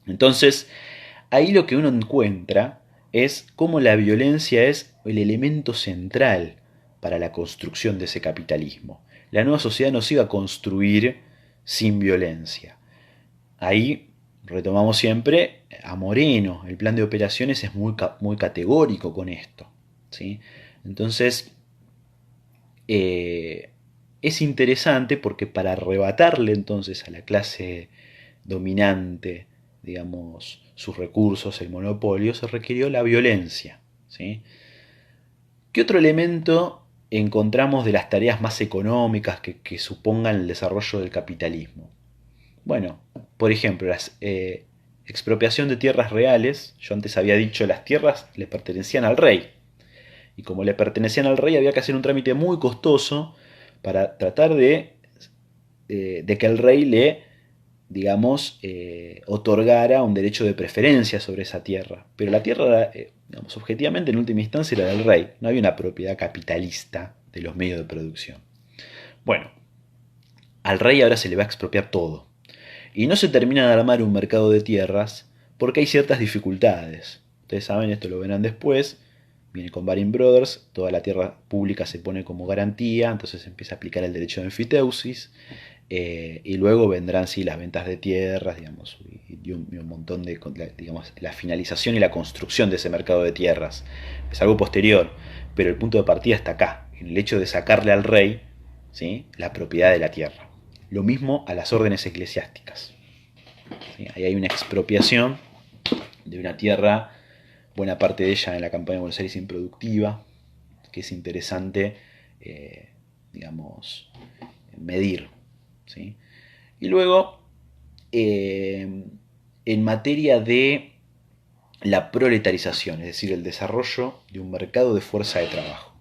Entonces, ahí lo que uno encuentra es cómo la violencia es el elemento central para la construcción de ese capitalismo. La nueva sociedad no se iba a construir sin violencia. Ahí retomamos siempre a Moreno. El plan de operaciones es muy categórico con esto. ¿Sí? Entonces, es interesante porque para arrebatarle entonces a la clase dominante, digamos, sus recursos, el monopolio, se requirió la violencia. ¿Sí? ¿Qué otro elemento encontramos de las tareas más económicas que supongan el desarrollo del capitalismo? Bueno, por ejemplo, la expropiación de tierras reales. Yo antes había dicho las tierras le pertenecían al rey. Y como le pertenecían al rey había que hacer un trámite muy costoso para tratar de que el rey le, digamos, otorgara un derecho de preferencia sobre esa tierra. Pero la tierra, digamos, objetivamente en última instancia era del rey. No había una propiedad capitalista de los medios de producción. Bueno, al rey ahora se le va a expropiar todo. Y no se termina de armar un mercado de tierras porque hay ciertas dificultades. Ustedes saben, esto lo verán después. Viene con Baring Brothers, toda la tierra pública se pone como garantía, entonces se empieza a aplicar el derecho de enfiteusis. Y luego vendrán sí las ventas de tierras, digamos, y un montón de, digamos, la finalización y la construcción de ese mercado de tierras. Es algo posterior, pero el punto de partida está acá, en el hecho de sacarle al rey, ¿sí?, la propiedad de la tierra. Lo mismo a las órdenes eclesiásticas. ¿Sí? Ahí hay una expropiación de una tierra, buena parte de ella en la campaña de Buenos Aires improductiva, que es interesante, digamos, medir. ¿Sí? Y luego, en materia de la proletarización, es decir, el desarrollo de un mercado de fuerza de trabajo.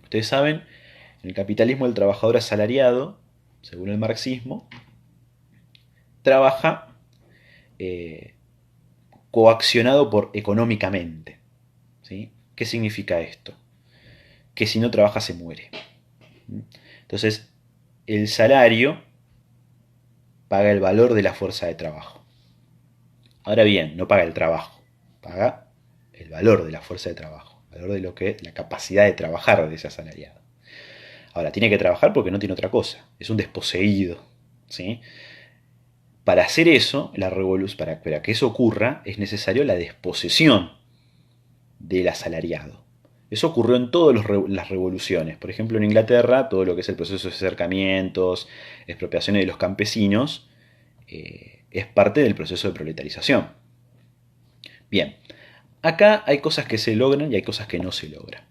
Ustedes saben, en el capitalismo el trabajador asalariado, según el marxismo, trabaja coaccionado económicamente. ¿Sí? ¿Qué significa esto? Que si no trabaja se muere. Entonces, el salario paga el valor de la fuerza de trabajo. Ahora bien, no paga el trabajo, paga el valor de la fuerza de trabajo, el valor de lo que la capacidad de trabajar de ese asalariado. Ahora, tiene que trabajar porque no tiene otra cosa, es un desposeído. ¿Sí? Para hacer eso, para que eso ocurra, es necesario la desposesión del asalariado. Eso ocurrió en todas las revoluciones. Por ejemplo, en Inglaterra, todo lo que es el proceso de acercamientos, expropiaciones de los campesinos, es parte del proceso de proletarización. Bien, acá hay cosas que se logran y hay cosas que no se logran.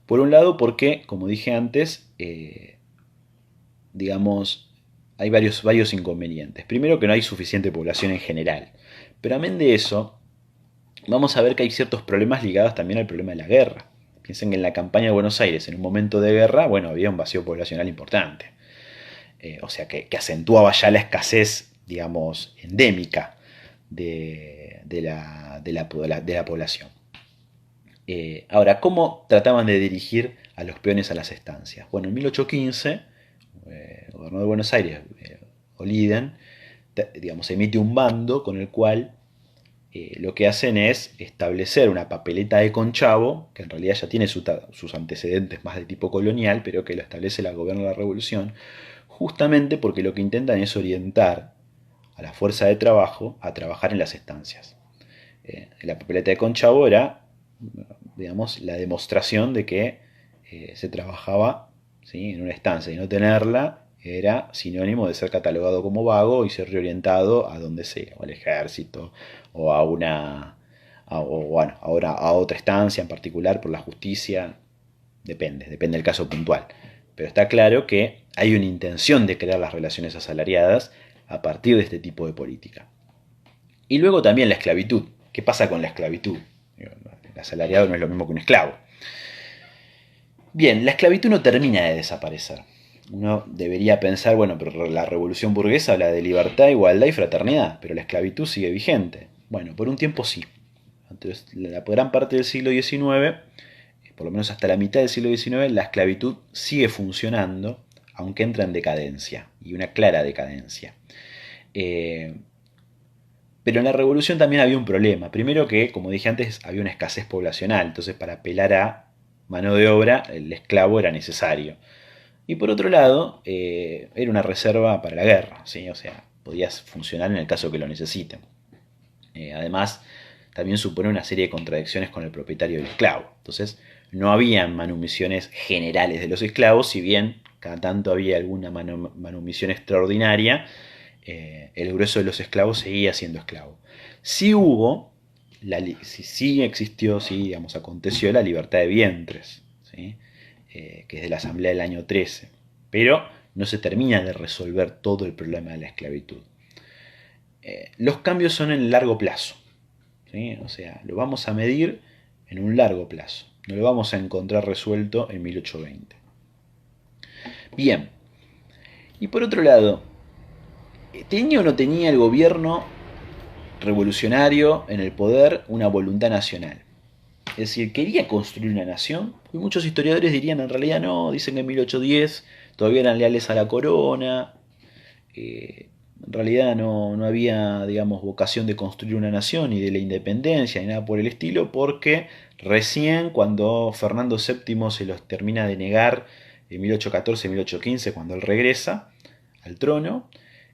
Por un lado, porque, como dije antes, digamos, hay varios inconvenientes. Primero, que no hay suficiente población en general. Pero amén de eso, vamos a ver que hay ciertos problemas ligados también al problema de la guerra. Piensen que en la campaña de Buenos Aires, en un momento de guerra, bueno, había un vacío poblacional importante. O sea, que acentuaba ya la escasez, digamos, endémica de la población. Ahora, ¿cómo trataban de dirigir a los peones a las estancias? Bueno, en 1815, el gobernador de Buenos Aires, Oliden, digamos, emite un bando con el cual lo que hacen es establecer una papeleta de conchavo, que en realidad ya tiene sus antecedentes más de tipo colonial, pero que lo establece el gobierno de la Revolución, justamente porque lo que intentan es orientar a la fuerza de trabajo a trabajar en las estancias. La papeleta de conchavo era, digamos, la demostración de que se trabajaba, ¿sí?, en una estancia, y no tenerla era sinónimo de ser catalogado como vago y ser reorientado a donde sea, o al ejército, o a bueno, ahora a otra estancia en particular por la justicia. Depende del caso puntual. Pero está claro que hay una intención de crear las relaciones asalariadas a partir de este tipo de política. Y luego también la esclavitud. ¿Qué pasa con la esclavitud? El asalariado no es lo mismo que un esclavo. Bien, la esclavitud no termina de desaparecer. Uno debería pensar, bueno, pero la revolución burguesa habla de libertad, igualdad y fraternidad, pero la esclavitud sigue vigente. Bueno, por un tiempo sí. Entonces, la gran parte del siglo XIX, por lo menos hasta la mitad del siglo XIX, la esclavitud sigue funcionando, aunque entra en decadencia, y una clara decadencia. Pero en la revolución también había un problema. Primero que, como dije antes, había una escasez poblacional, entonces para apelar a mano de obra, el esclavo era necesario. Y por otro lado, era una reserva para la guerra, ¿sí? O sea, podía funcionar en el caso que lo necesiten. Además, también supone una serie de contradicciones con el propietario del esclavo. Entonces, no habían manumisiones generales de los esclavos, si bien cada tanto había alguna manumisión extraordinaria, el grueso de los esclavos seguía siendo esclavo. Sí hubo sí existió, sí, digamos, aconteció la libertad de vientres, ¿sí? Que es de la Asamblea del año 13, pero no se termina de resolver todo el problema de la esclavitud. Los cambios son en largo plazo, ¿sí? O sea, lo vamos a medir en un largo plazo, no lo vamos a encontrar resuelto en 1820. Bien, y por otro lado, ¿tenía o no tenía el gobierno revolucionario en el poder una voluntad nacional? Es decir, ¿quería construir una nación? Y muchos historiadores dirían en realidad no, dicen que en 1810 todavía eran leales a la corona, en realidad no había, digamos, vocación de construir una nación ni de la independencia ni nada por el estilo, porque recién cuando Fernando VII se los termina de negar en 1814-1815, cuando él regresa al trono,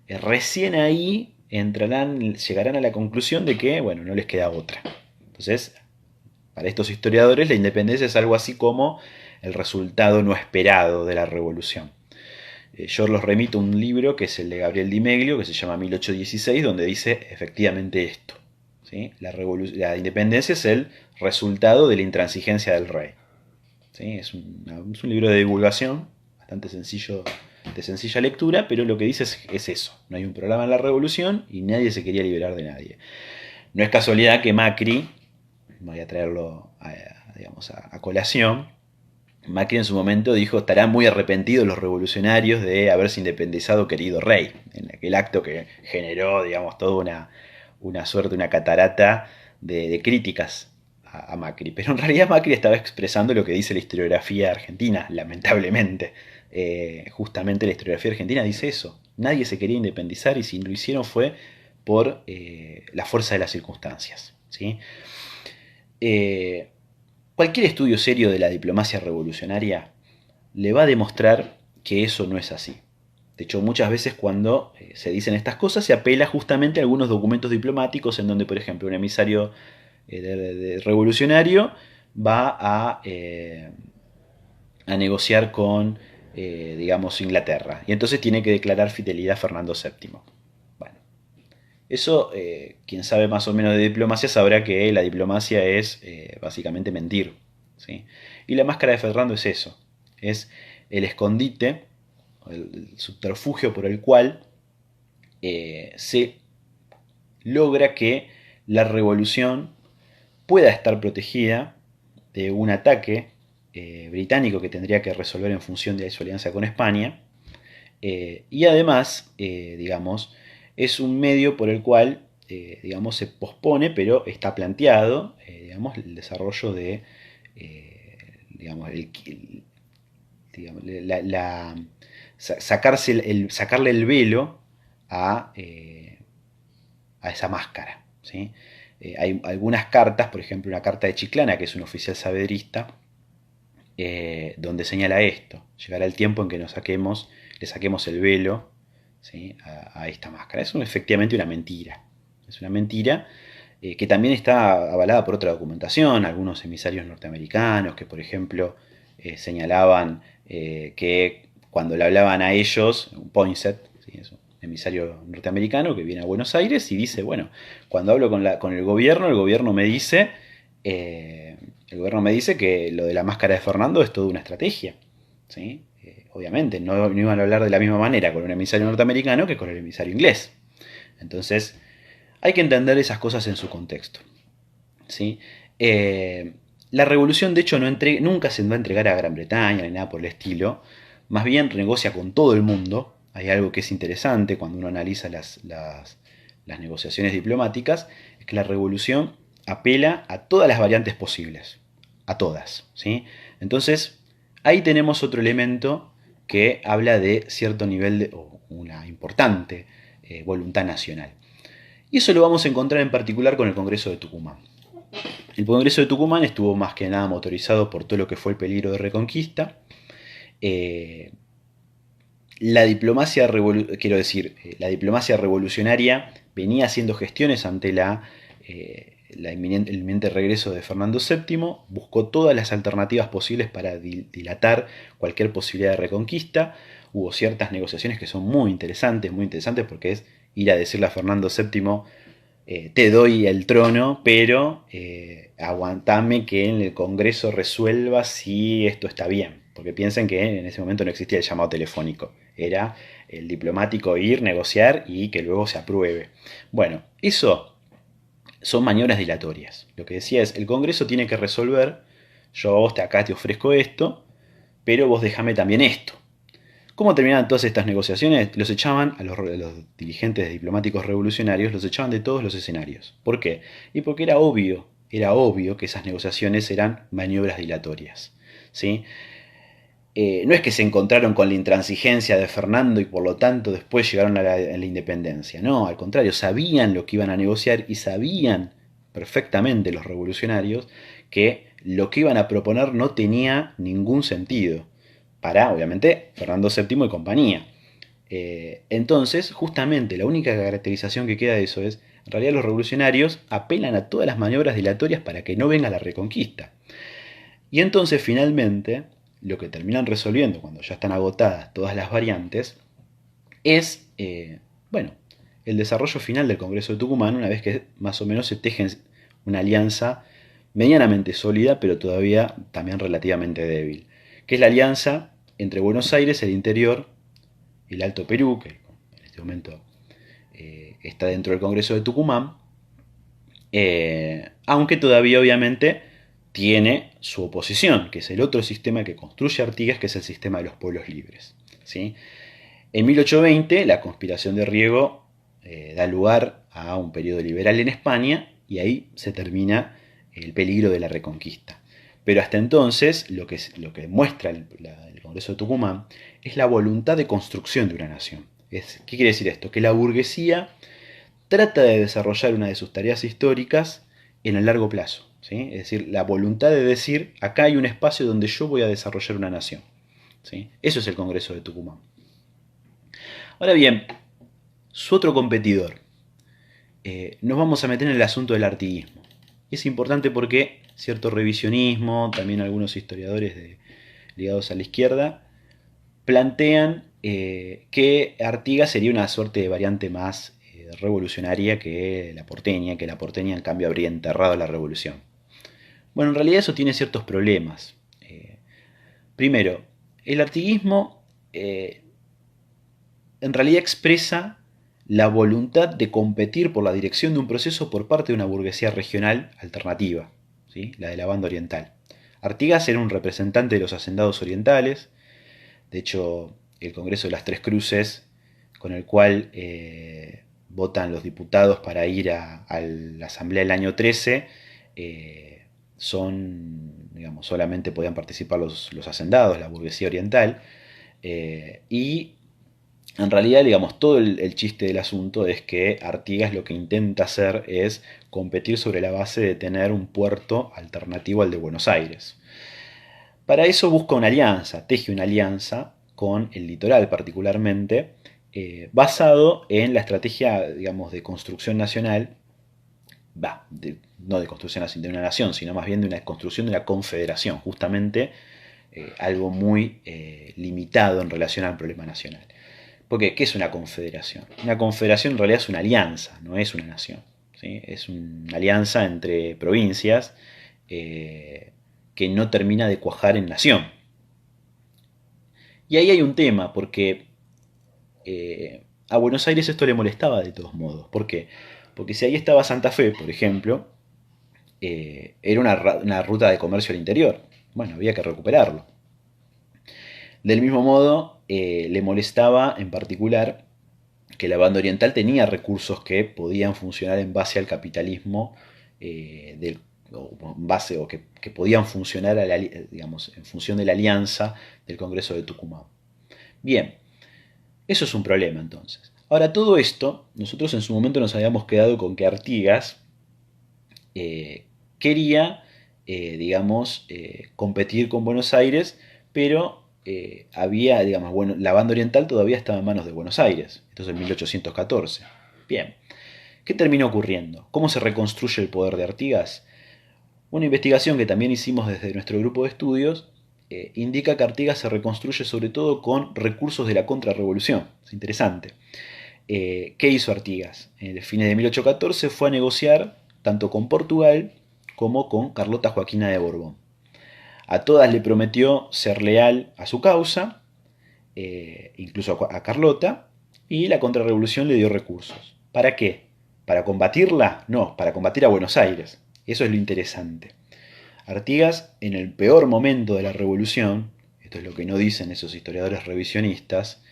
recién ahí llegarán a la conclusión de que, bueno, no les queda otra. Entonces, para estos historiadores, la independencia es algo así como el resultado no esperado de la revolución. Yo los remito a un libro que es el de Gabriel Di Meglio, que se llama 1816, donde dice efectivamente esto. ¿Sí? La independencia es el resultado de la intransigencia del rey. ¿Sí? Es un libro de divulgación, bastante sencillo, de sencilla lectura, pero lo que dice es eso. No hay un programa en la revolución y nadie se quería liberar de nadie. No es casualidad que Macri, voy a traerlo a colación, Macri en su momento dijo: estarán muy arrepentidos los revolucionarios de haberse independizado, querido rey, en aquel acto que generó, digamos, toda una suerte, una catarata de críticas a Macri. Pero en realidad Macri estaba expresando lo que dice la historiografía argentina, lamentablemente. Justamente la historiografía argentina dice eso. Nadie se quería independizar y si lo hicieron fue por la fuerza de las circunstancias, ¿sí? Cualquier estudio serio de la diplomacia revolucionaria le va a demostrar que eso no es así. De hecho, muchas veces cuando se dicen estas cosas se apela justamente a algunos documentos diplomáticos en donde, por ejemplo, un emisario de revolucionario va a negociar con, digamos, Inglaterra. Y entonces tiene que declarar fidelidad a Fernando VII. Bueno, eso, quien sabe más o menos de diplomacia sabrá que la diplomacia es básicamente mentir, ¿sí? Y la máscara de Fernando es eso, es el escondite, el subterfugio por el cual se logra que la revolución pueda estar protegida de un ataque británico que tendría que resolver en función de su alianza con España, y además, digamos, es un medio por el cual, digamos, se pospone, pero está planteado, digamos, el desarrollo de, digamos, digamos, sacarle el velo a esa máscara, ¿sí? Hay algunas cartas, por ejemplo, una carta de Chiclana, que es un oficial saavedrista, donde señala esto: llegará el tiempo en que le saquemos el velo, ¿sí? a esta máscara. Es efectivamente una mentira. Es una mentira que también está avalada por otra documentación. Algunos emisarios norteamericanos que, por ejemplo, señalaban que cuando le hablaban a ellos, un Poinsett, ¿sí? Es un emisario norteamericano que viene a Buenos Aires y dice: bueno, cuando hablo con el gobierno me dice... el gobierno me dice que lo de la máscara de Fernando es toda una estrategia, ¿sí? Obviamente no iban a hablar de la misma manera con un emisario norteamericano que con el emisario inglés. Entonces hay que entender esas cosas en su contexto, ¿sí? La revolución, de hecho, nunca se va a entregar a Gran Bretaña ni nada por el estilo. Más bien negocia con todo el mundo. Hay algo que es interesante cuando uno analiza las negociaciones diplomáticas, es que la revolución apela a todas las variantes posibles, a todas, ¿sí? Entonces, ahí tenemos otro elemento que habla de cierto nivel o una importante voluntad nacional. Y eso lo vamos a encontrar en particular con el Congreso de Tucumán. El Congreso de Tucumán estuvo más que nada motorizado por todo lo que fue el peligro de Reconquista. La diplomacia revolucionaria venía haciendo gestiones ante el inminente regreso de Fernando VII, buscó todas las alternativas posibles para dilatar cualquier posibilidad de reconquista. Hubo ciertas negociaciones que son muy interesantes porque es ir a decirle a Fernando VII: te doy el trono, pero aguantame que en el Congreso resuelva si esto está bien. Porque piensen que en ese momento no existía el llamado telefónico. Era el diplomático ir, negociar y que luego se apruebe. Bueno, eso son maniobras dilatorias. Lo que decía es, el Congreso tiene que resolver, yo a vos acá te ofrezco esto, pero vos déjame también esto. ¿Cómo terminaban todas estas negociaciones? Los echaban a los dirigentes diplomáticos revolucionarios, los echaban de todos los escenarios. ¿Por qué? Y porque era obvio que esas negociaciones eran maniobras dilatorias. ¿Sí? No es que se encontraron con la intransigencia de Fernando y por lo tanto después llegaron a la independencia. No, al contrario, sabían lo que iban a negociar y sabían perfectamente los revolucionarios que lo que iban a proponer no tenía ningún sentido para, obviamente, Fernando VII y compañía. Entonces, justamente, la única caracterización que queda de eso es, en realidad los revolucionarios apelan a todas las maniobras dilatorias para que no venga la reconquista. Y entonces, finalmente, lo que terminan resolviendo cuando ya están agotadas todas las variantes es, bueno, el desarrollo final del Congreso de Tucumán, una vez que más o menos se tejen una alianza medianamente sólida, pero todavía también relativamente débil, que es la alianza entre Buenos Aires, el interior, el Alto Perú, que en este momento está dentro del Congreso de Tucumán, aunque todavía obviamente tiene su oposición, que es el otro sistema que construye Artigas, que es el sistema de los pueblos libres. ¿Sí? En 1820 la conspiración de Riego da lugar a un periodo liberal en España y ahí se termina el peligro de la reconquista. Pero hasta entonces lo que muestra el Congreso de Tucumán es la voluntad de construcción de una nación. ¿Qué quiere decir esto? Que la burguesía trata de desarrollar una de sus tareas históricas en el largo plazo. ¿Sí? Es decir, la voluntad de decir, acá hay un espacio donde yo voy a desarrollar una nación. ¿Sí? Eso es el Congreso de Tucumán. Ahora bien, su otro competidor. Nos vamos a meter en el asunto del artiguismo. Es importante porque cierto revisionismo, también algunos historiadores ligados a la izquierda, plantean que Artigas sería una suerte de variante más revolucionaria que la porteña en cambio habría enterrado la revolución. Bueno, en realidad eso tiene ciertos problemas. Primero, el artiguismo en realidad expresa la voluntad de competir por la dirección de un proceso por parte de una burguesía regional alternativa, ¿sí? La de la banda oriental. Artigas era un representante de los hacendados orientales, de hecho el Congreso de las Tres Cruces, con el cual votan los diputados para ir a la asamblea del año 13, solamente podían participar los hacendados, la burguesía oriental, y en realidad, todo el chiste del asunto es que Artigas lo que intenta hacer es competir sobre la base de tener un puerto alternativo al de Buenos Aires. Para eso busca una alianza, teje una alianza con el litoral particularmente, basado en la estrategia, de construcción nacional, no de construcción de una nación, sino más bien de una construcción de una confederación, justamente algo muy limitado en relación al problema nacional. Porque, ¿qué es una confederación? Una confederación en realidad es una alianza, no es una nación. ¿Sí? Es una alianza entre provincias que no termina de cuajar en nación. Y ahí hay un tema, porque a Buenos Aires esto le molestaba de todos modos. ¿Por qué? Porque si ahí estaba Santa Fe, por ejemplo, era una ruta de comercio al interior. Bueno, había que recuperarlo. Del mismo modo, le molestaba en particular que la banda oriental tenía recursos que podían funcionar en base al capitalismo, que podían funcionar en función de la alianza del Congreso de Tucumán. Bien, eso es un problema entonces. Ahora, todo esto, nosotros en su momento nos habíamos quedado con que Artigas quería, competir con Buenos Aires, pero había, la banda oriental todavía estaba en manos de Buenos Aires. Esto es en 1814. Bien, ¿qué terminó ocurriendo? ¿Cómo se reconstruye el poder de Artigas? Una investigación que también hicimos desde nuestro grupo de estudios indica que Artigas se reconstruye sobre todo con recursos de la contrarrevolución. Es interesante. ¿Qué hizo Artigas? En el fines de 1814 fue a negociar tanto con Portugal como con Carlota Joaquina de Borbón. A todas le prometió ser leal a su causa, incluso a Carlota, y la contrarrevolución le dio recursos. ¿Para qué? ¿Para combatirla? No, para combatir a Buenos Aires. Eso es lo interesante. Artigas, en el peor momento de la revolución, esto es lo que no dicen esos historiadores revisionistas,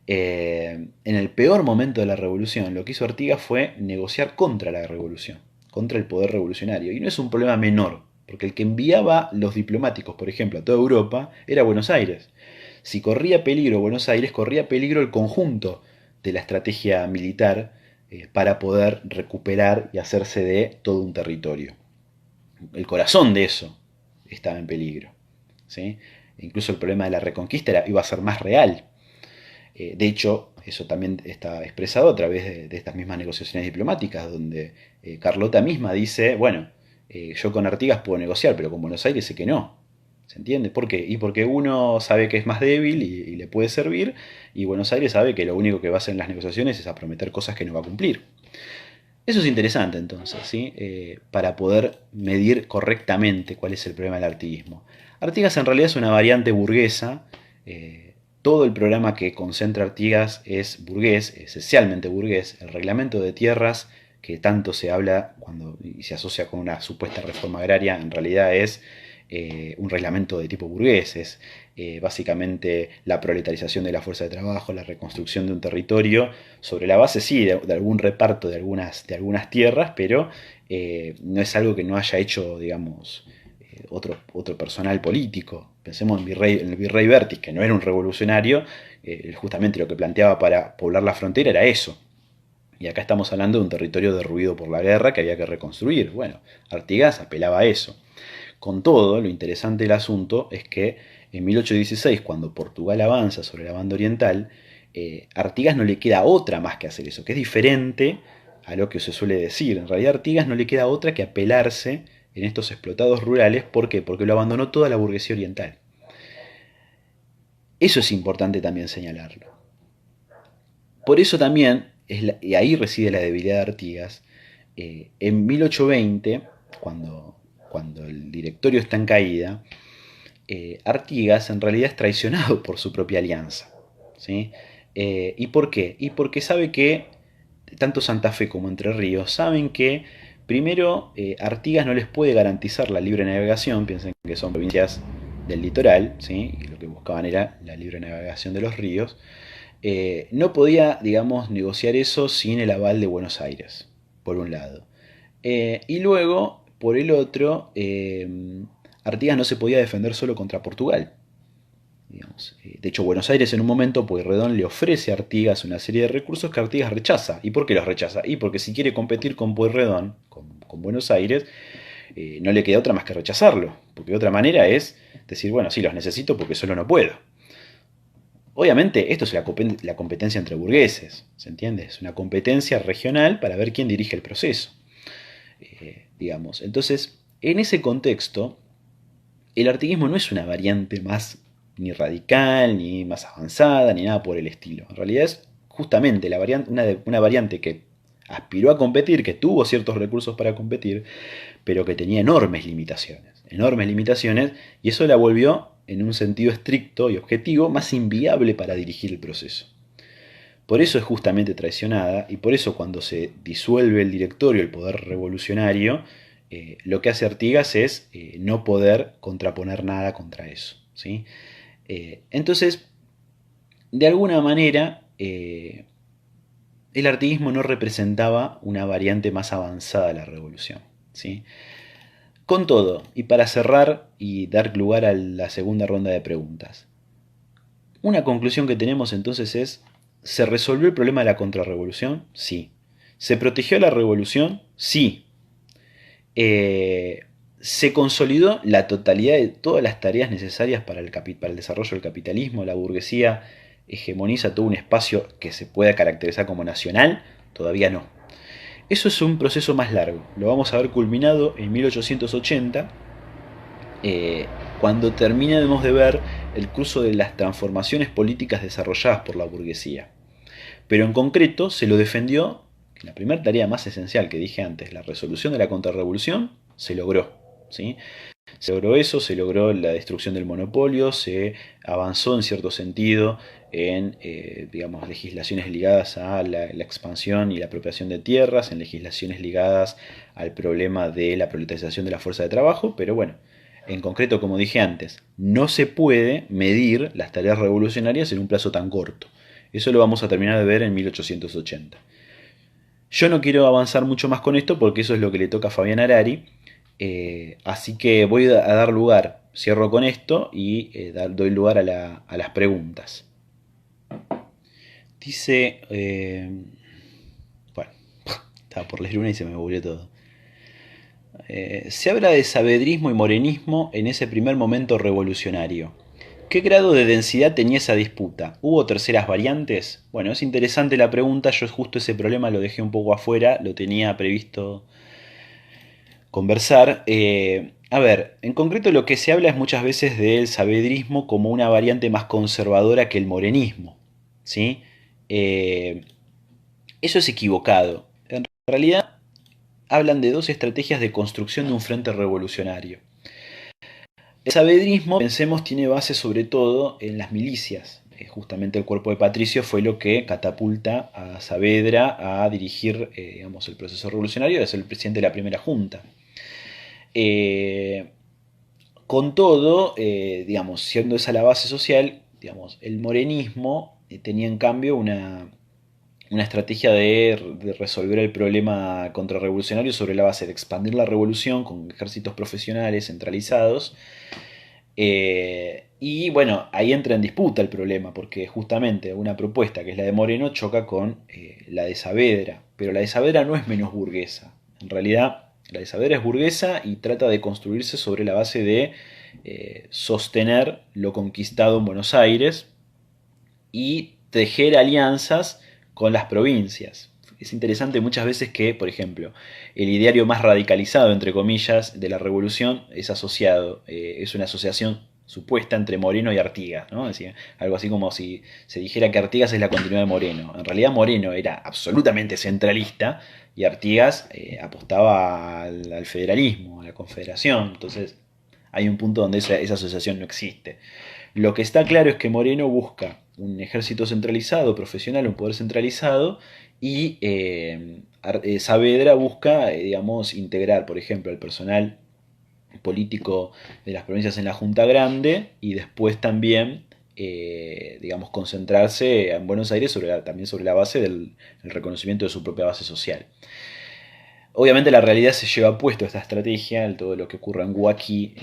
en el peor momento de la revolución, lo que hizo Artigas fue negociar contra la revolución, contra el poder revolucionario. Y no es un problema menor, porque el que enviaba los diplomáticos, por ejemplo, a toda Europa, era Buenos Aires. Si corría peligro Buenos Aires, corría peligro el conjunto de la estrategia militar para poder recuperar y hacerse de todo un territorio. El corazón de eso estaba en peligro, ¿sí? Incluso el problema de la reconquista iba a ser más real. De hecho, eso también está expresado a través de estas mismas negociaciones diplomáticas, donde Carlota misma dice, bueno, yo con Artigas puedo negociar, pero con Buenos Aires sé que no. ¿Se entiende? ¿Por qué? Y porque uno sabe que es más débil y le puede servir, y Buenos Aires sabe que lo único que va a hacer en las negociaciones es a prometer cosas que no va a cumplir. Eso es interesante entonces, ¿sí? Para poder medir correctamente cuál es el problema del artiguismo. Artigas en realidad es una variante burguesa. Todo el programa que concentra Artigas es burgués, esencialmente burgués. El reglamento de tierras, que tanto se habla cuando y se asocia con una supuesta reforma agraria, en realidad es un reglamento de tipo burgués. Es básicamente la proletarización de la fuerza de trabajo, la reconstrucción de un territorio, sobre la base sí de algún reparto de algunas tierras, pero no es algo que no haya hecho, digamos, otro personal político. Pensemos en el virrey Bertis, que no era un revolucionario, justamente lo que planteaba para poblar la frontera era eso. Y acá estamos hablando de un territorio derruido por la guerra que había que reconstruir. Bueno, Artigas apelaba a eso. Con todo, lo interesante del asunto es que en 1816, cuando Portugal avanza sobre la banda oriental, Artigas no le queda otra más que hacer eso, que es diferente a lo que se suele decir. En realidad, Artigas no le queda otra que apelarse en estos explotados rurales. ¿Por qué? Porque lo abandonó toda la burguesía oriental. Eso es importante también señalarlo. Por eso también, y ahí reside la debilidad de Artigas, en 1820, cuando el directorio está en caída, Artigas en realidad es traicionado por su propia alianza, ¿sí? ¿Y por qué? Y porque sabe que tanto Santa Fe como Entre Ríos saben que primero Artigas no les puede garantizar la libre navegación. Piensen que son provincias del litoral, ¿sí? Y lo que buscaban era la libre navegación de los ríos. No podía, digamos, negociar eso sin el aval de Buenos Aires, por un lado. Y luego, por el otro, Artigas no se podía defender solo contra Portugal. Digamos. De hecho, Buenos Aires en un momento, Pueyrredón le ofrece a Artigas una serie de recursos que Artigas rechaza. ¿Y por qué los rechaza? Y porque si quiere competir con Pueyrredón, con Buenos Aires, no le queda otra más que rechazarlo. Porque de otra manera es decir, bueno, sí, los necesito porque solo no puedo. Obviamente esto es la competencia entre burgueses, ¿se entiende? Es una competencia regional para ver quién dirige el proceso. Digamos. Entonces, en ese contexto, el artiguismo no es una variante más ni radical, ni más avanzada, ni nada por el estilo. En realidad es justamente una variante que aspiró a competir, que tuvo ciertos recursos para competir, pero que tenía enormes limitaciones, y eso la volvió, en un sentido estricto y objetivo, más inviable para dirigir el proceso. Por eso es justamente traicionada, y por eso cuando se disuelve el directorio, el poder revolucionario, lo que hace Artigas es no poder contraponer nada contra eso, ¿sí? Entonces, de alguna manera, el artiguismo no representaba una variante más avanzada de la revolución, ¿sí? Con todo, y para cerrar y dar lugar a la segunda ronda de preguntas, una conclusión que tenemos entonces es: ¿se resolvió el problema de la contrarrevolución? Sí. ¿Se protegió la revolución? Sí. ¿Se consolidó la totalidad de todas las tareas necesarias para el desarrollo del capitalismo? ¿La burguesía hegemoniza todo un espacio que se pueda caracterizar como nacional? Todavía no. Eso es un proceso más largo. Lo vamos a ver culminado en 1880, cuando terminemos de ver el curso de las transformaciones políticas desarrolladas por la burguesía. pero en concreto se lo defendió. La primera tarea más esencial que dije antes, la resolución de la contrarrevolución, se logró, ¿sí? Se logró eso, se logró la destrucción del monopolio, se avanzó en cierto sentido en digamos, legislaciones ligadas a la expansión y la apropiación de tierras, en legislaciones ligadas al problema de la proletarización de la fuerza de trabajo, pero bueno, en concreto, como dije antes, no se puede medir las tareas revolucionarias en un plazo tan corto. Eso lo vamos a terminar de ver en 1880. Yo no quiero avanzar mucho más con esto porque eso es lo que le toca a Fabián Harari. Así que voy a dar lugar, cierro con esto y doy lugar a las preguntas. Dice, bueno, estaba por leer una y se me volvió todo. Se habla de saavedrismo y morenismo en ese primer momento revolucionario. ¿Qué grado de densidad tenía esa disputa? ¿Hubo terceras variantes? Bueno, es interesante la pregunta, yo justo ese problema lo dejé un poco afuera, lo tenía previsto conversar. A ver, en concreto lo que se habla es muchas veces del saavedrismo como una variante más conservadora que el morenismo, ¿sí? Eso es equivocado. En realidad hablan de dos estrategias de construcción de un frente revolucionario. El saavedrismo, pensemos, tiene base sobre todo en las milicias. Justamente el cuerpo de Patricio fue lo que catapulta a Saavedra a dirigir digamos, el proceso revolucionario, a ser el presidente de la primera junta. Con todo, digamos, siendo esa la base social, digamos, el morenismo tenía en cambio una estrategia de resolver el problema contrarrevolucionario sobre la base de expandir la revolución con ejércitos profesionales centralizados. Y bueno, ahí entra en disputa el problema, porque justamente una propuesta que es la de Moreno choca con la de Saavedra, pero la de Saavedra no es menos burguesa. En realidad, la de Saavedra es burguesa y trata de construirse sobre la base de sostener lo conquistado en Buenos Aires y tejer alianzas con las provincias. Es interesante muchas veces que, por ejemplo, el ideario más radicalizado, entre comillas, de la revolución es asociado, es una asociación supuesta entre Moreno y Artigas, ¿no? Es decir, algo así como si se dijera que Artigas es la continuidad de Moreno. En realidad Moreno era absolutamente centralista y Artigas apostaba al federalismo, a la confederación. Entonces hay un punto donde esa asociación no existe. Lo que está claro es que Moreno busca un ejército centralizado, profesional, un poder centralizado, y Saavedra busca, digamos, integrar, por ejemplo, el personal político de las provincias en la Junta Grande y después también, digamos, concentrarse en Buenos Aires también sobre la base del reconocimiento de su propia base social. Obviamente la realidad se lleva puesto esta estrategia, todo lo que ocurre en Huaki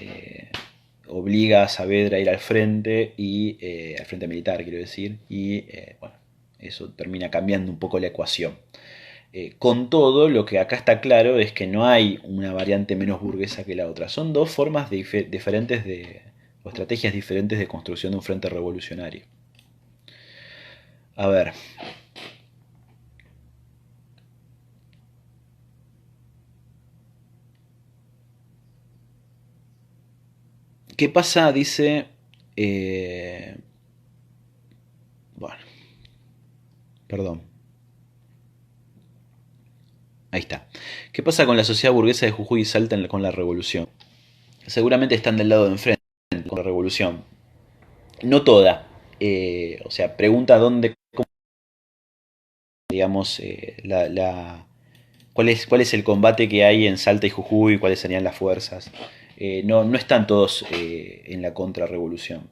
obliga a Saavedra a ir al frente, al frente militar quiero decir, y bueno, eso termina cambiando un poco la ecuación. Con todo, lo que acá está claro es que no hay una variante menos burguesa que la otra, son dos formas diferentes o estrategias diferentes de construcción de un frente revolucionario. A ver. ¿Qué pasa? Dice... bueno, perdón. Ahí está. ¿Qué pasa con la sociedad burguesa de Jujuy y Salta con la revolución? Seguramente están del lado de enfrente con la revolución. No toda. O sea, pregunta dónde, cómo, digamos, cuál es el combate que hay en Salta y Jujuy, cuáles serían las fuerzas. No están todos en la contrarrevolución.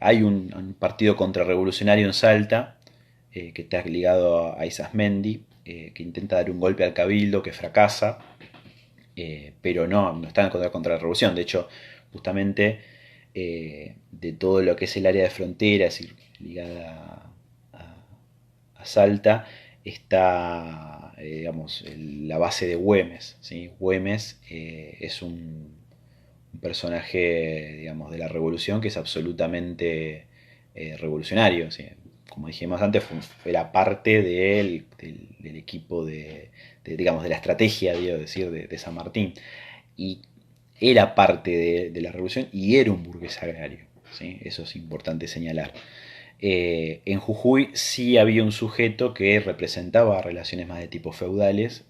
Hay un partido contrarrevolucionario en Salta que está ligado a Isasmendi, que intenta dar un golpe al cabildo, que fracasa, pero no está en contra la revolución. De hecho, justamente de todo lo que es el área de frontera, es decir, ligada a Salta, está digamos, la base de Güemes. ¿Sí? Güemes es un personaje digamos, de la revolución que es absolutamente revolucionario. ¿Sí? Como dijimos antes, era parte del equipo digamos, de la estrategia, decir, de San Martín. Y era parte de la revolución y era un burgués agrario. ¿Sí? Eso es importante señalar. En Jujuy sí había un sujeto que representaba relaciones más de tipo feudales,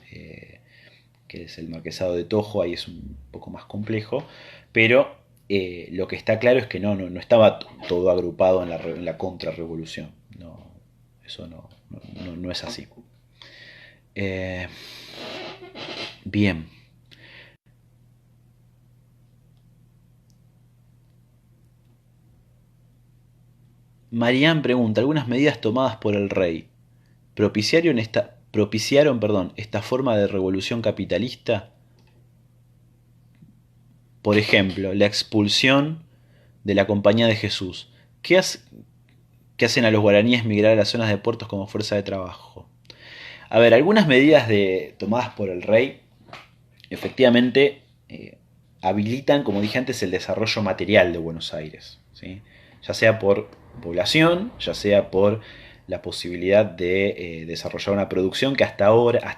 que es el marquesado de Tojo, ahí es un poco más complejo, pero lo que está claro es que no estaba todo agrupado en la contrarrevolución. No, eso no es así. Eh, bien. Marianne pregunta, algunas medidas tomadas por el rey propiciaron esta forma de revolución capitalista. Por ejemplo, la expulsión de la Compañía de Jesús. ¿Qué, qué hacen a los guaraníes migrar a las zonas de puertos como fuerza de trabajo? A ver, algunas medidas tomadas por el rey efectivamente habilitan, como dije antes, el desarrollo material de Buenos Aires, ¿sí? Ya sea por población, ya sea por la posibilidad de desarrollar una producción que hasta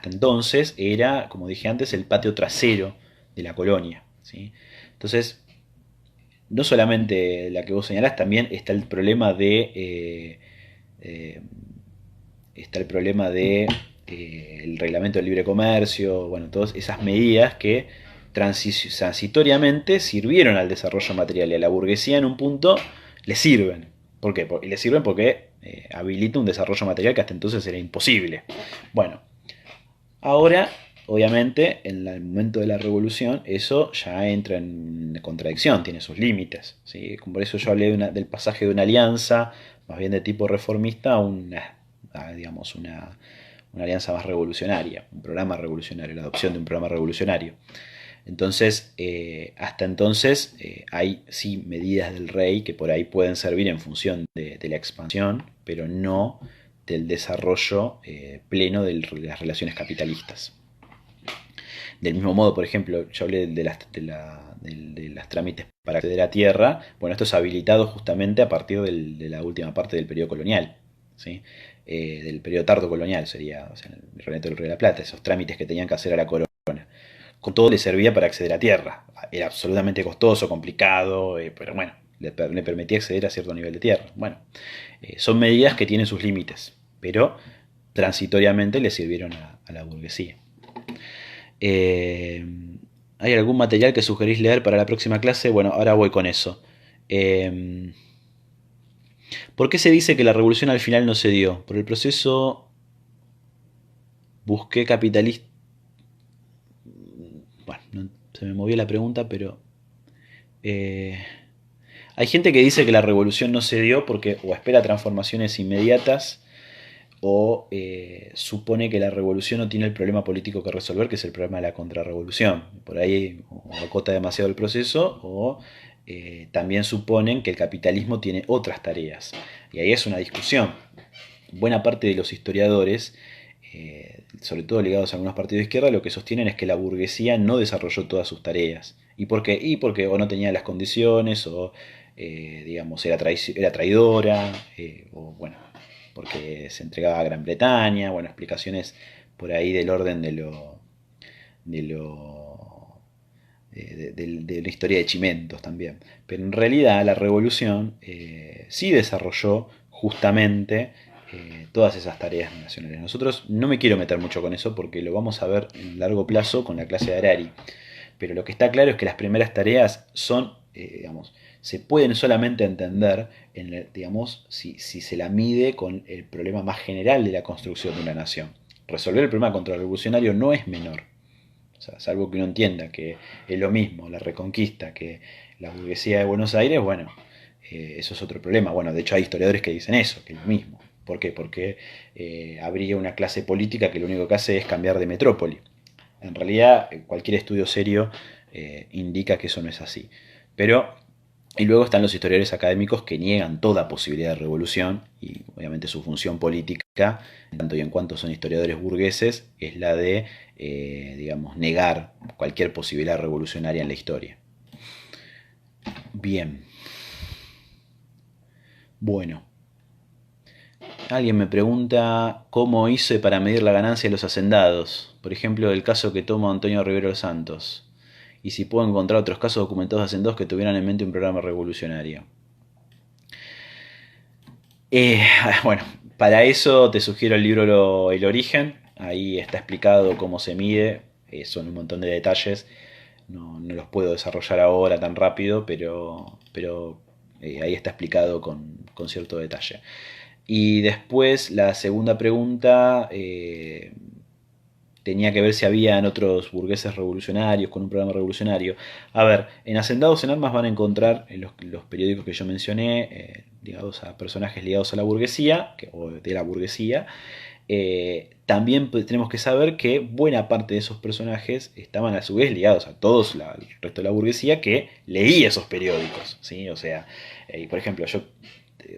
entonces era, como dije antes, el patio trasero de la colonia, ¿sí? Entonces, no solamente la que vos señalás, también está el problema eh, el reglamento del libre comercio, bueno, todas esas medidas que transitoriamente sirvieron al desarrollo material y a la burguesía en un punto le sirven. ¿Por qué? Y le sirven porque habilita un desarrollo material que hasta entonces era imposible. Bueno, ahora, obviamente, en el momento de la revolución, eso ya entra en contradicción, tiene sus límites, ¿sí? Por eso yo hablé del pasaje de una alianza, más bien de tipo reformista, digamos, una alianza más revolucionaria, un programa revolucionario, la adopción de un programa revolucionario. Entonces, hasta entonces hay sí medidas del rey que por ahí pueden servir en función de la expansión, pero no del desarrollo pleno de las relaciones capitalistas. Del mismo modo, por ejemplo, yo hablé de las trámites para acceder a tierra. Bueno, esto es habilitado justamente a partir de la última parte del periodo colonial, ¿sí? Del periodo tardo colonial sería, o sea, el Renato del Río de la Plata, esos trámites que tenían que hacer a la corona. Con todo le servía para acceder a tierra. Era absolutamente costoso, complicado, pero bueno, le permitía acceder a cierto nivel de tierra. Bueno, son medidas que tienen sus límites, pero transitoriamente le sirvieron a la burguesía. Eh, ¿Hay algún material que sugerís leer para la próxima clase? Bueno, ahora voy con eso. Eh, ¿Por qué se dice que la revolución al final no se dio? Por el proceso busqué capitalista. Bueno, se me movió la pregunta, pero... hay gente que dice que la revolución no se dio porque o espera transformaciones inmediatas o supone que la revolución no tiene el problema político que resolver, que es el problema de la contrarrevolución. Por ahí o acota demasiado el proceso o también suponen que el capitalismo tiene otras tareas. Y ahí es una discusión. Buena parte de los historiadores, sobre todo ligados a algunos partidos de izquierda, lo que sostienen es que la burguesía no desarrolló todas sus tareas. ¿Y por qué? Y porque o no tenía las condiciones o digamos era traidora o bueno, porque se entregaba a Gran Bretaña, bueno, explicaciones por ahí del orden de lo de la historia de Chimentos también. Pero en realidad la revolución sí desarrolló justamente todas esas tareas nacionales. Nosotros no me quiero meter mucho con eso porque lo vamos a ver en largo plazo con la clase de Harari. Pero lo que está claro es que las primeras tareas son, digamos, se pueden solamente entender, digamos, si se la mide con el problema más general de la construcción de una nación. Resolver el problema contrarrevolucionario no es menor. O sea, salvo que uno entienda que es lo mismo la reconquista que la burguesía de Buenos Aires, bueno, eso es otro problema. Bueno, de hecho hay historiadores que dicen eso, que es lo mismo. ¿Por qué? Porque habría una clase política que lo único que hace es cambiar de metrópoli. En realidad, cualquier estudio serio indica que eso no es así. Pero, y luego están los historiadores académicos que niegan toda posibilidad de revolución, y obviamente su función política, en tanto y en cuanto son historiadores burgueses, es la de, digamos, negar cualquier posibilidad revolucionaria en la historia. Bien. Bueno. Alguien me pregunta cómo hice para medir la ganancia de los hacendados. Por ejemplo, el caso que toma Antonio Rivero Santos. Y si puedo encontrar otros casos documentados de hacendados que tuvieran en mente un programa revolucionario. Bueno, para eso te sugiero el libro El Origen. Ahí está explicado cómo se mide. Son un montón de detalles. No los puedo desarrollar ahora tan rápido, pero ahí está explicado con cierto detalle. Y después la segunda pregunta tenía que ver si habían otros burgueses revolucionarios con un programa revolucionario. A ver, en Hacendados en Armas van a encontrar en los periódicos que yo mencioné, ligados a personajes ligados a la burguesía, o de la burguesía. También tenemos que saber que buena parte de esos personajes estaban a su vez ligados a todos el resto de la burguesía que leía esos periódicos, ¿sí? O sea, por ejemplo, yo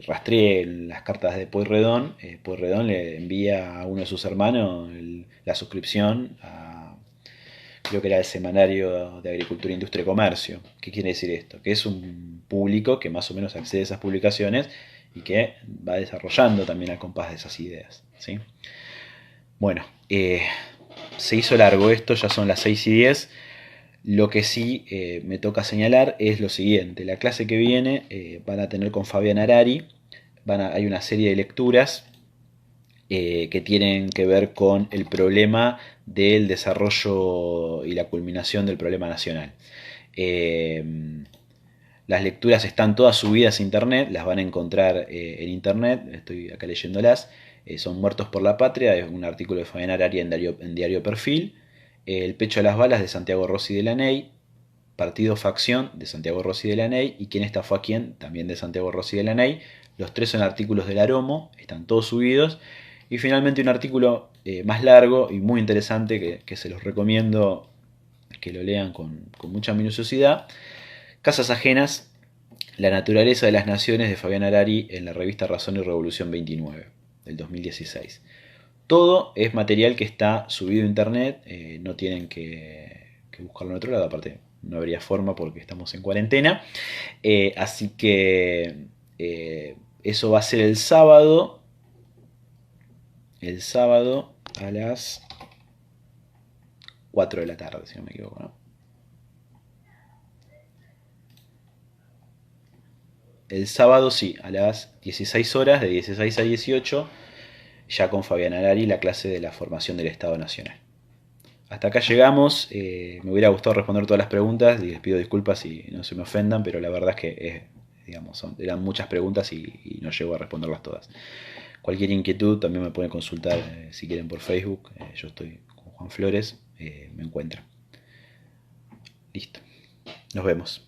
rastreé las cartas de Pueyrredón. Pueyrredón le envía a uno de sus hermanos la suscripción a, creo que era el Semanario de Agricultura, Industria y Comercio. ¿Qué quiere decir esto? Que es un público que más o menos accede a esas publicaciones y que va desarrollando también al compás de esas ideas, ¿sí? Bueno, se hizo largo esto, ya son las 6:10. Lo que sí me toca señalar es lo siguiente. La clase que viene van a tener con Fabián Arari. Hay una serie de lecturas que tienen que ver con el problema del desarrollo y la culminación del problema nacional. Las lecturas están todas subidas a internet, las van a encontrar en internet, estoy acá leyéndolas. Son Muertos por la Patria, es un artículo de Fabián Arari en Diario Perfil. El Pecho a las Balas de Santiago Rossi de Laney. Partido Facción de Santiago Rossi de Laney. Y Quién estafó a quién, también de Santiago Rossi de Laney. Los tres son artículos del Aromo, están todos subidos. Y finalmente un artículo más largo y muy interesante que se los recomiendo que lo lean con mucha minuciosidad. Casas ajenas, la naturaleza de las naciones de Fabián Arari en la revista Razón y Revolución 29 del 2016. Todo es material que está subido a internet, no tienen que buscarlo en otro lado, aparte no habría forma porque estamos en cuarentena. Así que eso va a ser el sábado a las 4 de la tarde, si no me equivoco, ¿no? El sábado sí, a las 16 horas, de 16 a 18, ya con Fabián Arari, la clase de la formación del Estado Nacional. Hasta acá llegamos. Me hubiera gustado responder todas las preguntas y les pido disculpas si no se me ofendan, pero la verdad es que eran muchas preguntas y no llego a responderlas todas. Cualquier inquietud también me pueden consultar si quieren por Facebook. Yo estoy con Juan Flores, me encuentran. Listo. Nos vemos.